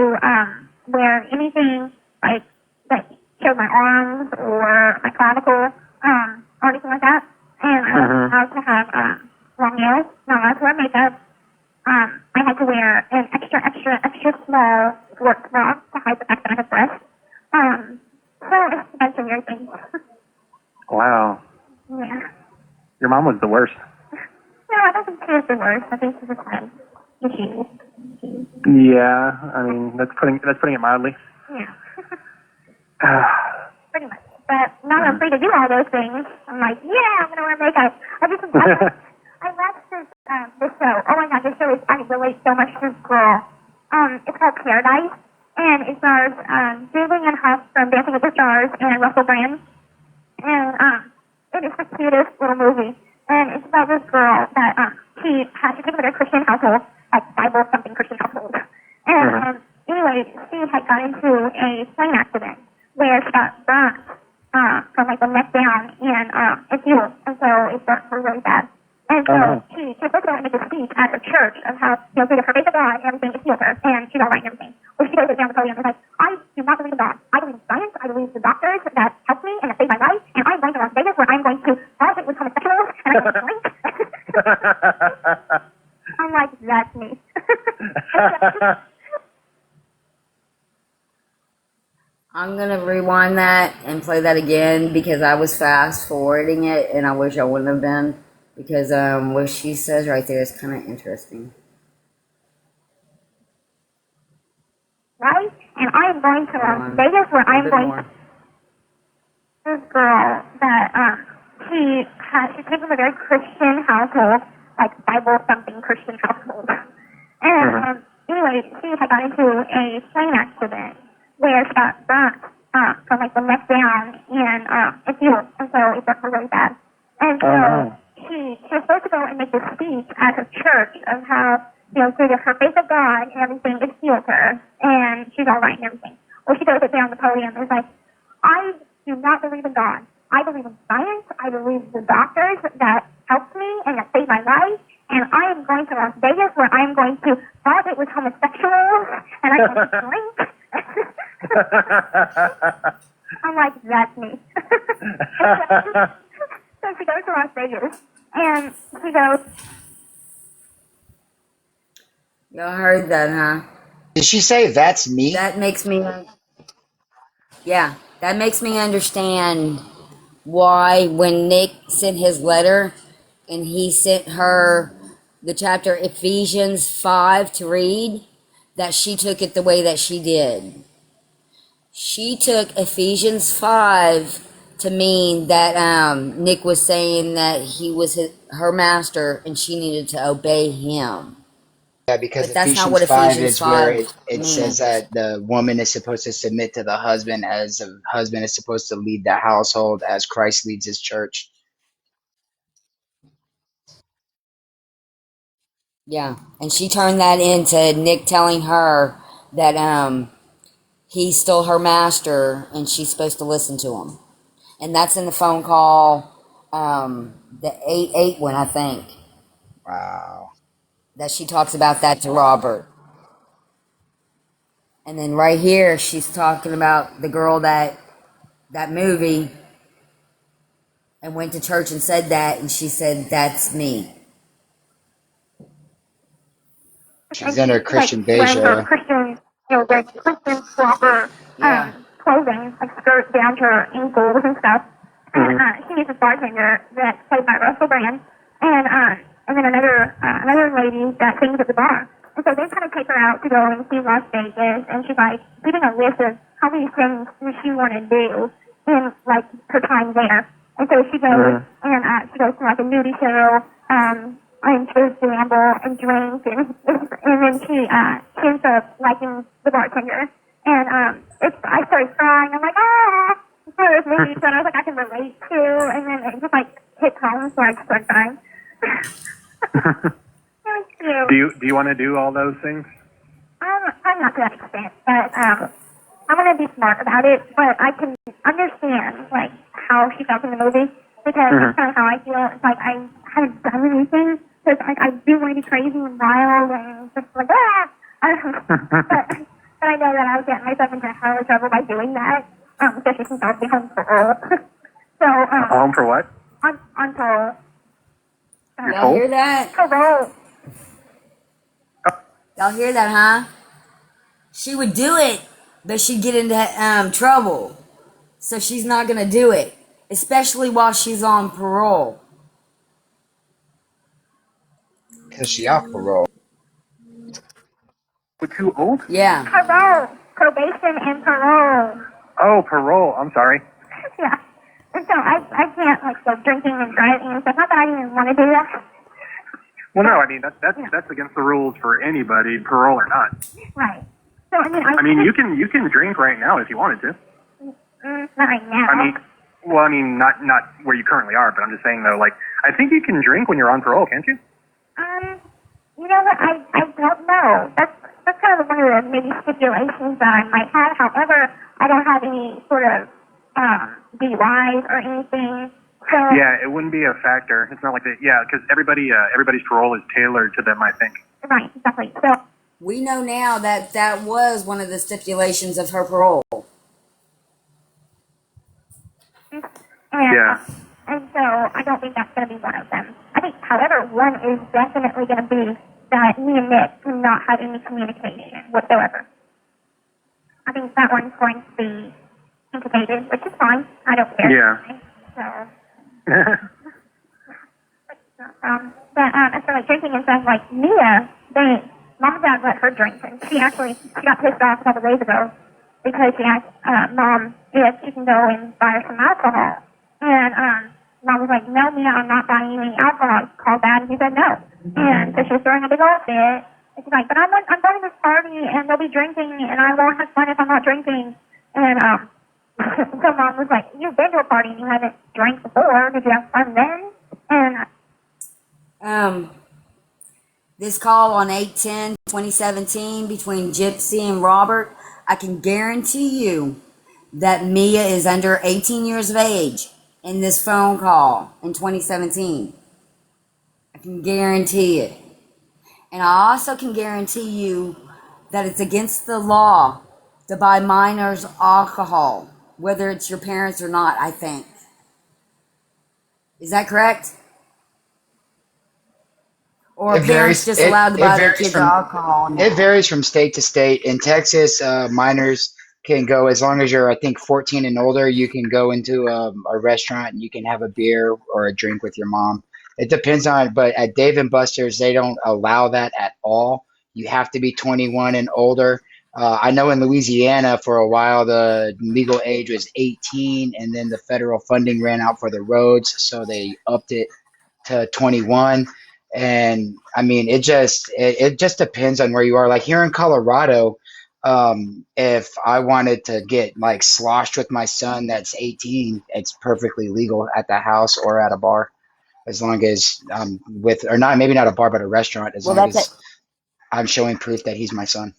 [SPEAKER 4] wear anything like that showed my arms or my clavicle, or anything like that. And I wasn't allowed to have long nails. Not allowed to wear makeup. I had to wear an extra small work bra to hide the fact that I have breasts. So it's a bunch of weird things.
[SPEAKER 5] Wow.
[SPEAKER 4] Yeah.
[SPEAKER 5] Your mom was the worst.
[SPEAKER 4] No, I don't think she was the worst. I think she just had issues.
[SPEAKER 5] Yeah, I mean that's putting it mildly.
[SPEAKER 4] Yeah. Pretty much. But now I'm free to do all those things. I'm like, yeah, I'm gonna wear makeup. I watched this show. Oh my god, this show is, I relate so much to this girl. It's called Paradise, and it stars Julianne Hough from Dancing with the Stars and Russell Brand. And it is the cutest little movie. And it's about this girl that she's living in a Christian household, like Bible something Christian household. And anyway, she had got into a plane accident where she got burnt from like the neck down and fuel. And so it burnt her really bad. And so
[SPEAKER 2] Uh-huh.
[SPEAKER 4] she was supposed to go and make a speech at her church of how, through her faith of God and everything is healed her, and she's all right and everything. Well, she goes down the podium and is like, I do not believe in God. I believe in science. I believe in the doctors that help me and that save my life. And I'm going to Las Vegas where I'm going to argue with homosexuals and I'm going to drink. I'm like, that's me.
[SPEAKER 1] I'm gonna rewind that and play that again because I was fast forwarding it and I wish I wouldn't have been because what she says right there is kind of interesting.
[SPEAKER 4] Right? And I'm going to Las Vegas where I'm going to this girl that she came from a very Christian household, like Bible something Christian household. And anyway, she had got into a plane accident where she got burnt from like the neck down and it's healed, and so it got her really bad. And so she was supposed to go and make this speech at her church of how, through her faith of God and everything, it's healed her and she's all right and everything. Well, she goes up there on the podium and is like, I do not believe in God. I believe in science. I believe in the doctors that helped me and that saved my life. And I am going to Las Vegas where I am going to fight with homosexuals and I'm going to drink. I'm like, that's me. So she goes to Las Vegas and she goes,
[SPEAKER 1] Y'all heard that, huh?
[SPEAKER 8] Did she say that's me?
[SPEAKER 1] That makes me, yeah, that makes me understand why when Nick sent his letter and he sent her the chapter Ephesians 5 to read, that she took it the way that she did. She took Ephesians 5 to mean that Nick was saying that he was her master and she needed to obey him.
[SPEAKER 8] Yeah, because
[SPEAKER 1] But that's not
[SPEAKER 8] Ephesians
[SPEAKER 1] what
[SPEAKER 8] 5
[SPEAKER 1] Ephesians
[SPEAKER 8] is where
[SPEAKER 1] 5
[SPEAKER 8] it says that the woman is supposed to submit to the husband as a husband is supposed to lead the household as Christ leads his church.
[SPEAKER 1] Yeah, and she turned that into Nick telling her that he's still her master and she's supposed to listen to him. And that's in the phone call, the 8-8 one, I think,
[SPEAKER 8] Wow.
[SPEAKER 1] that she talks about that to Robert. And then right here, she's talking about the girl that movie and went to church and said that, and she said, that's me.
[SPEAKER 8] She's in her Christian
[SPEAKER 4] wearing her
[SPEAKER 8] beige.
[SPEAKER 4] Christian, wearing Christian proper
[SPEAKER 1] Yeah.
[SPEAKER 4] clothing, like skirts down to her ankles and stuff. And she meets a bartender that's played by Russell Brand, and then another lady that sings at the bar. And so they kind of take her out to go and see Las Vegas, and she's like giving a list of how many things does she want to do in like her time there. And so she goes and she goes to like a nudie show, and she goes to gamble and drink, and then she ends up liking the bartender. And I started crying. I'm like, ah. So it was maybe so I was like, I can relate to, and then it just like hit home, so I just started crying. It was cute.
[SPEAKER 5] Do you want to do all those things?
[SPEAKER 4] I'm not to that extent, but I'm gonna be smart about it. But I can understand like how she felt in the movie because that's kind of how I feel. It's like I haven't done anything, so it's like I do want to be crazy and wild and just like but I know that I'll get myself into hell of trouble by doing that. Especially since I'll be home for all. So
[SPEAKER 5] Home for what?
[SPEAKER 4] on parole.
[SPEAKER 1] Y'all hear that?
[SPEAKER 4] Parole.
[SPEAKER 1] Y'all hear that, huh? She would do it, but she'd get into trouble. So she's not going to do it, especially while she's on parole.
[SPEAKER 8] Because she off parole.
[SPEAKER 5] We're too old?
[SPEAKER 1] Yeah.
[SPEAKER 4] Parole. Probation and parole.
[SPEAKER 5] Oh, parole. I'm sorry.
[SPEAKER 4] Yeah. And so I can't like go drinking and driving and stuff. Not that I even want to do that.
[SPEAKER 5] Well, no, I mean that's against the rules for anybody, parole or not.
[SPEAKER 4] Right. So
[SPEAKER 5] I mean, you can drink right now if you wanted to.
[SPEAKER 4] Not right now.
[SPEAKER 5] I mean, not where you currently are, but I'm just saying though, like I think you can drink when you're on parole, can't you?
[SPEAKER 4] You know what? I don't know. That's kind of one of the maybe stipulations that I might have. However, I don't have any sort of DUIs or anything. So,
[SPEAKER 5] Yeah, it wouldn't be a factor. It's not like that. Yeah, because everybody's parole is tailored to them, I think.
[SPEAKER 4] right, exactly. So,
[SPEAKER 1] We know now that that was one of the stipulations of her parole.
[SPEAKER 4] and,
[SPEAKER 5] Yeah.
[SPEAKER 4] and so I don't think that's going to be one of them. I think, however, one is definitely going to be that me and Nick do not have any communication whatsoever. I think that one's going to be incubated, which is fine. I don't care.
[SPEAKER 5] Yeah.
[SPEAKER 4] So, as for like drinking and stuff, like Mia, mom and dad let her drink, and she got pissed off a couple days ago because she asked mom if she can go and buy her some alcohol, and mom was like, "No, Mia, I'm not buying any alcohol." She called dad, and he said no, and so she was throwing a big old fit. And she's like, "But I'm going to this party, and they'll be drinking, and I won't have fun if I'm not drinking," and so mom was like, "You've been to a party and you haven't drank before. Did you have fun then?" And
[SPEAKER 1] This call on 8/10/2017 between Gypsy and Robert, I can guarantee you that Mia is under 18 years of age in this phone call in 2017. I can guarantee it. And I also can guarantee you that it's against the law to buy minors alcohol, whether it's your parents or not, I think. Is that correct? Or
[SPEAKER 8] It
[SPEAKER 1] parents
[SPEAKER 8] varies.
[SPEAKER 1] just allowed to buy their
[SPEAKER 8] Varies
[SPEAKER 1] kids
[SPEAKER 8] from
[SPEAKER 1] alcohol now?
[SPEAKER 8] it varies from state to state. In Texas, minors can go as long as you're, I think, 14 and older. You can go into a restaurant and you can have a beer or a drink with your mom. It depends on, but at Dave and Buster's, they don't allow that at all. You have to be 21 and older. I know in Louisiana for a while the legal age was 18, and then the federal funding ran out for the roads, so they upped it to 21. And I mean, it just depends on where you are. Like here in Colorado, if I wanted to get like sloshed with my son that's 18, it's perfectly legal at the house or at a bar, as long as with or not, maybe not a bar, but a restaurant, as
[SPEAKER 1] Well,
[SPEAKER 8] long
[SPEAKER 1] that's
[SPEAKER 8] as
[SPEAKER 1] it.
[SPEAKER 8] I'm showing proof that he's my son.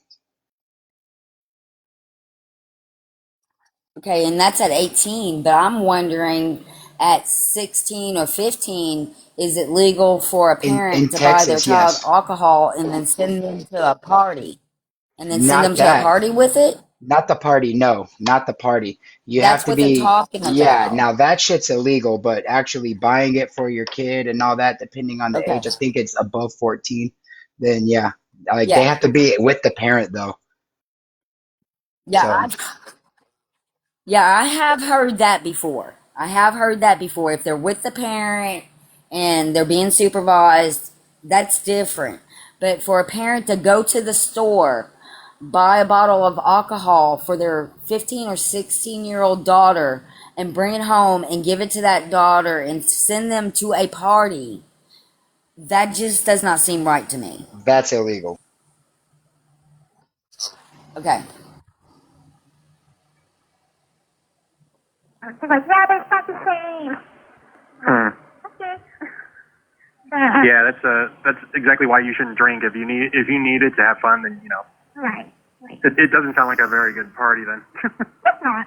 [SPEAKER 1] Okay, and that's at 18, but I'm wondering at 16 or 15, is it legal for a
[SPEAKER 8] In
[SPEAKER 1] parent to buy their
[SPEAKER 8] Texas,
[SPEAKER 1] child
[SPEAKER 8] yes.
[SPEAKER 1] alcohol and then send them to a party? And then send them
[SPEAKER 8] Not
[SPEAKER 1] to a
[SPEAKER 8] that.
[SPEAKER 1] party with it?
[SPEAKER 8] Not the party. No, not the party. You have
[SPEAKER 1] That's
[SPEAKER 8] to
[SPEAKER 1] what they're
[SPEAKER 8] be,
[SPEAKER 1] talking
[SPEAKER 8] yeah,
[SPEAKER 1] about.
[SPEAKER 8] now that shit's illegal, but actually buying it for your kid and all that, depending on the
[SPEAKER 1] Okay.
[SPEAKER 8] age, I think it's above 14, then yeah, like they
[SPEAKER 1] Yeah.
[SPEAKER 8] have to be with the parent though.
[SPEAKER 1] Yeah,
[SPEAKER 8] So
[SPEAKER 1] I have heard that before. I have heard that before. If they're with the parent and they're being supervised, that's different. But for a parent to go to the store, buy a bottle of alcohol for their 15 or 16-year-old daughter and bring it home and give it to that daughter and send them to a party, that just does not seem right to me.
[SPEAKER 8] that's illegal.
[SPEAKER 1] Okay.
[SPEAKER 4] she's like, "Yeah, but it's not the same."
[SPEAKER 5] Hmm.
[SPEAKER 4] Okay.
[SPEAKER 5] Yeah, that's exactly why you shouldn't drink. If you need it to have fun, then
[SPEAKER 4] Right.
[SPEAKER 5] it doesn't sound like a very good party then.
[SPEAKER 4] It's not.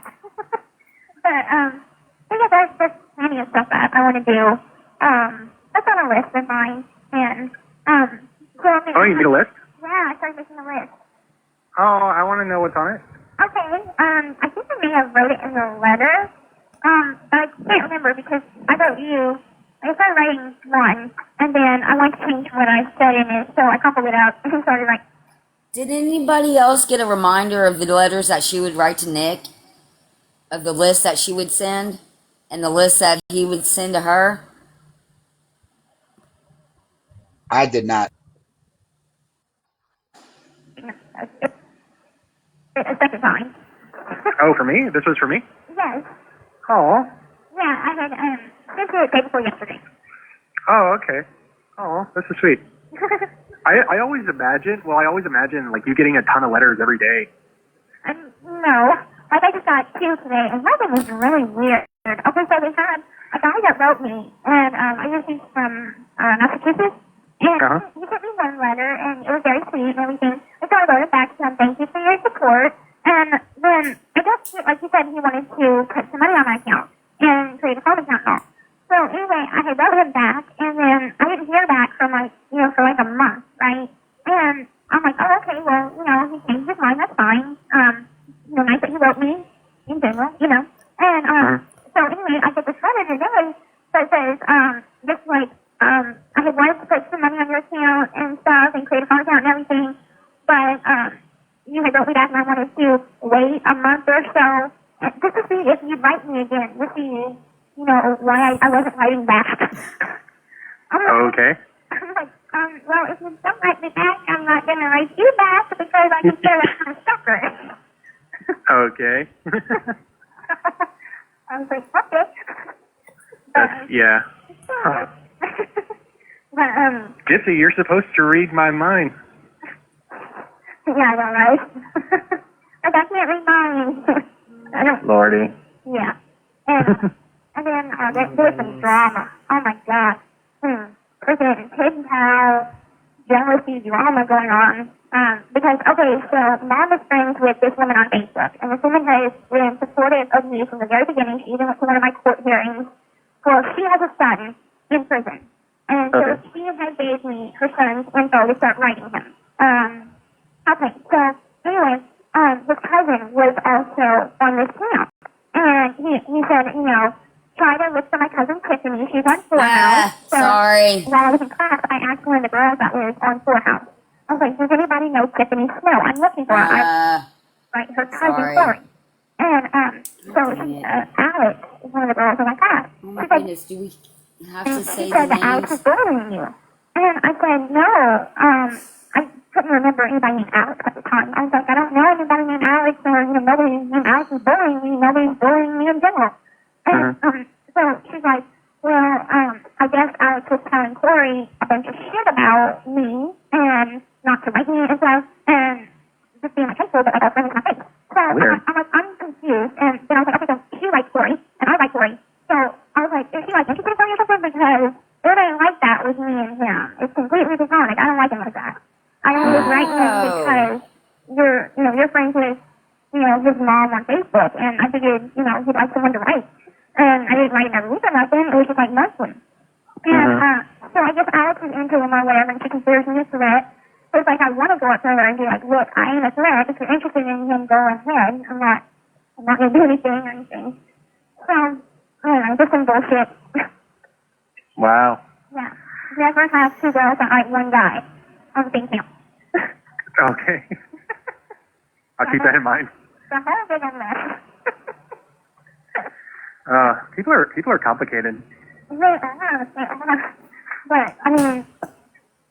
[SPEAKER 4] but yeah, there's plenty of stuff that I want to do. That's on a list of mine, and so I'm
[SPEAKER 5] Oh, you made a list?
[SPEAKER 4] Yeah, I started making a list.
[SPEAKER 5] Oh, I want to know what's on it.
[SPEAKER 4] Okay. I think I may have wrote it in the letter. But I can't remember because I wrote you. I started writing one, and then I wanted to change what I said in it, so I crumpled it out and started writing.
[SPEAKER 1] Did anybody else get a reminder of the letters that she would write to Nick? Of the list that she would send? And the list that he would send to her?
[SPEAKER 8] I did not.
[SPEAKER 4] A second time.
[SPEAKER 5] Oh, for me? This was for me?
[SPEAKER 4] Yes.
[SPEAKER 5] Oh.
[SPEAKER 4] Yeah, I had sent it the day before yesterday.
[SPEAKER 5] Oh, okay. Oh, this is sweet. I always imagine like you getting a ton of letters every day.
[SPEAKER 4] No. Like I just got two today, and one of them was really weird. Okay, so we had a guy that wrote me, and I guess he's from Massachusetts, and he sent me one letter, and it was very sweet and everything. And so I wrote it back to him, "Thank you for your support." And then I guess, like you said, he wanted to put some money on my account and create a phone account now. So wrote him back, and then I didn't hear back for like, for like a month, right? And I'm like, oh, okay, well, he changed his mind, that's fine. Nice that he wrote me in general, And, so anyway, I get this letter today that says, just like, I had wanted to put some money on your account and stuff and create a phone account and everything, but, you had wrote me back and I wanted to wait a month or so just to see if you'd write me again, to see, why I wasn't writing back.
[SPEAKER 5] Okay.
[SPEAKER 4] I'm like, well, if you don't write me back, I'm not going to write you back because I consider that kind of sucker.
[SPEAKER 5] Okay.
[SPEAKER 4] I was like, okay.
[SPEAKER 5] Yeah. Huh.
[SPEAKER 4] But,
[SPEAKER 5] Gypsy, you're supposed to read my mind.
[SPEAKER 4] yeah, I know, right? Like, I can't read minds. I don't,
[SPEAKER 5] Lordy.
[SPEAKER 4] yeah. And then, there was some drama. Oh my god. Freaking hidden pal, jealousy drama going on. Because, okay, so Mom is friends with this woman on Facebook, and this woman has been supportive of me from the very beginning. She even went to one of my court hearings. Well, she has a son in prison. And so she has gave me her son's info to start writing him. Okay, so anyway, his cousin was also on this camp. And he said, try to look for my cousin Tiffany. She's on Four House. So
[SPEAKER 1] Sorry.
[SPEAKER 4] while I was in class, I asked one of the girls that was on Four House. I was like, does anybody know Tiffany Snow? I'm looking for her. Right, her cousin Corey. And so Alex is one of the girls in my class.
[SPEAKER 1] Oh my goodness, do we have to say
[SPEAKER 4] She
[SPEAKER 1] the
[SPEAKER 4] said that Alex
[SPEAKER 1] names?
[SPEAKER 4] is bullying you. And I said, no, I couldn't remember anybody named Alex at the time. I was like, I don't know anybody named Alex, or, nobody named Alex is bullying me. Nobody's bullying me in general. And, so she's like, well, I guess Alex was telling Corey a bunch of shit about me, and not to like me and stuff, and just being like hateful, but like I was friendly with my face. So I'm like, I'm confused, and then I was like, okay, so she likes Corey, and I like Corey. So I was like, is she like interested in Corey or something? Because it ain't like that with me and him. It's completely platonic. I don't like him like that. I only write him because you're friends with, his mom on Facebook, and I figured, he'd like someone to write. And I didn't write him every week or nothing. It was just like monthly. And so I guess Alex is into him or whatever, and she considers me a threat. So it's like I want to go up to her and be like, look, I ain't a threat. If you're interested in him, go ahead. I'm not going to do anything or anything. So, I don't know, just some bullshit.
[SPEAKER 5] Wow.
[SPEAKER 4] Yeah. Never have two girls that like one guy on the same camp.
[SPEAKER 5] Okay. I'll keep that in mind.
[SPEAKER 4] The whole big mess.
[SPEAKER 5] People are complicated.
[SPEAKER 4] They are. But, I mean,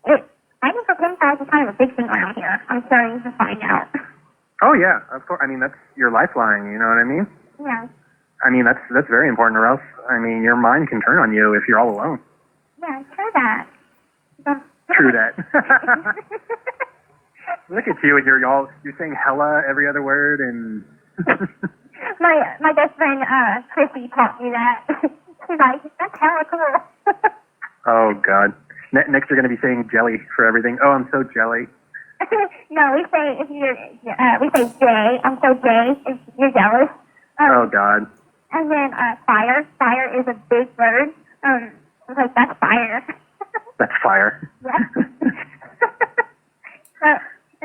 [SPEAKER 4] I think for pen pals is kind of a big thing around here. I'm starting to find out.
[SPEAKER 5] Oh yeah, of course. I mean, that's your lifeline. You know what I mean?
[SPEAKER 4] Yeah.
[SPEAKER 5] I mean, that's very important, or else, I mean, your mind can turn on you if you're all alone.
[SPEAKER 4] Yeah, true that.
[SPEAKER 5] True that. Look at you, and you're saying hella every other word, and
[SPEAKER 4] my best friend Chrissy taught me that. She's like, that's hella cool.
[SPEAKER 5] oh god. Next, you're going to be saying jelly for everything. Oh, I'm so jelly.
[SPEAKER 4] No, we say Jay. I'm so Jay if you're jealous.
[SPEAKER 5] Oh god.
[SPEAKER 4] And then fire. Fire is a big word. It's like, that's fire.
[SPEAKER 5] That's fire.
[SPEAKER 4] Yeah. So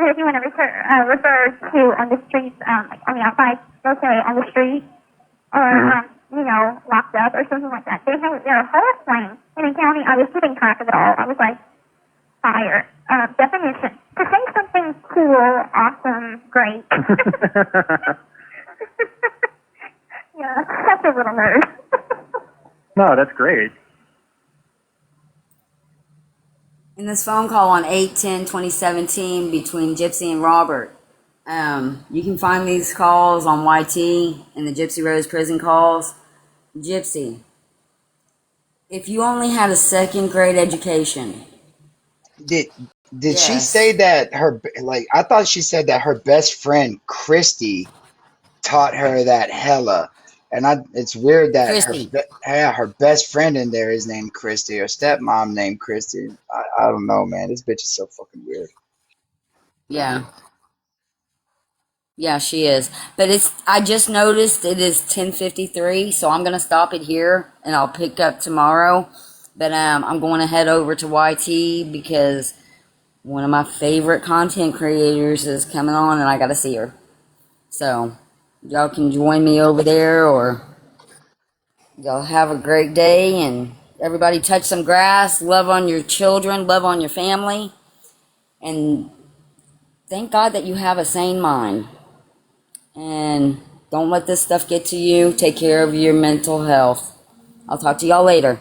[SPEAKER 4] if you want to refer to on the streets, like on the outside, they'll say on the street or locked up or something like that. They have their whole slang. And in county, I was keeping track of it all. I was like, fire. Definition. To say something cool, awesome, great. Yeah, such a little nerd.
[SPEAKER 5] No, that's great.
[SPEAKER 1] In this phone call on 8/10/2017 between Gypsy and Robert, you can find these calls on YT and the Gypsy Rose prison calls. Gypsy, if you only had a second grade education,
[SPEAKER 8] Did she
[SPEAKER 1] yes.
[SPEAKER 8] say that I thought she said that her best friend Christy taught her that hella, and it's weird that
[SPEAKER 1] Christy.
[SPEAKER 8] her best friend in there is named Christy, her stepmom named Christy. I don't know, man. This bitch is so fucking weird.
[SPEAKER 1] Yeah. Yeah, she is. But I just noticed it is 10:53, so I'm going to stop it here and I'll pick up tomorrow. But I'm going to head over to YT because one of my favorite content creators is coming on and I got to see her. So y'all can join me over there, or y'all have a great day, and everybody touch some grass, love on your children, love on your family, and thank God that you have a sane mind. And don't let this stuff get to you. Take care of your mental health. I'll talk to y'all later.